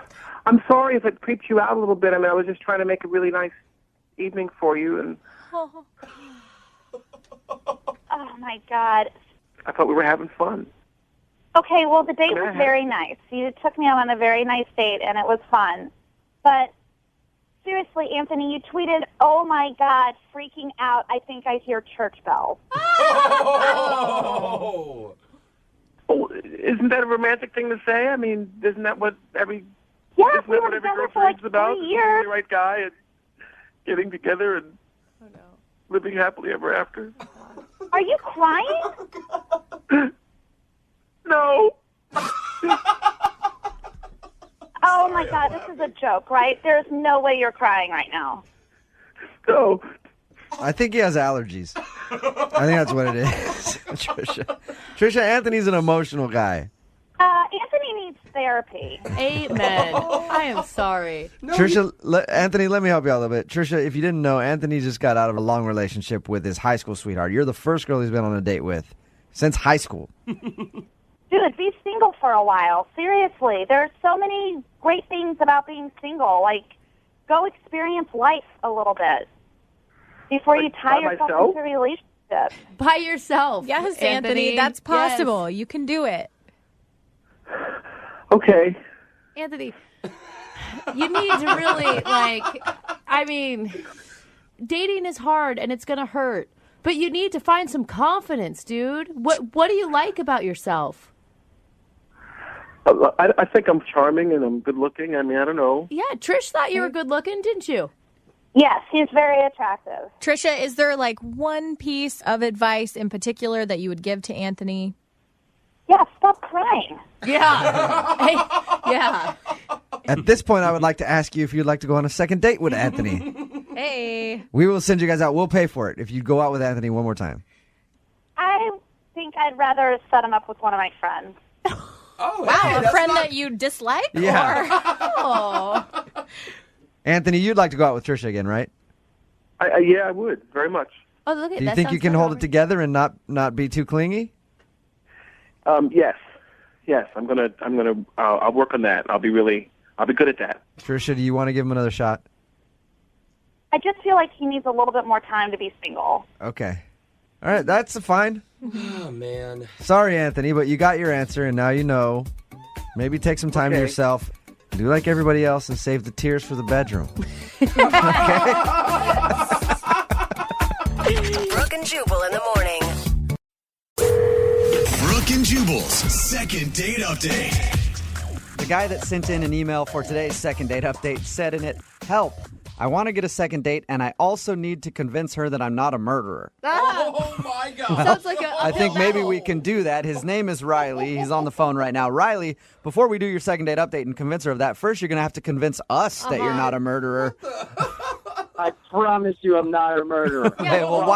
S20: I'm sorry if it creeped you out a little bit. I mean, I was just trying to make a really nice evening for you, and
S6: Oh, my God.
S20: I thought we were having fun.
S6: Okay, well, the date was very nice. You took me out on a very nice date, and it was fun. But seriously, Anthony, you tweeted, "Oh, my God, freaking out. I think I hear church bells."
S20: Oh, isn't that a romantic thing to say? I mean, isn't that what every
S6: Yeah,
S20: isn't
S6: we
S20: that
S6: were
S20: what every
S6: together
S20: girl
S6: for
S20: dreams
S6: 3
S20: about?
S6: years.
S20: Finding the right guy and getting together and living happily ever after.
S6: Are you crying?
S20: No.
S13: joke, right? There's no way you're crying right now.
S20: No.
S2: I think he has allergies. I think that's what it is. Trisha, Anthony's an emotional guy.
S13: Anthony needs therapy.
S3: Amen. I am sorry.
S2: Trisha, Anthony, let me help you out a little bit. Trisha, if you didn't know, Anthony just got out of a long relationship with his high school sweetheart. You're the first girl he's been on a date with since high school.
S13: Dude, be single for a while. Seriously, there's so many great things about being single. Like, go experience life a little bit before you tie
S20: by
S13: yourself
S20: myself?
S13: into a relationship.
S3: By yourself.
S12: Yes, Anthony, that's possible. You can do it.
S20: Okay.
S3: Anthony, you need to really, dating is hard and it's going to hurt. But you need to find some confidence, dude. What do you like about yourself?
S20: I think I'm charming and I'm good looking. I mean, I don't know.
S3: Yeah, Trish thought you were good looking, didn't you?
S13: Yes, he's very attractive.
S12: Trisha, is there one piece of advice in particular that you would give to Anthony?
S13: Yeah, stop crying.
S3: Yeah. Hey, yeah.
S2: At this point, I would like to ask you if you'd like to go on a second date with Anthony.
S12: Hey.
S2: We will send you guys out. We'll pay for it if you go out with Anthony one more time.
S13: I think I'd rather set him up with one of my friends.
S5: Oh,
S12: Wow,
S5: hey,
S12: a friend that you dislike?
S2: Yeah.
S12: Or... Oh.
S2: Anthony, you'd like to go out with Trisha again, right?
S20: Yeah, I would very much.
S3: Oh, look at
S2: Do you
S3: that.
S2: think you can hold it together and not be too clingy?
S20: Yes. I'll work on that. I'll be good at that.
S2: Trisha, do you want to give him another shot?
S13: I just feel like he needs a little bit more time to be single.
S2: Okay. All right, that's fine.
S5: Oh, man.
S2: Sorry, Anthony, but you got your answer, and now you know. Maybe take some time to yourself. Do like everybody else and save the tears for the bedroom. Okay?
S7: Brooke and Jubal in the morning.
S1: Brooke and Jubal's second date update.
S2: The guy that sent in an email for today's second date update said in it, "Help. I want to get a second date, and I also need to convince her that I'm not a murderer."
S5: Oh, my God.
S3: Sounds like
S2: I think maybe we can do that. His name is Riley. He's on the phone right now. Riley, before we do your second date update and convince her of that, first you're going to have to convince us that you're not a murderer.
S21: I promise you I'm not a murderer.
S2: Okay, well,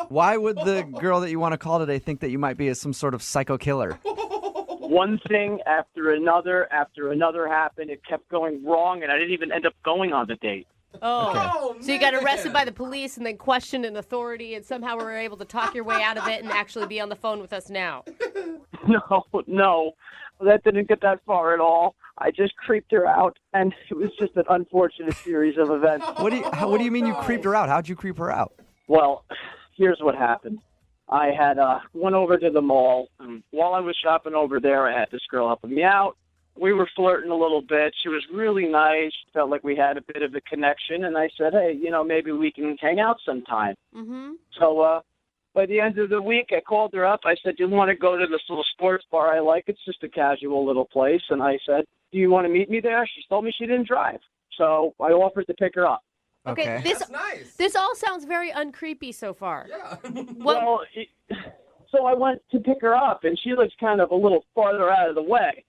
S2: why would the girl that you want to call today think that you might be some sort of psycho killer?
S21: One thing after another happened. It kept going wrong, and I didn't even end up going on the date.
S3: Oh, so you got arrested by the police and then questioned in authority, and somehow were able to talk your way out of it and actually be on the phone with us now.
S21: No, that didn't get that far at all. I just creeped her out, and it was just an unfortunate series of events.
S2: What do you mean you creeped her out? How'd you creep her out?
S21: Well, here's what happened. I had went over to the mall, and while I was shopping over there, I had this girl helping me out. We were flirting a little bit. She was really nice. Felt like we had a bit of a connection, and I said, hey, maybe we can hang out sometime.
S3: Mm-hmm.
S21: So by the end of the week, I called her up. I said, do you want to go to this little sports bar I like? It's just a casual little place. And I said, do you want to meet me there? She told me she didn't drive. So I offered to pick her up.
S3: Okay, this all sounds very uncreepy so far.
S5: Yeah.
S21: Well, so I went to pick her up, and she lives kind of a little farther out of the way.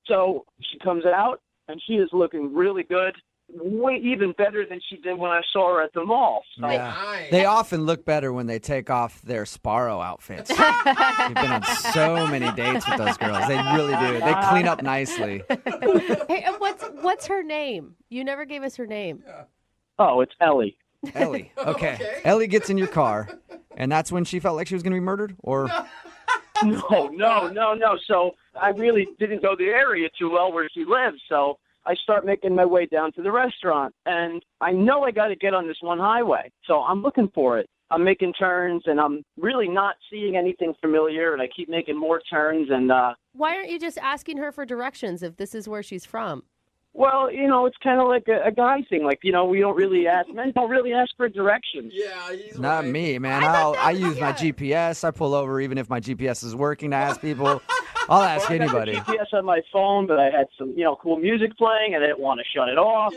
S21: So she comes out, and she is looking really good, way even better than she did when I saw her at the mall. So.
S2: Yeah. They often look better when they take off their Sparrow outfits. We've been on so many dates with those girls. They really do. They clean up nicely.
S3: Hey, what's her name? You never gave us her name.
S5: Yeah.
S21: Oh, it's Ellie.
S2: Ellie. Okay. Ellie gets in your car, and that's when she felt like she was going to be murdered? Or...
S21: No. So I really didn't know the area too well where she lives, so I start making my way down to the restaurant, and I know I got to get on this one highway, so I'm looking for it. I'm making turns, and I'm really not seeing anything familiar, and I keep making more turns. And
S3: why aren't you just asking her for directions if this is where she's from?
S21: Well, it's kind of like a guy thing. Like, men don't really ask for directions.
S5: Yeah, he's
S2: Not
S5: right.
S2: me, man. I use my GPS. I pull over even if my GPS is working to ask people. I'll ask anybody.
S21: I got the GPS on my phone, but I had some, cool music playing, and I didn't want to shut it off.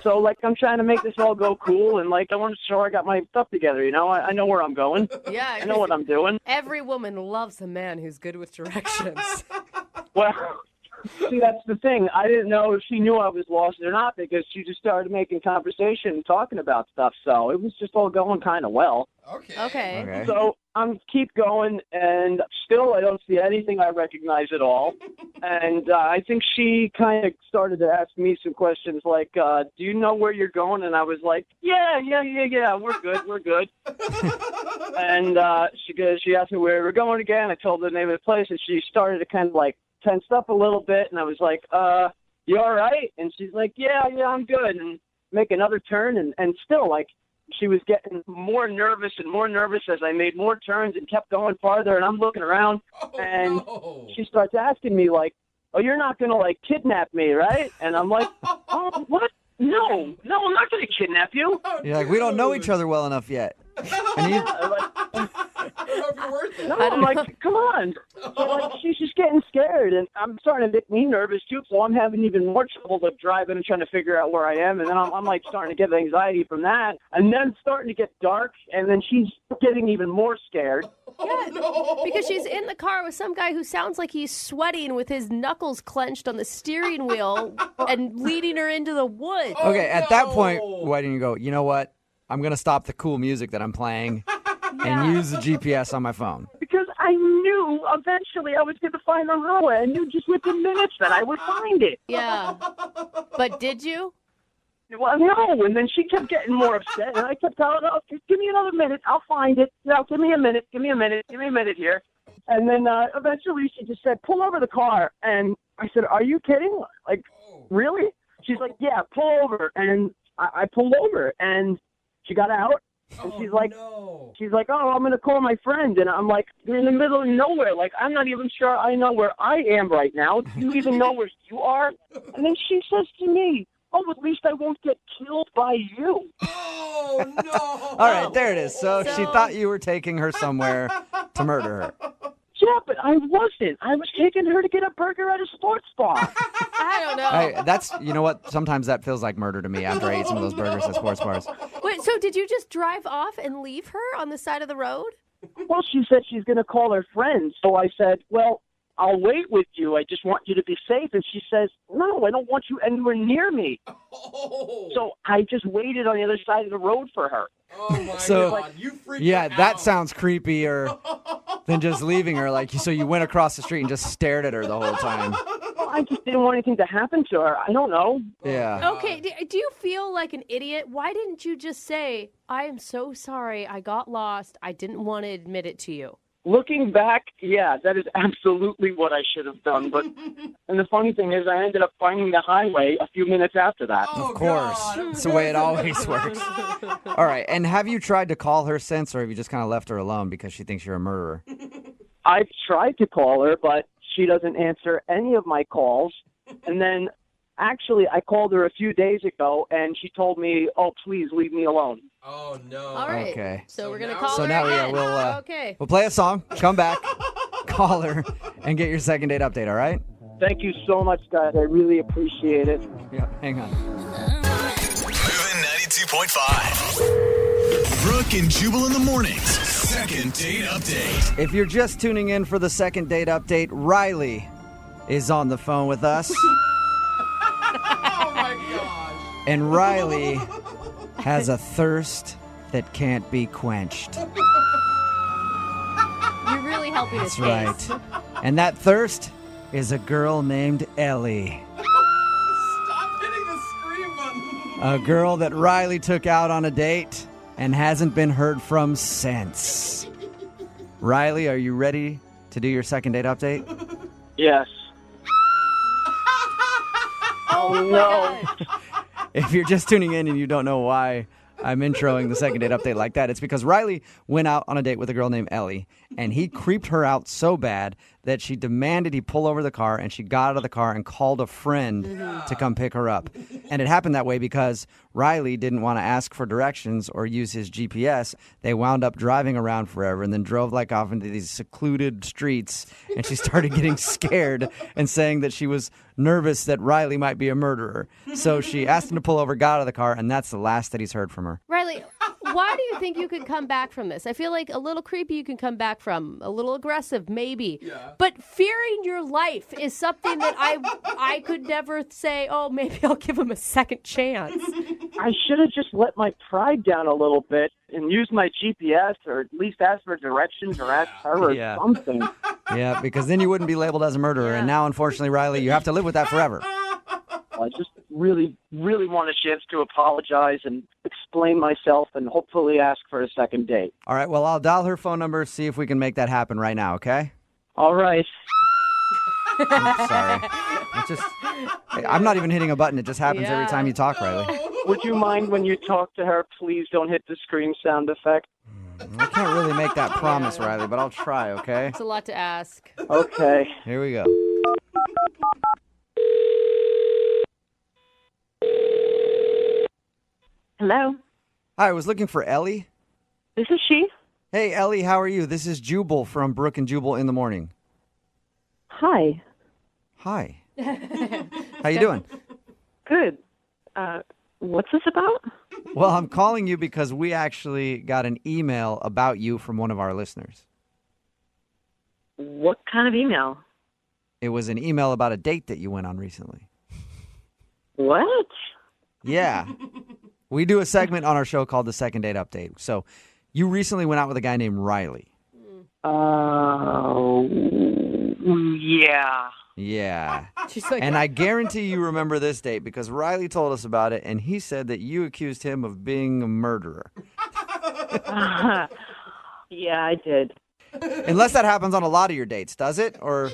S21: So, I'm trying to make this all go cool, and, I want to show I got my stuff together, I know where I'm going.
S3: Yeah.
S21: I know what I'm doing.
S3: Every woman loves a man who's good with directions.
S21: Well, See, that's the thing. I didn't know if she knew I was lost or not because she just started making conversation and talking about stuff. So it was just all going kind of well.
S3: Okay.
S21: So I'm keep going, and still I don't see anything I recognize at all. And I think she kind of started to ask me some questions like, do you know where you're going? And I was like, yeah, we're good. And she asked me where we were going again. I told her the name of the place, and she started to kind of like tensed up a little bit, and I was like, you all right? And she's like, yeah, I'm good. And make another turn, and still, like, she was getting more nervous and more nervous as I made more turns and kept going farther, and I'm looking around, and she starts asking me, like, oh, you're not going to, like, kidnap me, right? And I'm like, oh, what? No, I'm not going to kidnap you.
S2: You're like, we don't know each other well enough yet. And you...
S21: No, I'm like, come on. So, like, she's just getting scared, and I'm starting to make me nervous, too, so I'm having even more trouble like, driving and trying to figure out where I am, and then I'm like, starting to get anxiety from that, and then it's starting to get dark, and then she's getting even more scared.
S3: Because she's in the car with some guy who sounds like he's sweating with his knuckles clenched on the steering wheel and leading her into the woods.
S2: Okay, at that point, why didn't you go, you know what? I'm going to stop the cool music that I'm playing and use the GPS on my phone.
S21: Because I knew eventually I was going to find the highway. I knew just within minutes that I would find it.
S3: Yeah. But did you?
S21: Well, no. And then she kept getting more upset, and I kept telling her, oh, give me another minute. I'll find it. No, give me a minute here. And then eventually she just said, pull over the car. And I said, are you kidding? Like, really? She's like, yeah, pull over. And I pulled over, and she got out. And she's like, oh, I'm going to call my friend. And I'm like, you're in the middle of nowhere. Like, I'm not even sure I know where I am right now. Do you even know where you are? And then she says to me, oh, at least I won't get killed by you.
S5: Oh, no.
S2: All right, there it is. So she thought you were taking her somewhere to murder her.
S21: Yeah, but I wasn't. I was taking her to get a burger at a sports bar.
S3: I don't know.
S2: That's, you know what? Sometimes that feels like murder to me after I eat some of those burgers at sports bars.
S3: Wait, so did you just drive off and leave her on the side of the road?
S21: Well, she said she's going to call her friends. So I said, well, I'll wait with you. I just want you to be safe. And she says, no, I don't want you anywhere near me. Oh. So I just waited on the other side of the road for her.
S5: Oh, my God. You freaked her out.
S2: That sounds creepier than just leaving her. Like, so you went across the street and just stared at her the whole time.
S21: Well, I just didn't want anything to happen to her. I don't know.
S2: Yeah.
S3: Okay, do you feel like an idiot? Why didn't you just say, I am so sorry, I got lost, I didn't want to admit it to you?
S21: Looking back, yeah, that is absolutely what I should have done. But and the funny thing is I ended up finding the highway a few minutes after that.
S2: Of course. It's the way it always works. All right. And have you tried to call her since, or have you just kind of left her alone because she thinks you're a murderer?
S21: I've tried to call her, but she doesn't answer any of my calls. And then actually I called her a few days ago, and she told me, oh, please leave me alone.
S5: Oh, no.
S3: All right.
S2: Okay.
S3: So we're going to call her
S2: now
S3: again.
S2: we'll play a song, come back, call her, and get your second date update, all right?
S21: Thank you so much, guys. I really appreciate it.
S2: Yeah, hang on.
S1: Moving 92.5. Brooke and Jubal in the mornings. Second date update.
S2: If you're just tuning in for the second date update, Riley is on the phone with us.
S5: Oh, my gosh.
S2: And Riley has a thirst that can't be quenched.
S3: You're really helping us.
S2: That's right. And that thirst is a girl named Ellie.
S5: Stop hitting the scream button.
S2: A girl that Riley took out on a date and hasn't been heard from since. Riley, are you ready to do your second date update?
S21: Yes. Oh, no.
S2: If you're just tuning in and you don't know why I'm introing the second date update like that, it's because Riley went out on a date with a girl named Ellie, and he creeped her out so bad that she demanded he pull over the car, and she got out of the car and called a friend to come pick her up. And it happened that way because Riley didn't want to ask for directions or use his GPS. They wound up driving around forever and then drove like off into these secluded streets, and she started getting scared and saying that she was nervous that Riley might be a murderer. So she asked him to pull over, got out of the car, and that's the last that he's heard from her.
S3: Riley, why do you think you could come back from this? I feel like a little creepy you can come back from, a little aggressive maybe. Yeah. But fearing your life is something that I could never say, oh, maybe I'll give him a second chance.
S21: I should have just let my pride down a little bit and used my GPS, or at least ask for directions or ask her or something.
S2: Yeah, because then you wouldn't be labeled as a murderer. And now, unfortunately, Riley, you have to live with that forever.
S21: I just really, really want a chance to apologize and explain myself and hopefully ask for a second date.
S2: All right, well, I'll dial her phone number, see if we can make that happen right now, okay?
S21: All right.
S2: I'm sorry. I'm not even hitting a button. It just happens every time you talk, Riley.
S21: Would you mind when you talk to her, please don't hit the scream sound effect?
S2: I can't really make that promise, Riley, but I'll try, okay?
S3: It's a lot to ask.
S21: Okay.
S2: Here we go.
S4: Hello.
S2: Hi, I was looking for Ellie.
S4: This is she.
S2: Hey, Ellie, how are you? This is Jubal from Brooke and Jubal in the Morning.
S4: Hi.
S2: Hi. How you doing?
S4: Good. What's this about?
S2: Well, I'm calling you because we actually got an email about you from one of our listeners.
S4: What kind of email?
S2: It was an email about a date that you went on recently.
S4: What?
S2: Yeah. We do a segment on our show called the Second Date Update. So you recently went out with a guy named Riley.
S4: Oh, yeah.
S2: Yeah.
S3: She's like,
S2: and I guarantee you remember this date because Riley told us about it, and he said that you accused him of being a murderer.
S4: Yeah, I did.
S2: Unless that happens on a lot of your dates, does it? Or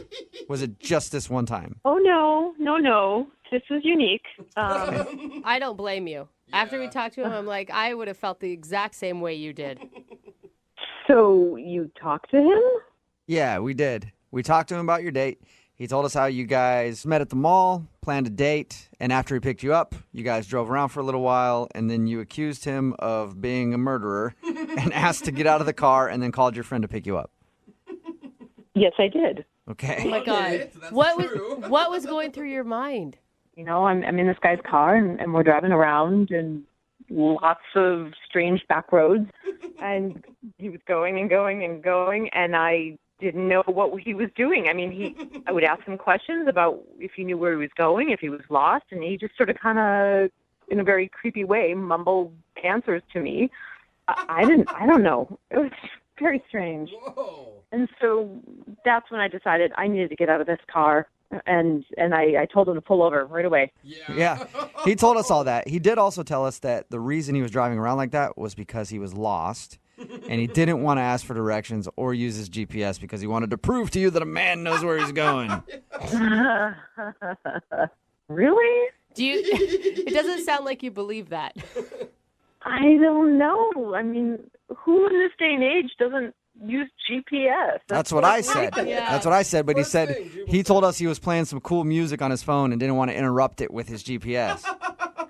S2: was it just this one time?
S4: Oh, no. This is unique.
S3: I don't blame you. After we talked to him, I'm like, I would have felt the exact same way you did.
S4: So you talked to him?
S2: Yeah, we did. We talked to him about your date. He told us how you guys met at the mall, planned a date, and after he picked you up, you guys drove around for a little while, and then you accused him of being a murderer and asked to get out of the car and then called your friend to pick you up.
S4: Yes, I did.
S2: Okay.
S3: Oh, my God. What was going through your mind?
S4: You know, I'm in this guy's car, and we're driving around, and lots of strange back roads, and he was going and going and going, and I didn't know what he was doing. I mean, I would ask him questions about if he knew where he was going, if he was lost, and he just sort of kind of, in a very creepy way, mumbled answers to me. I don't know. It was very strange.
S5: Whoa.
S4: And so that's when I decided I needed to get out of this car, and I told him to pull over right away.
S2: Yeah. He told us all that. He did also tell us that the reason he was driving around like that was because he was lost. And he didn't want to ask for directions or use his GPS because he wanted to prove to you that a man knows where he's going.
S4: Really?
S3: It doesn't sound like you believe that.
S4: I don't know. I mean, who in this day and age doesn't use GPS?
S2: That's what I said.
S3: Yeah.
S2: That's what I said. But he said he told us he was playing some cool music on his phone and didn't want to interrupt it with his GPS.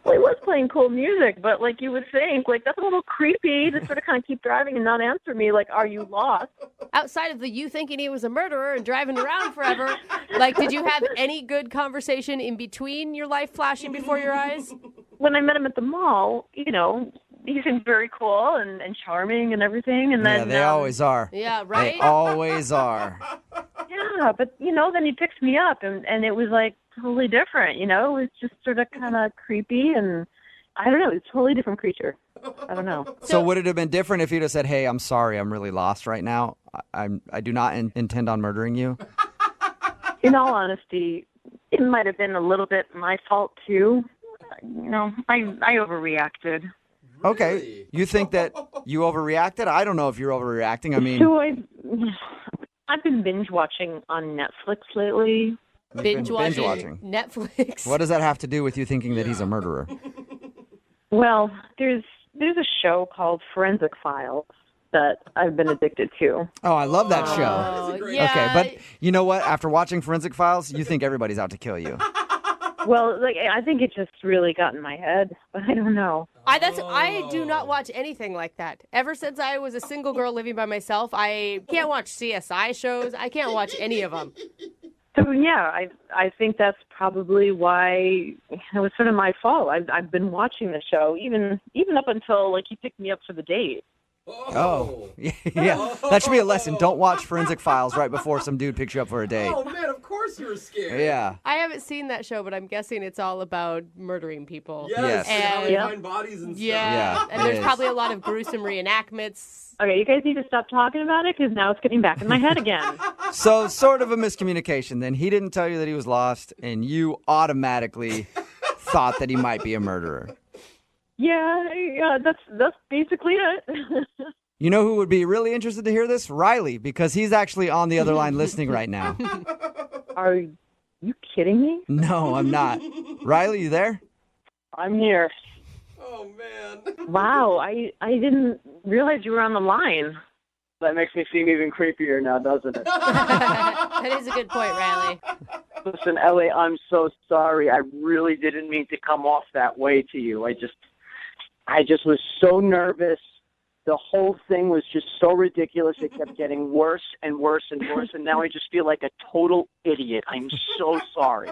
S4: Well, he was playing cool music, but like you would think, like that's a little creepy to sort of kind of keep driving and not answer me. Like, are you lost?
S3: Outside of you thinking he was a murderer and driving around forever, like, did you have any good conversation in between your life flashing before your eyes?
S4: When I met him at the mall, you know, he seemed very cool and charming and everything. And then
S2: Yeah, they always are.
S3: Yeah, right?
S2: They always are.
S4: Yeah, but, you know, then he picks me up and it was like totally different, you know? It was just sort of kind of creepy and I don't know. It's a totally different creature. I don't know.
S2: So would it have been different if he'd have said, hey, I'm sorry, I'm really lost right now. I do not intend on murdering you?
S4: In all honesty, it might have been a little bit my fault, too. You know, I overreacted.
S2: Okay. You think that you overreacted? I don't know if you're overreacting. I mean...
S4: So I've been binge watching on Netflix lately.
S3: Binge watching Netflix.
S2: What does that have to do with you thinking that he's a murderer?
S4: Well, there's a show called Forensic Files that I've been addicted to.
S2: Oh, I love that show.
S3: Yeah.
S2: Okay, but you know what? After watching Forensic Files, you think everybody's out to kill you.
S4: Well, like I think it just really got in my head, but I don't know.
S3: I do not watch anything like that. Ever since I was a single girl living by myself, I can't watch CSI shows. I can't watch any of them.
S4: So yeah, I think that's probably why it was sort of my fault. I've been watching the show even up until like he picked me up for the date.
S2: Oh, yeah. That should be a lesson. Don't watch Forensic Files right before some dude picks you up for a date.
S5: Oh, man, of course you were scared.
S2: Yeah.
S3: I haven't seen that show, but I'm guessing it's all about murdering people.
S5: Yes. And how they
S3: And
S5: find bodies and stuff.
S3: yeah, and
S2: it
S3: there's
S2: is.
S3: probably a lot of gruesome reenactments.
S4: Okay, you guys need to stop talking about it because now it's getting back in my head again.
S2: So, sort of a miscommunication then. He didn't tell you that he was lost, and you automatically thought that he might be a murderer.
S4: Yeah, that's basically it.
S2: You know who would be really interested to hear this? Riley, because he's actually on the other line listening right now.
S4: Are you kidding me?
S2: No, I'm not. Riley, you there?
S21: I'm here.
S5: Oh, man.
S4: Wow, I didn't realize you were on the line.
S21: That makes me seem even creepier now, doesn't it?
S3: That is a good point, Riley.
S21: Listen, Ellie, I'm so sorry. I really didn't mean to come off that way to you. I just was so nervous. The whole thing was just so ridiculous. It kept getting worse and worse and worse, and now I just feel like a total idiot. I'm so sorry.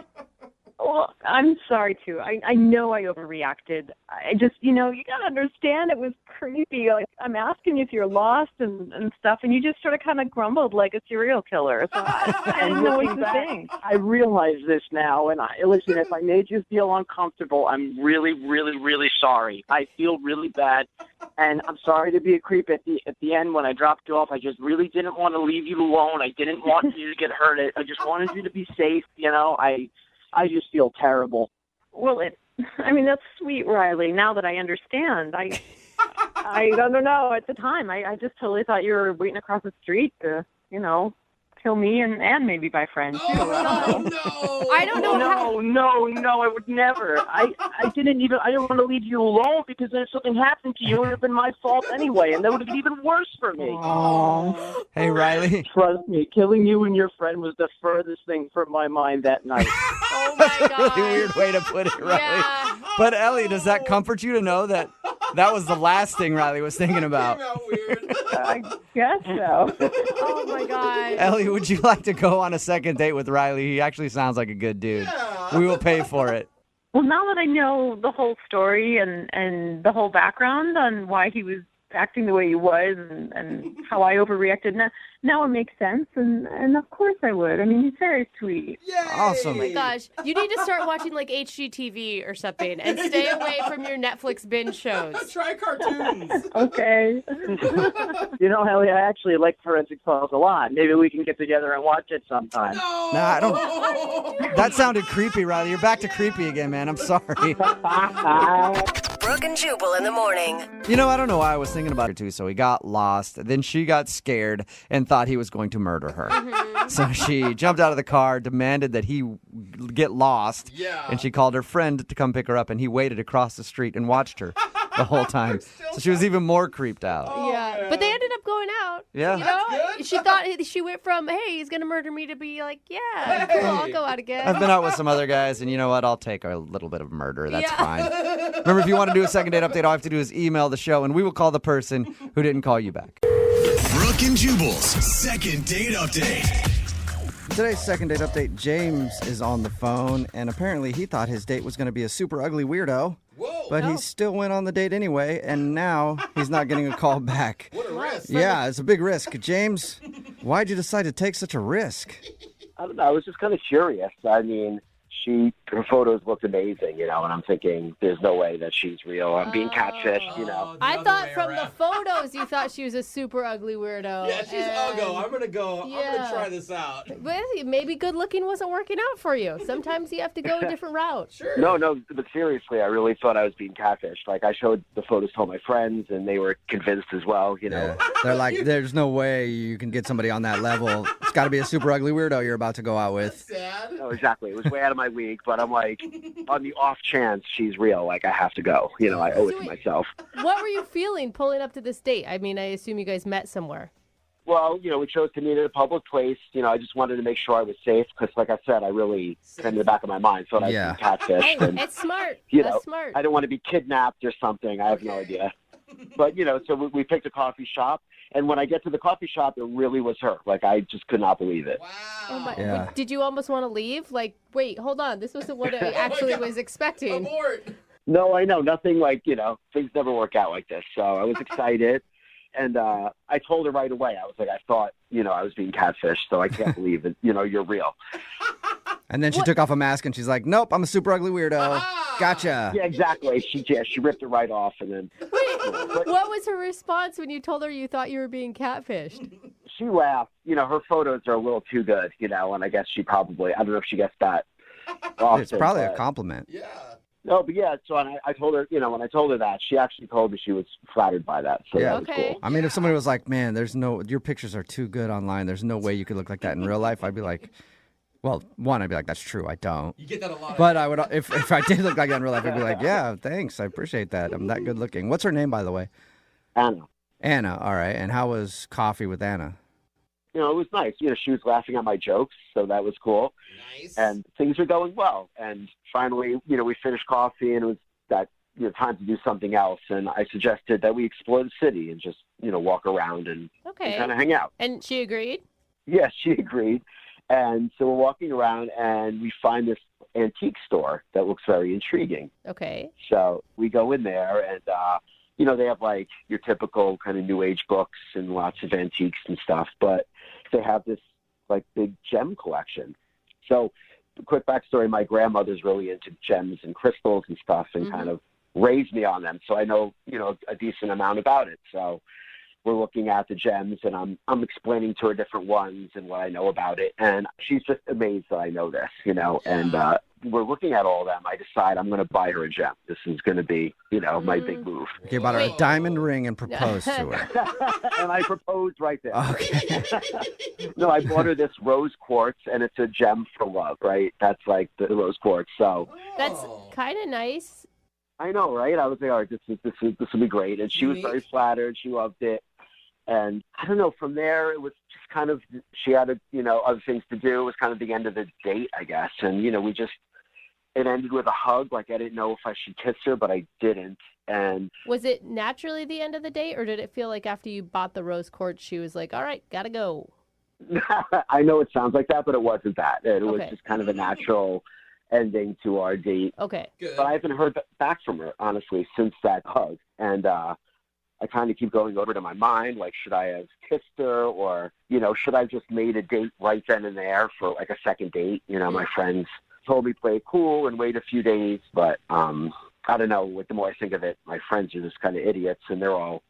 S4: Well, I'm sorry, too. I know I overreacted. I just, you got to understand it was creepy. Like, I'm asking you if you're lost and stuff, and you just sort of kind of grumbled like a serial killer. So I didn't know what to think.
S21: I realize this now, and listen, if I made you feel uncomfortable, I'm really, really, really sorry. I feel really bad, and I'm sorry to be a creep at the end when I dropped you off. I just really didn't want to leave you alone. I didn't want you to get hurt. I just wanted you to be safe, I just feel terrible.
S4: Well, that's sweet, Riley. Now that I understand, I don't know. At the time, I just totally thought you were waiting across the street to, kill me and maybe my friends too.
S5: Oh, no.
S3: I don't know how.
S21: No, I would never. I didn't want to leave you alone because then if something happened to you, it would have been my fault anyway, and that would have been even worse for me.
S2: Oh. Hey, Riley.
S21: Trust me, killing you and your friend was the furthest thing from my mind that night.
S3: Oh, my God.
S2: Really weird way to put it, Riley.
S3: Yeah.
S2: But, Ellie, does that comfort you to know that was the last thing Riley was thinking about?
S4: I guess so.
S3: Oh, my God.
S2: Ellie, would you like to go on a second date with Riley? He actually sounds like a good dude.
S5: Yeah.
S2: We will pay for it.
S4: Well, now that I know the whole story and the whole background on why he was acting the way he was and how I overreacted, now it makes sense, and of course I would. I mean, he's very sweet.
S5: Yay!
S2: Awesome.
S3: Oh my gosh. You need to start watching like HGTV or something and stay away from your Netflix binge shows.
S5: Try cartoons.
S4: Okay.
S21: Ellie, I actually like Forensic Files a lot. Maybe we can get together and watch it sometime.
S5: No.
S2: Nah, I don't. That sounded creepy, Riley. You're back to creepy again, man. I'm sorry.
S7: Brooke and Jubal in the morning.
S2: I don't know why I was thinking about her too. So he got lost. Then she got scared and thought he was going to murder her.
S3: Mm-hmm.
S2: So she jumped out of the car, demanded that he get lost.
S5: Yeah.
S2: And she called her friend to come pick her up, and he waited across the street and watched her the whole time. So she was even more creeped out.
S3: Yeah, but they ended up going out.
S2: Yeah.
S3: She thought she went from, hey, he's going to murder me to be like, yeah, cool, I'll go out again.
S2: I've been out with some other guys, and you know what? I'll take a little bit of murder. That's
S3: Yeah.
S2: fine. Remember, if you want to do a second date update, all you have to do is email the show, and we will call the person who didn't call you back.
S1: Brooke and Jubal's second date update.
S2: Today's second date update, James is on the phone, and apparently he thought his date was going to be a super ugly weirdo.
S5: Whoa.
S2: But he still went on the date anyway, and now he's not getting a call back.
S5: What a risk.
S2: Yeah, it's a big risk. James, why'd you decide to take such a risk?
S9: I don't know. I was just kind of curious. I mean, her photos looked amazing, and I'm thinking there's no way that she's real. I'm being catfished,
S3: I thought from the photos you thought she was a super ugly weirdo.
S5: Yeah, she's uggo. I'm gonna go. I'm gonna try this out.
S3: But maybe good looking wasn't working out for you. Sometimes you have to go a different route.
S5: Sure.
S9: No, but seriously, I really thought I was being catfished. Like, I showed the photos to all my friends, and they were convinced as well,
S2: Yeah. They're like, there's no way you can get somebody on that level. It's got to be a super ugly weirdo you're about to go out with.
S5: Sad.
S9: No, exactly. It was way out of my league, but I'm like, on the off chance she's real, like, I have to go. I owe it to myself.
S3: What were you feeling pulling up to this date? I mean, I assume you guys met somewhere.
S9: Well, we chose to meet at a public place. I just wanted to make sure I was safe because, like I said, I really, in the back of my mind, thought I was being catfished.
S3: Hey,
S9: and,
S3: it's smart. That's smart.
S9: I don't want to be kidnapped or something. I have no idea. But, so we picked a coffee shop. And when I get to the coffee shop, it really was her. Like, I just could not believe it.
S3: Oh my!
S2: Yeah.
S3: Did you almost want to leave? Like, wait, hold on. This wasn't what I actually was expecting.
S9: No, I know. Nothing like, things never work out like this. So I was excited. And I told her right away. I was like, I thought, I was being catfished. So I can't believe that, you're real.
S2: And then she took off a mask and she's like, nope, I'm a super ugly weirdo. Gotcha.
S9: Yeah, exactly. She ripped it right off. And then.
S3: What was her response when you told her you thought you were being catfished?
S9: She laughed. Her photos are a little too good, and I guess she probably, I don't know if she gets that often.
S2: It's probably a compliment.
S9: Yeah. No, but yeah, so I told her, when I told her that, she actually told me she was flattered by that. So that was cool.
S2: I mean, if somebody was like, man, your pictures are too good online. There's no way you could look like that in real life. I'd be like, well, one, I'd be like, that's true. I don't.
S5: You get that a lot.
S2: But I would, if I did look like that in real life, I'd be like, yeah, thanks. I appreciate that. I'm that good looking. What's her name, by the way?
S9: Anna.
S2: Anna. All right. And how was coffee with Anna?
S9: It was nice. She was laughing at my jokes, so that was cool. Nice. And things were going well. And finally, we finished coffee, and it was that time to do something else. And I suggested that we explore the city and just walk around and kind of hang out.
S3: And she agreed?
S9: Yes, she agreed. And so we're walking around, and we find this antique store that looks very intriguing.
S3: Okay.
S9: So we go in there, and they have like your typical kind of new age books and lots of antiques and stuff, but they have this like big gem collection. So quick backstory, my grandmother's really into gems and crystals and stuff and kind of raised me on them. So I know, a decent amount about it. So we're looking at the gems, and I'm explaining to her different ones and what I know about it. And she's just amazed that I know this, and we're looking at all of them. I decide I'm going to buy her a gem. This is going to be, my big move.
S2: Okay, bought her a diamond ring and proposed to her.
S9: And I proposed right there.
S2: Okay.
S9: No, I bought her this rose quartz, and it's a gem for love, right? That's like the rose quartz. So
S3: that's kind of nice.
S9: I know, right? I was like, all right, this will be great. And she was very flattered. She loved it. And I don't know, from there, it was just kind of, she had, other things to do. It was kind of the end of the date, I guess. And, it ended with a hug. Like, I didn't know if I should kiss her, but I didn't. And
S3: was it naturally the end of the date, or did it feel like after you bought the rose quartz, she was like, all right, gotta go?
S9: I know it sounds like that, but it wasn't that. It was just kind of a natural ending to our date.
S3: Okay.
S5: Good.
S9: But I haven't heard back from her, honestly, since that hug. And I kind of keep going over to my mind, like, should I have kissed her, or, should I have just made a date right then and there for, like, a second date? My friends told me play it cool and wait a few days, but I don't know. Like, the more I think of it, my friends are just kind of idiots, and they're all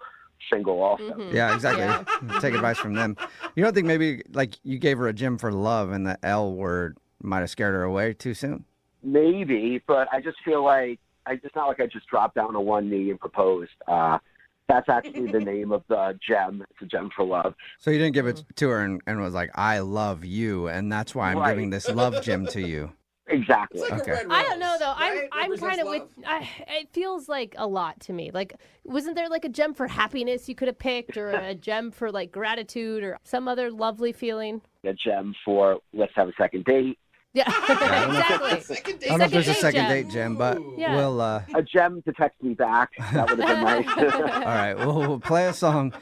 S9: single also.
S2: Yeah, exactly. Take advice from them. You don't think maybe, like, you gave her a gem for love and the L word might have scared her away too soon?
S9: Maybe, but I just feel like, it's not like I just dropped down on one knee and proposed. That's actually the name of the gem. It's a gem for love.
S2: So you didn't give it to her and was like, I love you, and that's why I'm giving this love gem to you.
S9: Exactly.
S2: Okay.
S3: I don't know though. I'm kind of with. It feels like a lot to me. Like, wasn't there like a gem for happiness you could have picked, or a gem for like gratitude, or some other lovely feeling?
S9: A gem for let's have a second date.
S3: Yeah, exactly.
S2: I don't know if there's a second date gem, but we'll.
S9: A gem to text me back. That would have been nice.
S2: All right, we'll play a song,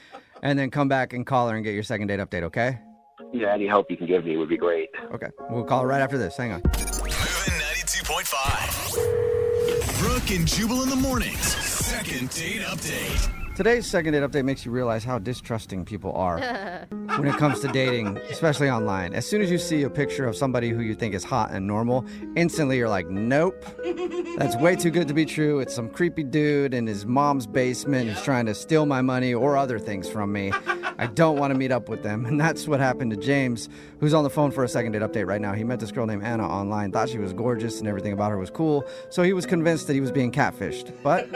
S2: and then come back and call her and get your second date update. Okay?
S9: Yeah, any help you can give me would be great.
S2: Okay, we'll call her right after this. Hang on.
S1: Moving 92.5. Brooke and Jubal in the mornings. Second date update.
S2: Today's second date update makes you realize how distrusting people are when it comes to dating, especially online. As soon as you see a picture of somebody who you think is hot and normal, instantly you're like, nope, that's way too good to be true. It's some creepy dude in his mom's basement who's trying to steal my money or other things from me. I don't want to meet up with them. And that's what happened to James, who's on the phone for a second date update right now. He met this girl named Anna online, thought she was gorgeous and everything about her was cool, so he was convinced that he was being catfished. But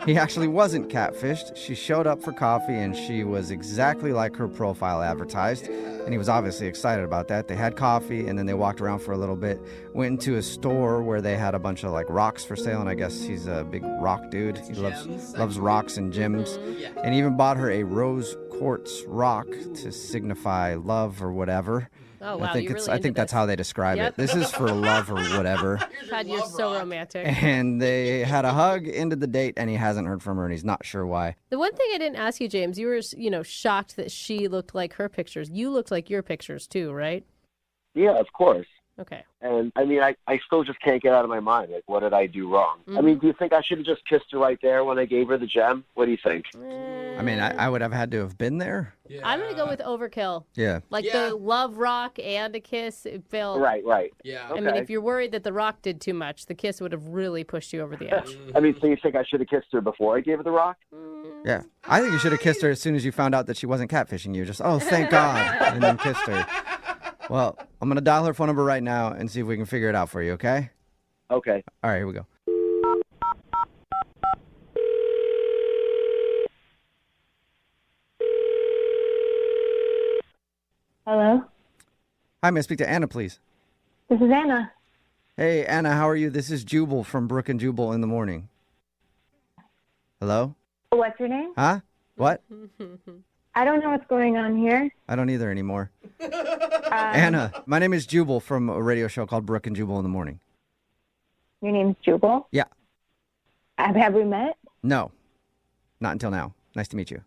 S2: he actually wasn't catfished. She showed up for coffee, and she was exactly like her profile advertised. And he was obviously excited about that. They had coffee, and then they walked around for a little bit, went into a store where they had a bunch of like rocks for sale, and I guess he's a big rock dude. He loves rocks and gems. And he even bought her a rose quartz rock to signify love or whatever.
S3: Oh, wow,
S2: I think
S3: you're
S2: it's.
S3: really
S2: I think
S3: into
S2: that's
S3: this.
S2: how they describe
S3: Yep.
S2: it. This is for love or whatever.
S3: God, you're so romantic.
S2: And they had a hug, ended the date, and he hasn't heard from her, and he's not sure why.
S3: The one thing I didn't ask you, James, you were, shocked that she looked like her pictures. You looked like your pictures too, right?
S9: Yeah, of course.
S3: Okay.
S9: And I mean, I still just can't get out of my mind. Like, what did I do wrong? I mean, do you think I should have just kissed her right there when I gave her the gem? What do you think?
S2: I mean, I would have had to have been there.
S3: I'm going to go with overkill.
S2: Yeah.
S3: Like the love rock and a kiss, it felt...
S9: Right.
S5: Yeah.
S3: I mean, if you're worried that the rock did too much, the kiss would have really pushed you over the edge.
S9: I mean, so you think I should have kissed her before I gave her the rock?
S2: Yeah. I think you should have kissed her as soon as you found out that she wasn't catfishing you. Just, oh, thank God, and then kissed her. Well, I'm going to dial her phone number right now and see if we can figure it out for you, okay?
S9: Okay.
S2: All right, here we go.
S6: Hello?
S2: Hi, may I speak to Anna, please?
S6: This is Anna.
S2: Hey, Anna, how are you? This is Jubal from Brooke and Jubal in the morning. Hello?
S6: What's your name?
S2: Huh? What?
S6: I don't know what's going on here.
S2: I don't either anymore. Anna, my name is Jubal from a radio show called Brooke and Jubal in the morning.
S6: Your name's Jubal?
S2: Yeah.
S6: Have we met?
S2: No, not until now. Nice to meet you.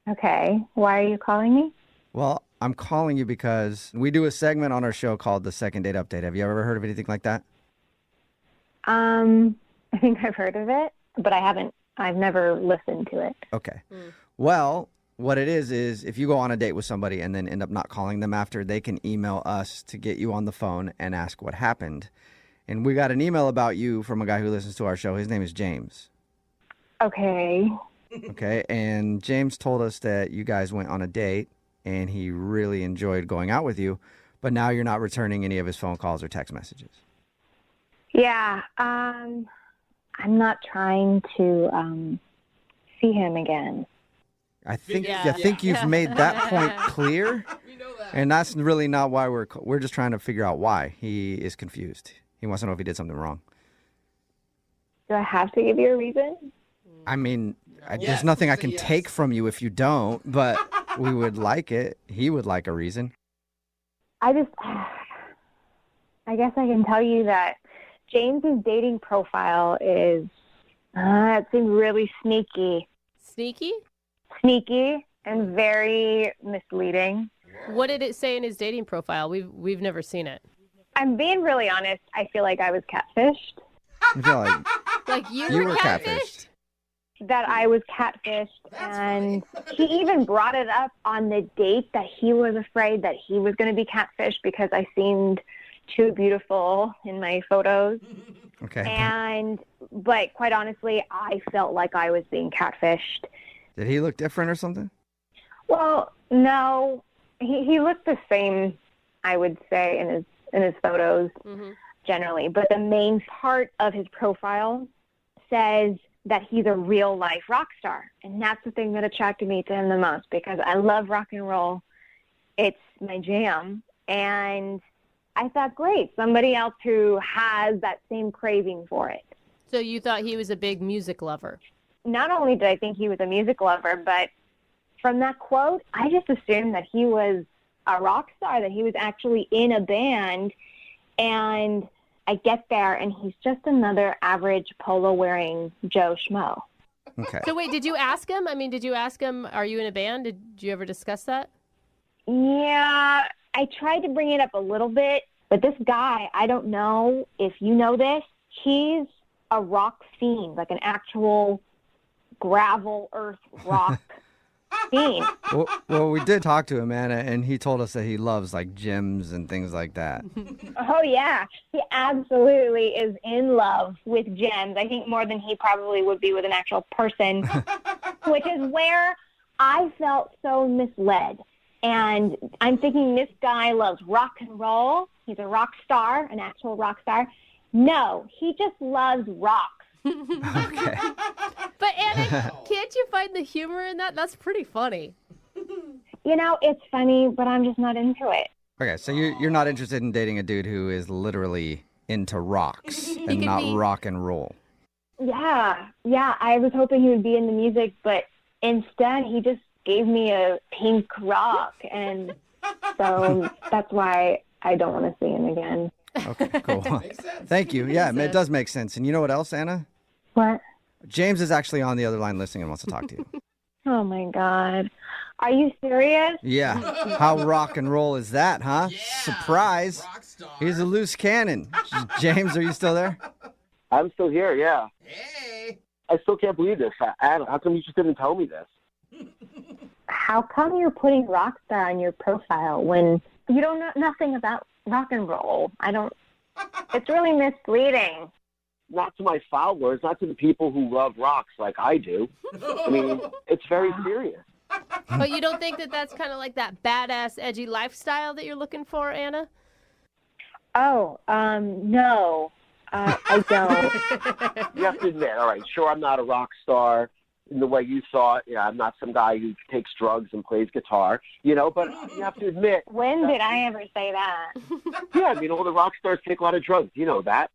S6: Okay. Why are you calling me?
S2: Well, I'm calling you because we do a segment on our show called the Second Date Update. Have you ever heard of anything like that?
S6: I think I've heard of it, but I've never listened to it.
S2: Okay. Well, what it is if you go on a date with somebody and then end up not calling them after, they can email us to get you on the phone and ask what happened. And we got an email about you from a guy who listens to our show. His name is James.
S6: Okay.
S2: Okay. And James told us that you guys went on a date and he really enjoyed going out with you, but now you're not returning any of his phone calls or text messages.
S6: Yeah. I'm not trying to see him again.
S2: I think you've made that point clear. And that's really not why we're just trying to figure out why he is confused. He wants to know if he did something wrong.
S6: Do I have to give you a reason?
S2: I mean, there's nothing I can take from you if you don't, but we would like it. He would like a reason.
S6: I guess I can tell you that James's dating profile is, it seems really sneaky.
S3: Sneaky?
S6: Sneaky and very misleading.
S3: What did it say in his dating profile? We've never seen it.
S6: I'm being really honest. I feel like I was catfished.
S2: I feel
S3: like
S2: you were catfished.
S6: That I was catfished, and he even brought it up on the date that he was afraid that he was going to be catfished because I seemed too beautiful in my photos.
S2: Okay.
S6: But quite honestly, I felt like I was being catfished.
S2: Did he look different or something?
S6: Well, no, he looked the same, I would say, in his photos generally. But the main part of his profile says that he's a real life rock star, and that's the thing that attracted me to him the most because I love rock and roll. It's my jam, and I thought, great, somebody else who has that same craving for it.
S3: So you thought he was a big music lover?
S6: Not only did I think he was a music lover, but from that quote, I just assumed that he was a rock star, that he was actually in a band, and I get there, and he's just another average polo-wearing Joe Schmo.
S2: Okay.
S3: So wait, did you ask him? I mean, did you ask him, are you in a band? Did you ever discuss that?
S6: Yeah, I tried to bring it up a little bit, but this guy, I don't know if you know this, he's a rock fiend, like an actual gravel earth rock fiend.
S2: Well, we did talk to him, Anna, and he told us that he loves like gyms and things like that.
S6: Oh, yeah. He absolutely is in love with gems. I think more than he probably would be with an actual person, which is where I felt so misled. And I'm thinking this guy loves rock and roll. He's a rock star, an actual rock star. No, he just loves rocks.
S2: Okay.
S3: But Anna, can't you find the humor in that? That's pretty funny.
S6: You know, it's funny, but I'm just not into it.
S2: Okay, so you're not interested in dating a dude who is literally into rocks and not rock and roll.
S6: Yeah, I was hoping he would be into music, but instead he just gave me a pink rock, and so that's why I don't want to see him again.
S2: Okay, cool. Thank you. Yeah, it does make sense. And you know what else, Anna?
S6: What?
S2: James is actually on the other line listening and wants to talk to you.
S6: Oh my God. Are you serious?
S2: Yeah. How rock and roll is that, huh? Surprise. He's a loose cannon. James, are you still there?
S9: I'm still here, yeah. Hey. I still can't believe this. Adam, how come you just didn't tell me this?
S6: How come you're putting rock star on your profile when you don't know nothing about rock and roll? It's really misleading.
S9: Not to my followers, not to the people who love rocks like I do. I mean, it's very serious.
S3: But you don't think that that's kind of like that badass, edgy lifestyle that you're looking for, Anna?
S6: Oh, no. I don't.
S9: You have to admit, all right, sure, I'm not a rock star in the way you thought. Yeah, I'm not some guy who takes drugs and plays guitar, but you have to admit.
S6: When did I ever say that?
S9: Yeah, I mean, all the rock stars take a lot of drugs. You know that.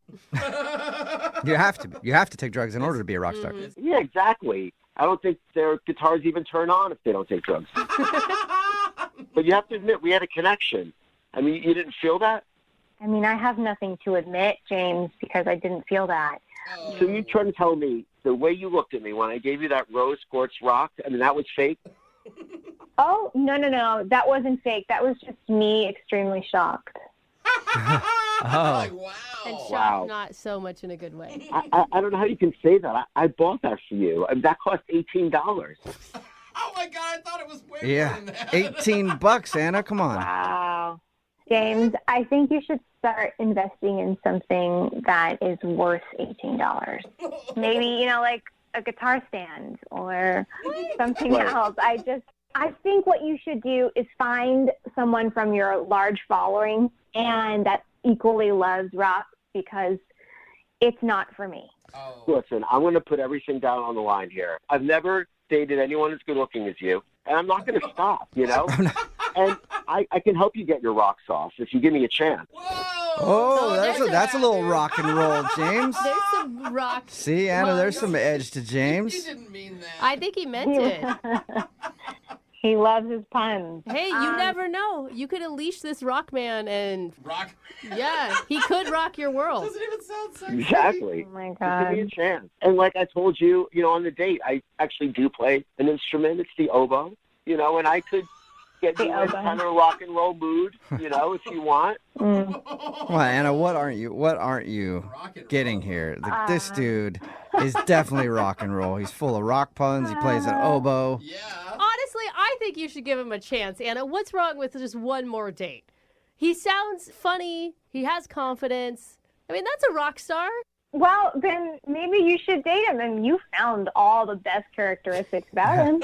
S2: You have to. You have to take drugs in order to be a rock star.
S9: Yeah, exactly. I don't think their guitars even turn on if they don't take drugs. But you have to admit, we had a connection. I mean, you didn't feel that?
S6: I mean, I have nothing to admit, James, because I didn't feel that.
S9: So you trying to tell me the way you looked at me when I gave you that rose quartz rock, I mean, that was fake?
S6: Oh, no. That wasn't fake. That was just me extremely shocked.
S2: Oh.
S3: And shocked not so much in a good way.
S9: I don't know how you can say that. I bought that for you. I mean, that cost $18.
S5: Oh, my God. I thought it was way
S2: Yeah.
S5: more than that.
S2: $18, Anna. Come on.
S6: Wow. James, I think you should start investing in something that is worth $18. Maybe, like a guitar stand or something else. I think what you should do is find someone from your large following and that equally loves rock, because it's not for me.
S9: Listen, I'm going to put everything down on the line here. I've never dated anyone as good looking as you, and I'm not going to stop, And I can help you get your rocks off if you give me a chance.
S2: Oh, that's a little rock and roll, James.
S3: There's some rock.
S2: See, Anna, there's some edge to James.
S5: He didn't mean that.
S3: I think he meant it.
S6: He loves his puns.
S3: Hey, you never know. You could unleash this rock man and...
S5: Rock?
S3: Yeah, he could rock your world.
S5: Doesn't even sound sexy.
S9: Exactly.
S6: Oh, my
S9: Just
S6: God.
S9: give me a chance. And like I told you, on the date, I actually do play an instrument. It's the oboe, and I could get you in kind of a rock and roll mood, if you want.
S2: Well, Anna, what aren't you getting here? This dude is definitely rock and roll. He's full of rock puns. He plays an oboe.
S5: Yeah.
S3: Honestly, I think you should give him a chance, Anna. What's wrong with just one more date? He sounds funny. He has confidence. I mean, that's a rock star.
S6: Well, then maybe you should date him, and you found all the best characteristics about him.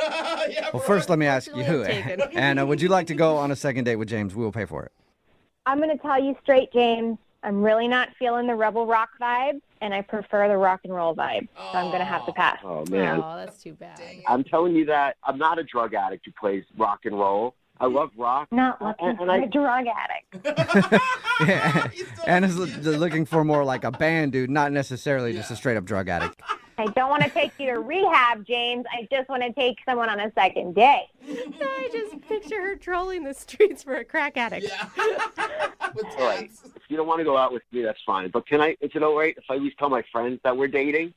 S2: Well, first, let me ask you,
S3: taken.
S2: Anna, would you like to go on a second date with James? We will pay for it.
S6: I'm going to tell you straight, James. I'm really not feeling the rebel rock vibe, and I prefer the rock and roll vibe. So I'm going to have to pass.
S9: Oh, man.
S3: Oh, that's too bad.
S9: I'm telling you that I'm not a drug addict who plays rock and roll. I love rock.
S6: Not looking for a drug addict.
S2: Yeah. Anna's looking for more like a band dude, not necessarily just a straight up drug addict.
S6: I don't want to take you to rehab, James. I just want to take someone on a second date.
S3: I just picture her trolling the streets for a crack addict.
S5: Yeah.
S9: All right. If you don't want to go out with me, that's fine. But is it all right if I at least tell my friends that we're dating?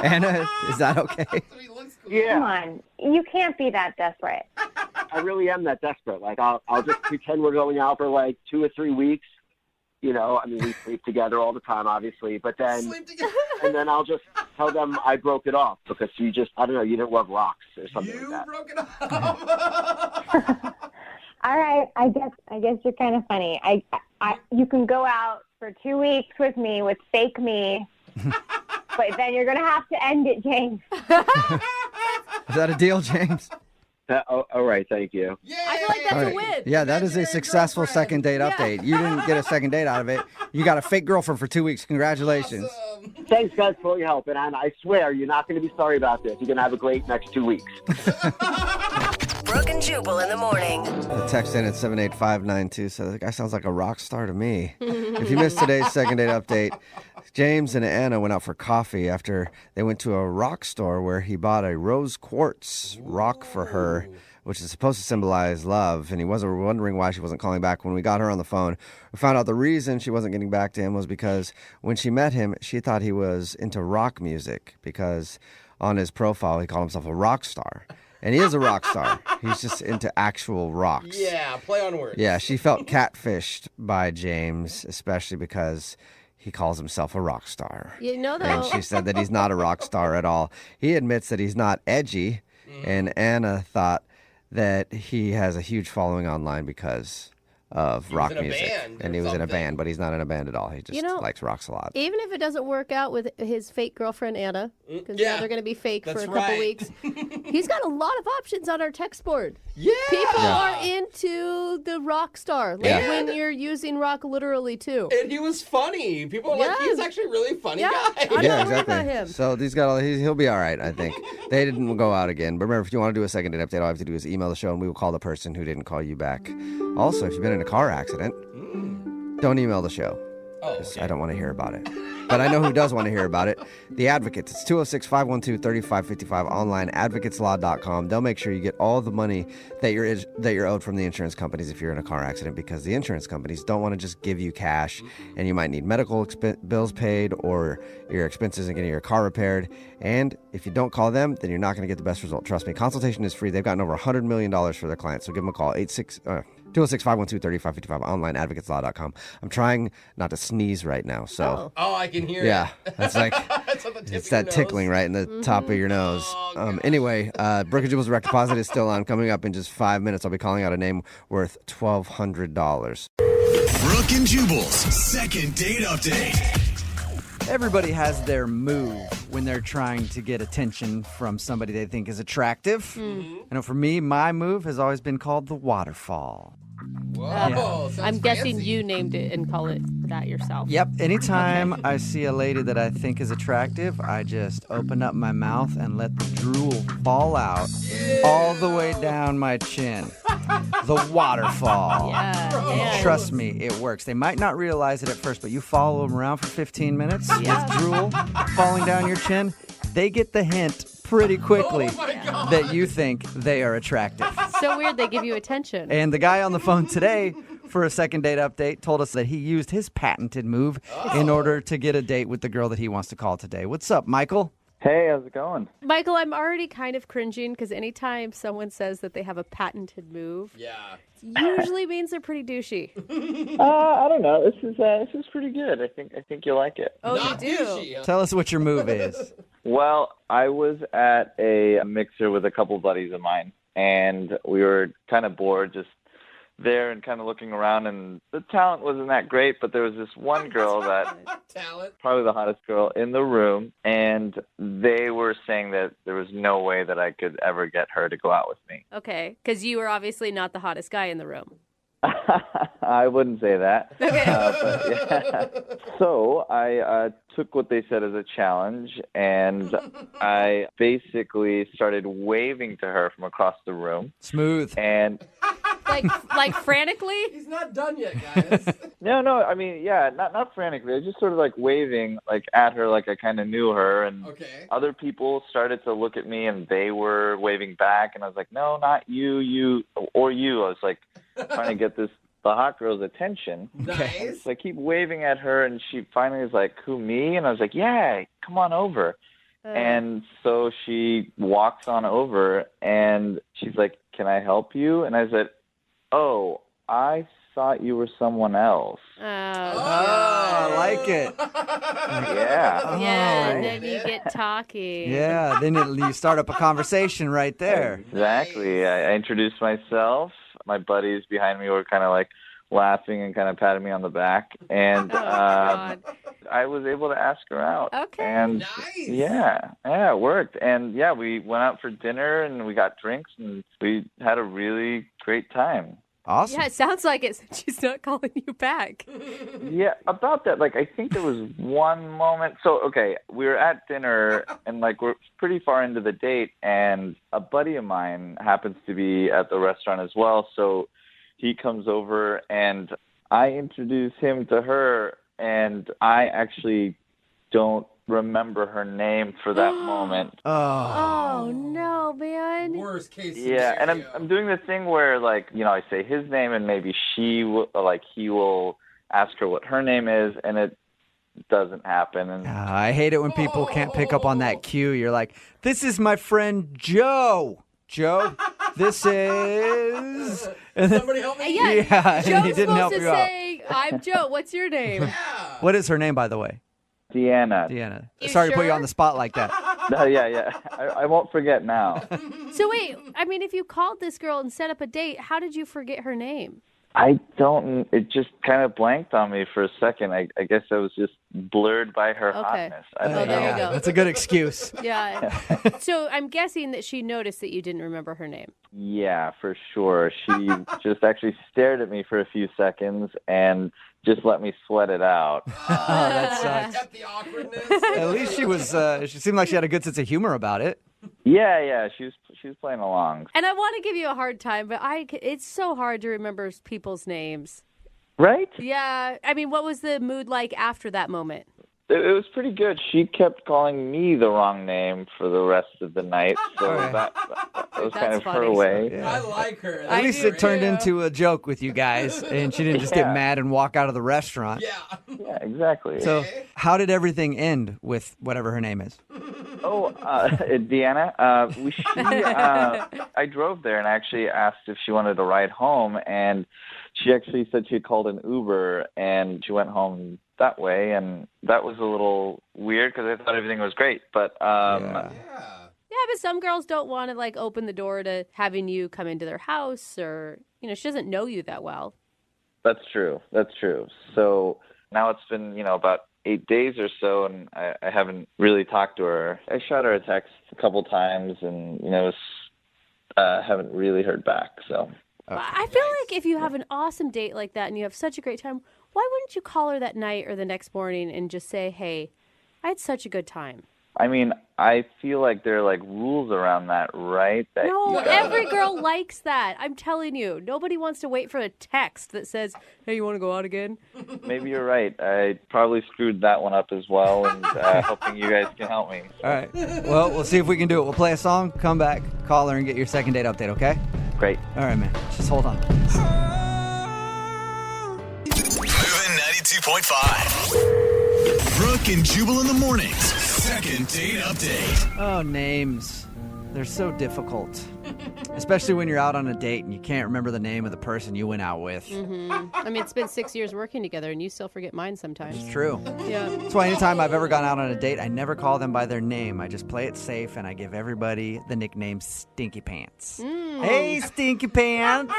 S2: Anna, is that okay?
S9: Yeah.
S6: Come on. You can't be that desperate.
S9: I really am that desperate. Like, I'll just pretend we're going out for like 2 or 3 weeks. I mean, we sleep together all the time, obviously. But then, and then I'll just tell them I broke it off because you didn't love rocks or something like that.
S5: You broke it off.
S6: All right. I guess you're kind of funny. You can go out for 2 weeks with me with fake me, but then you're gonna have to end it, James.
S2: Is that a deal, James?
S9: All right, thank you.
S3: I feel like that's a win.
S2: Yeah, that is a successful second date update. You didn't get a second date out of it. You got a fake girlfriend for 2 weeks. Congratulations.
S5: Awesome.
S9: Thanks, guys, for all your help. And I swear, you're not going to be sorry about this. You're going to have a great next 2 weeks.
S7: Brooke and Jubal in the morning.
S2: The text in at 78592 says, the guy sounds like a rock star to me. If you missed today's second date update, James and Anna went out for coffee after they went to a rock store where he bought a rose quartz rock for her, which is supposed to symbolize love. And he wasn't wondering why she wasn't calling back. When we got her on the phone, we found out the reason she wasn't getting back to him was because when she met him, she thought he was into rock music because on his profile, he called himself a rock star. And he is a rock star. He's just into actual rocks.
S5: Yeah, play on words.
S2: Yeah, she felt catfished by James, especially because he calls himself a rock star.
S3: You know, though.
S2: And she said that he's not a rock star at all. He admits that he's not edgy, and Anna thought that he has a huge following online because of rock music. And he was in a band, but he's not in a band at all. He just likes rocks a lot.
S3: Even if it doesn't work out with his fake girlfriend, Anna, because now they're going to be fake for a couple weeks, he's got a lot of options on our text board.
S5: Yeah.
S3: People are into the rock star, like when you're using rock literally, too.
S5: And he was funny. People are like, he's actually a really funny guy.
S3: I'm not worried about him.
S2: So he'll be all right, I think. They didn't go out again. But remember, if you want to do a second date update, all you have to do is email the show, and we will call the person who didn't call you back. Also, if you've been in a car accident, don't email the show. Because I don't want to hear about it. But I know who does want to hear about it. The Advocates. It's 206-512-3555 online, advocateslaw.com. They'll make sure you get all the money that you're owed from the insurance companies if you're in a car accident, because the insurance companies don't want to just give you cash, and you might need medical bills paid or your expenses in getting your car repaired. And if you don't call them, then you're not going to get the best result. Trust me, consultation is free. They've gotten over $100 million for their clients, so give them a call, 206-512-3555 online, advocateslaw.com. I'm trying not to sneeze right now, so.
S5: Oh, I can hear it.
S2: Yeah, that's like, it's that tickling right in the top of your nose. Anyway, Brooke and Jubal's direct deposit is still on. Coming up in just 5 minutes, I'll be calling out a name worth $1,200.
S1: Brooke and Jubal's second date update.
S2: Everybody has their move when they're trying to get attention from somebody they think is attractive. I know for me, my move has always been called the waterfall.
S5: Whoa,
S3: I'm guessing you named it and call it that yourself.
S2: Yep. Anytime I see a lady that I think is attractive, I just open up my mouth and let the drool fall out all the way down my chin. The waterfall.
S3: Yeah.
S2: Trust me, it works. They might not realize it at first, but you follow them around for 15 minutes with drool falling down your chin, they get the hint pretty quickly that you think they are attractive.
S3: So weird they give you attention.
S2: And the guy on the phone today for a second date update told us that he used his patented move in order to get a date with the girl that he wants to call today. What's up, Michael?
S8: Hey, how's it going?
S3: Michael, I'm already kind of cringing because anytime someone says that they have a patented move, it usually means they're pretty douchey.
S8: I don't know. This is pretty good. I think you'll like it.
S3: Oh, you do?
S2: Tell us what your move is.
S8: Well, I was at a mixer with a couple buddies of mine, and we were kind of bored, just there and kind of looking around, and the talent wasn't that great, but there was this one girl that probably the hottest girl in the room, and they were saying that there was no way that I could ever get her to go out with me.
S3: Okay, because you were obviously not the hottest guy in the room.
S8: I wouldn't say that.
S3: Okay.
S8: But yeah. So I took what they said as a challenge, and I basically started waving to her from across the room.
S2: Smooth.
S8: And
S3: like frantically?
S5: He's not done yet, guys.
S8: No, I mean, yeah, not frantically. I was just sort of like waving like at her like I kind of knew her, and other people started to look at me and they were waving back, and I was like, no, not you, or you. I was like trying to get the hot girl's attention.
S5: Nice.
S8: So I keep waving at her, and she finally was like, who, me? And I was like, yeah, come on over. And so she walks on over, and she's like, can I help you? And I said, oh, I thought you were someone else.
S2: Oh, I like it.
S8: Yeah.
S3: Yeah, and then you get talking.
S2: Yeah, then you start up a conversation right there.
S8: Exactly. I introduced myself. My buddies behind me were kind of like laughing and kind of patting me on the back. And I was able to ask her out.
S3: Okay.
S8: And yeah, it worked. And yeah, we went out for dinner and we got drinks and we had a really great time.
S2: Awesome.
S3: Yeah, it sounds like it. She's not calling you back.
S8: Yeah, about that, like, I think there was one moment. So, okay, we were at dinner, and, like, we're pretty far into the date, and a buddy of mine happens to be at the restaurant as well. So he comes over, and I introduce him to her, and I actually don't remember her name for that moment.
S3: Oh no, man.
S5: Worst case
S8: Yeah, and I'm doing the thing where, like, you know, I say his name and maybe he will ask her what her name is, and it doesn't happen. And
S2: I hate it when people can't pick up on that cue. You're like, this is my friend Joe. Joe, this is...
S5: Somebody help me?
S2: Yeah,
S3: Joe's
S2: and he didn't
S3: supposed
S2: help
S3: to
S2: you out.
S3: say, I'm Joe. What's your name?
S2: What is her name, by the way?
S8: Deanna.
S2: Sorry to put you
S3: sure?
S2: on the spot like that.
S8: Yeah. I won't forget now.
S3: So wait, I mean, if you called this girl and set up a date, how did you forget her name?
S8: I don't. It just kind of blanked on me for a second. I guess I was just blurred by her hotness. I don't know.
S3: There you go.
S2: That's a good excuse.
S3: Yeah. So I'm guessing that she noticed that you didn't remember her name.
S8: Yeah, for sure. She just actually stared at me for a few seconds and just let me sweat it out.
S2: Oh, that sucks.
S5: The awkwardness.
S2: At least she was. She seemed like she had a good sense of humor about it.
S8: Yeah. She was playing along.
S3: And I want to give you a hard time, but it's so hard to remember people's names.
S8: Right?
S3: Yeah. I mean, what was the mood like after that moment?
S8: It was pretty good. She kept calling me the wrong name for the rest of the night, so that was kind of her way.
S5: I like her.
S2: At least it turned into a joke with you guys, and she didn't just get mad and walk out of the restaurant.
S8: Yeah, exactly.
S2: So, how did everything end with whatever her name is?
S8: Oh, Deanna, I drove there and actually asked if she wanted a ride home, and she actually said she had called an Uber, and she went home that way, and that was a little weird because I thought everything was great, but
S3: Yeah, but some girls don't want to like open the door to having you come into their house, or she doesn't know you that well.
S8: That's true. So now it's been about 8 days or so, and I haven't really talked to her. I shot her a text a couple times, and haven't really heard back. So
S3: I feel like if you have an awesome date like that and you have such a great time, why wouldn't you call her that night or the next morning and just say, hey, I had such a good time?
S8: I mean, I feel like there are like rules around that, right? That
S3: No, every girl likes that. I'm telling you. Nobody wants to wait for a text that says, hey, you want to go out again?
S8: Maybe you're right. I probably screwed that one up as well, and hoping you guys can help me.
S2: All right. Well, we'll see if we can do it. We'll play a song, come back, call her, and get your second date update, okay?
S8: Great.
S2: All right, man. Just hold on.
S1: Moving 92.5. Brooke and Jubal in the mornings. Second date update.
S2: Oh, names. They're so difficult. Especially when you're out on a date and you can't remember the name of the person you went out with.
S3: Mm-hmm. I mean, it's been 6 years working together, and you still forget mine sometimes.
S2: It's true.
S3: Yeah.
S2: That's why anytime I've ever gone out on a date, I never call them by their name. I just play it safe, and I give everybody the nickname Stinky Pants. Hey, Stinky Pants.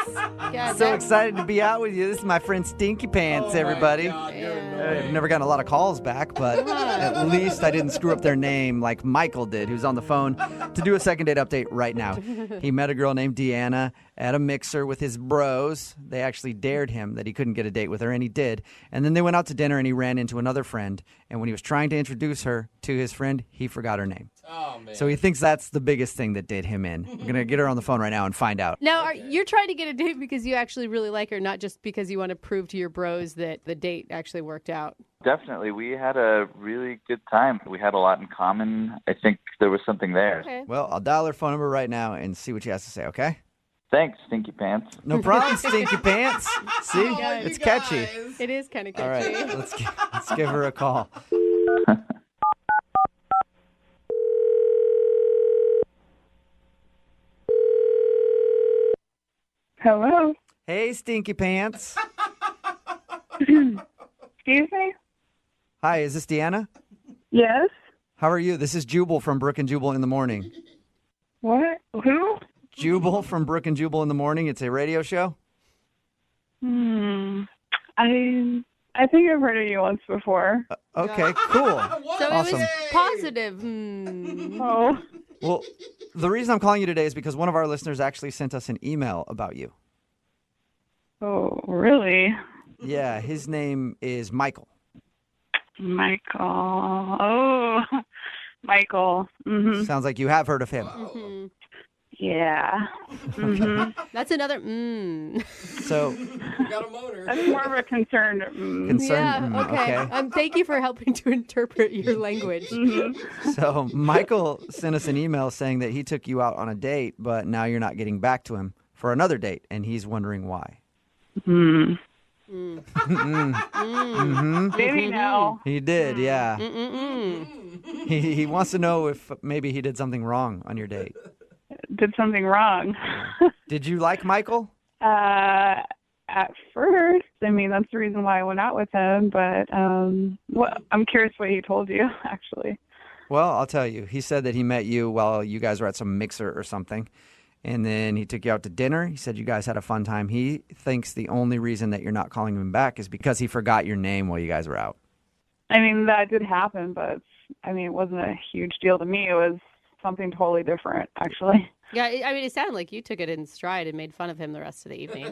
S2: So excited to be out with you. This is my friend Stinky Pants, everybody. I've never gotten a lot of calls back, but at least I didn't screw up their name like Michael did, who's on the phone to do a second date update right now. He met a girl named Deanna at a mixer with his bros. They actually dared him that he couldn't get a date with her, and he did. And then they went out to dinner, and he ran into another friend. And when he was trying to introduce her to his friend, he forgot her name.
S5: Oh, man.
S2: So he thinks that's the biggest thing that did him in. We're going to get her on the phone right now and find out.
S3: Now, you're trying to get a date because you actually really like her, not just because you want to prove to your bros that the date actually worked out.
S8: Definitely. We had a really good time. We had a lot in common. I think there was something there.
S3: Okay.
S2: Well, I'll dial her phone number right now and see what she has to say, okay?
S8: Thanks, Stinky Pants.
S2: No problem, Stinky Pants. See? It's catchy.
S3: It is kind of
S2: All
S3: catchy.
S2: right, let's give her a call.
S14: Hello.
S2: Hey, Stinky Pants.
S14: Excuse me?
S2: Hi, is this Deanna?
S14: Yes.
S2: How are you? This is Jubal from Brooke and Jubal in the Morning.
S14: What? Who?
S2: Jubal from Brooke and Jubal in the Morning. It's a radio show.
S14: I think I've heard of you once before.
S2: Okay, cool.
S3: So
S2: Awesome.
S3: it was positive.
S14: Oh.
S2: Well, the reason I'm calling you today is because one of our listeners actually sent us an email about you.
S14: Oh, really?
S2: Yeah, his name is Michael.
S14: Michael. Oh, Michael. Mm-hmm.
S2: Sounds like you have heard of him.
S14: Yeah.
S3: That's another
S2: So
S14: That's more of a concerned.
S2: Concerned,
S3: Yeah, okay.
S2: okay.
S3: Thank you for helping to interpret your language.
S2: So Michael sent us an email saying that he took you out on a date, but now you're not getting back to him for another date, and he's wondering why.
S14: Hmm.
S2: Mhm.
S14: Did he know?
S2: He did, yeah. He wants to know if maybe he did something wrong on your date.
S14: Did something wrong.
S2: Did you like Michael?
S14: At first, I mean, that's the reason why I went out with him. But I'm curious what he told you, actually.
S2: Well, I'll tell you. He said that he met you while you guys were at some mixer or something. And then he took you out to dinner. He said you guys had a fun time. He thinks the only reason that you're not calling him back is because he forgot your name while you guys were out.
S14: I mean, that did happen, but it wasn't a huge deal to me. It was something totally different, actually.
S3: Yeah, I mean, it sounded like you took it in stride and made fun of him the rest of the evening.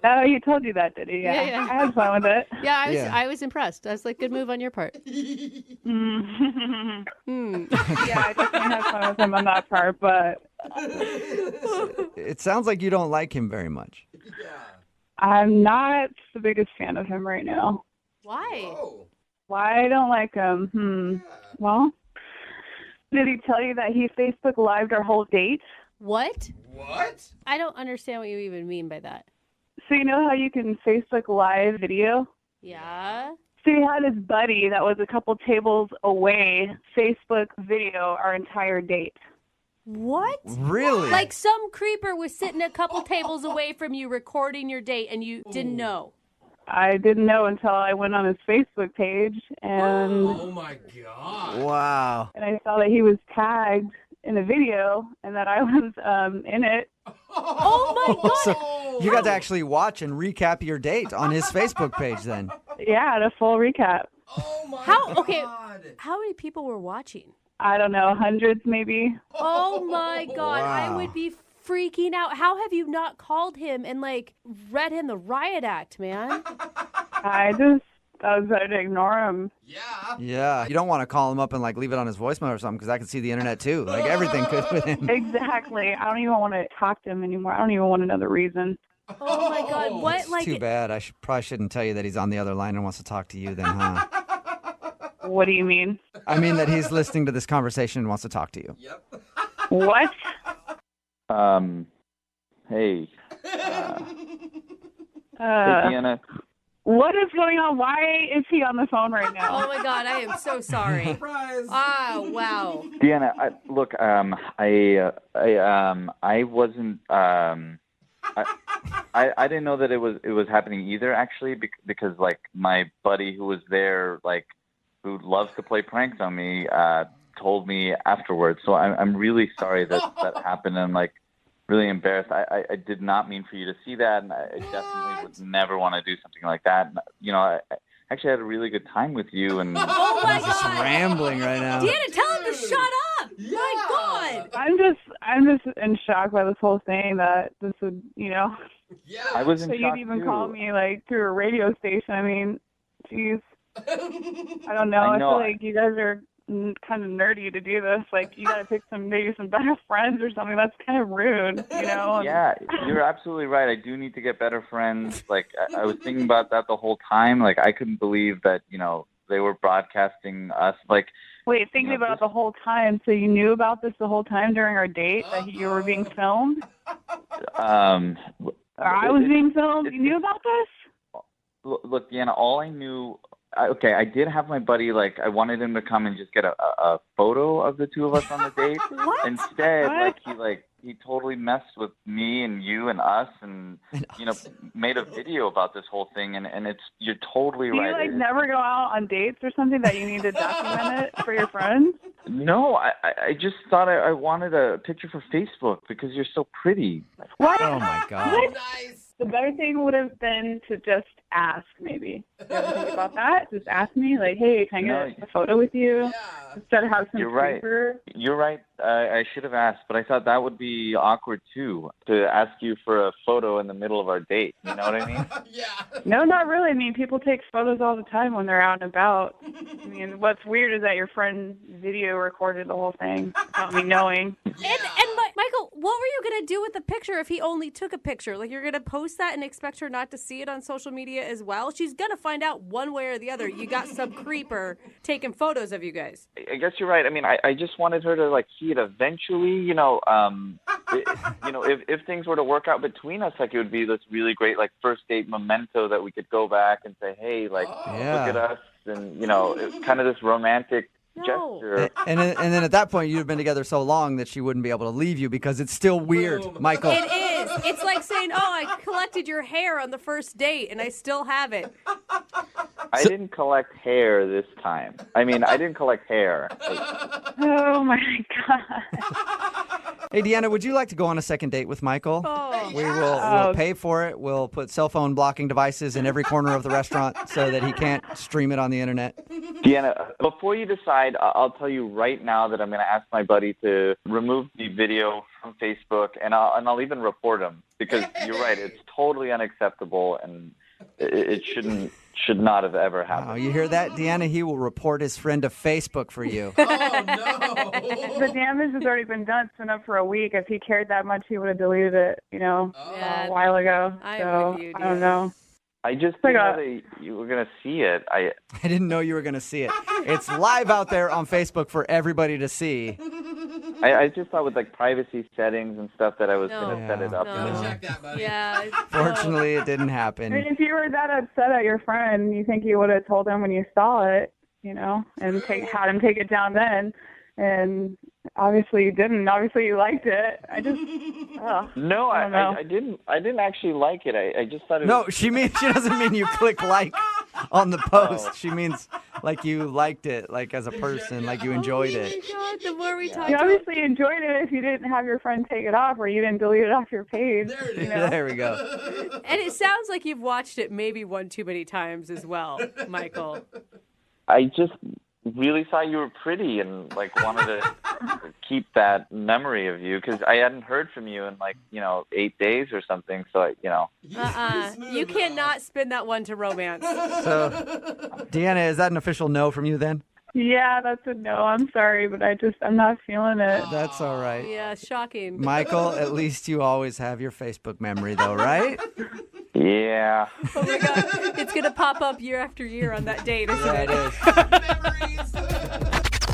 S14: Oh, he told you that, did he? Yeah. I had fun with it.
S3: Yeah, I was impressed. I was like, good move on your part.
S14: Yeah, I definitely had fun with him on that part, but
S2: It sounds like you don't like him very much.
S14: I'm not the biggest fan of him right now.
S3: Why?
S14: Why I don't like him? Well, did he tell you that he Facebook Lived our whole date?
S3: What? I don't understand what you even mean by that.
S14: So you know how you can Facebook Live video?
S3: Yeah.
S14: So he had his buddy that was a couple tables away Facebook video our entire date.
S3: What?
S2: Really?
S3: Like some creeper was sitting a couple tables away from you recording your date and you didn't know.
S14: I didn't know until I went on his Facebook page and
S5: Oh my God.
S2: Wow.
S14: and I saw that he was tagged in a video and that I was in it.
S3: Oh my God.
S2: So you got to actually watch and recap your date on his Facebook page then.
S14: Yeah, the full recap.
S3: How many people were watching?
S14: I don't know, hundreds maybe.
S3: Oh my God. I
S2: Wow.
S3: would be freaking out. How have you not called him and read him the riot act, man?
S14: I was better to ignore him.
S2: Yeah. You don't want to call him up and leave it on his voicemail or something because I could see the internet too. Everything could with him.
S14: Exactly. I don't even want to talk to him anymore. I don't even want to know the reason.
S3: Oh my God. What
S2: It's too bad. I probably shouldn't tell you that he's on the other line and wants to talk to you then, huh?
S14: What do you mean?
S2: I mean that he's listening to this conversation and wants to talk to you.
S14: What?
S8: Hey. Hey, Deanna.
S14: What is going on? Why is he on the phone right now?
S3: Oh my God, I am so sorry.
S5: Surprise.
S3: Oh, wow.
S8: Deanna, I wasn't. I didn't know that it was happening either. Actually, because my buddy who was there, who loves to play pranks on me, told me afterwards. So I'm really sorry that happened. And I'm really embarrassed. I did not mean for you to see that, and I definitely would never want to do something like that. And, I actually had a really good time with you. And
S3: Oh my
S2: He's just
S3: God.
S2: rambling right now.
S3: Deanna, tell him to shut up. My God.
S14: I'm just in shock by this whole thing that this would,
S8: I was in
S14: that
S8: shock
S14: you'd even
S8: too.
S14: call me through a radio station. I mean, geez. I don't know.
S8: I
S14: I
S8: know.
S14: feel like you guys are kind of nerdy to do this. You got to pick maybe some better friends or something. That's kind of rude,
S8: Yeah, you're absolutely right. I do need to get better friends. I was thinking about that the whole time. I couldn't believe that, they were broadcasting us.
S14: Wait, thinking about it the whole time. So you knew about this the whole time during our date that you were being filmed? Or I was being filmed? You knew about this?
S8: Look, Deanna, all I knew. I did have my buddy. I wanted him to come and just get a photo of the two of us on the date.
S14: What?
S8: Instead,
S14: What?
S8: he totally messed with me and you and us, and made a video about this whole thing. And you're totally
S14: Do you
S8: right.
S14: never go out on dates or something that you need to document it for your friends?
S8: No, I just thought I wanted a picture for Facebook because you're so pretty.
S14: What?
S2: Oh my God.
S14: What? The better thing would have been to just ask, maybe. You ever think about that? Just ask me, hey, can I get a photo with you? Instead of have some
S8: You're right.
S14: creeper.
S8: You're right. I should have asked, but I thought that would be awkward too, to ask you for a photo in the middle of our date. You know what I mean?
S14: No, not really. I mean, people take photos all the time when they're out and about. I mean, what's weird is that your friend video recorded the whole thing without me knowing.
S3: And Michael, what were you going to do with the picture if he only took a picture? Like, you're going to post that and expect her not to see it on social media as well? She's going to find out one way or the other. You got some creeper taking photos of you guys.
S8: I guess you're right. I mean, I just wanted her to like see it eventually. If things were to work out between us, like it would be this really great like first date memento that we could go back and say, hey, like look at us, and it's kind of this romantic gesture.
S2: And then at that point, you'd have been together so long that she wouldn't be able to leave you because it's still weird, Michael.
S3: It is. It's like saying, I collected your hair on the first date and I still have it.
S8: I didn't collect hair this time. I mean, I didn't collect hair.
S14: Oh, my God.
S2: Hey, Deanna, would you like to go on a second date with Michael? We'll pay for it. We'll put cell phone blocking devices in every corner of the restaurant so that he can't stream it on the internet.
S8: Deanna, before you decide, I'll tell you right now that I'm going to ask my buddy to remove the video from Facebook, and I'll even report him, because you're right, it's totally unacceptable, and it should not have ever happened.
S2: Oh, you hear that, Deanna? He will report his friend to Facebook for you.
S14: The damage has already been done. It's been up for a week. If he cared that much, he would have deleted it, a while ago. I don't know.
S8: I just didn't know that you were going to see it. I
S2: didn't know you were going to see it. It's live out there on Facebook for everybody to see.
S8: I just thought with like privacy settings and stuff that I was going to set it up.
S3: Check that, buddy. Yeah.
S2: Fortunately, it didn't happen.
S14: I mean, if you were that upset at your friend, you think you would have told him when you saw it, and had him take it down then. And obviously you didn't. Obviously you liked it. I
S8: didn't actually like it. I just thought it
S2: No,
S8: was...
S2: she doesn't mean you click like on the post. She means like you liked it, like as a person, like you enjoyed it.
S3: God, the more we talk,
S14: you obviously enjoyed it if you didn't have your friend take it off or you didn't delete it off your page.
S2: There we go.
S3: And it sounds like you've watched it maybe one too many times as well, Michael.
S8: I just really thought you were pretty and like wanted to keep that memory of you, because I hadn't heard from you in 8 days or something. So
S3: you cannot spin that one to romance.
S2: So, Deanna, is that an official no from you then?
S14: Yeah, that's a no. I'm sorry, but I'm not feeling it.
S2: That's all right.
S3: Yeah, shocking.
S2: Michael, at least you always have your Facebook memory though, right?
S8: Yeah.
S3: Oh my God, it's gonna pop up year after year on that date, isn't it?
S2: It is.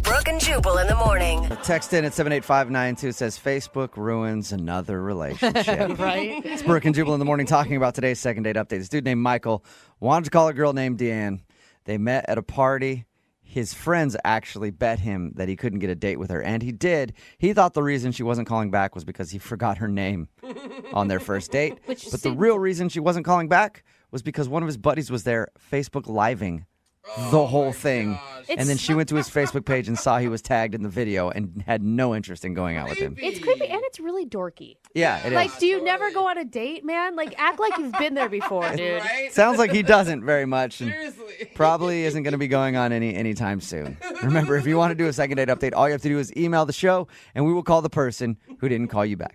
S7: Brooke and Jubal in the morning.
S2: Text in at 78592 says Facebook ruins another relationship.
S3: Right?
S2: It's Brooke and Jubal in the morning talking about today's second date update. This dude named Michael wanted to call a girl named Deanne. They met at a party. His friends actually bet him that he couldn't get a date with her, and he did. He thought the reason she wasn't calling back was because he forgot her name on their first date. But the real reason she wasn't calling back was because one of his buddies was there Facebook living the whole thing. And then she went to his Facebook page and saw he was tagged in the video and had no interest in going out with him.
S3: It's creepy and it's really dorky.
S2: Yeah, it
S3: like,
S2: is.
S3: do you never go on a date, man? Like, act like you've been there before, dude.
S2: Sounds like he doesn't very much. And probably isn't going to be going on anytime soon. Remember, if you want to do a second date update, all you have to do is email the show, and we will call the person who didn't call you back.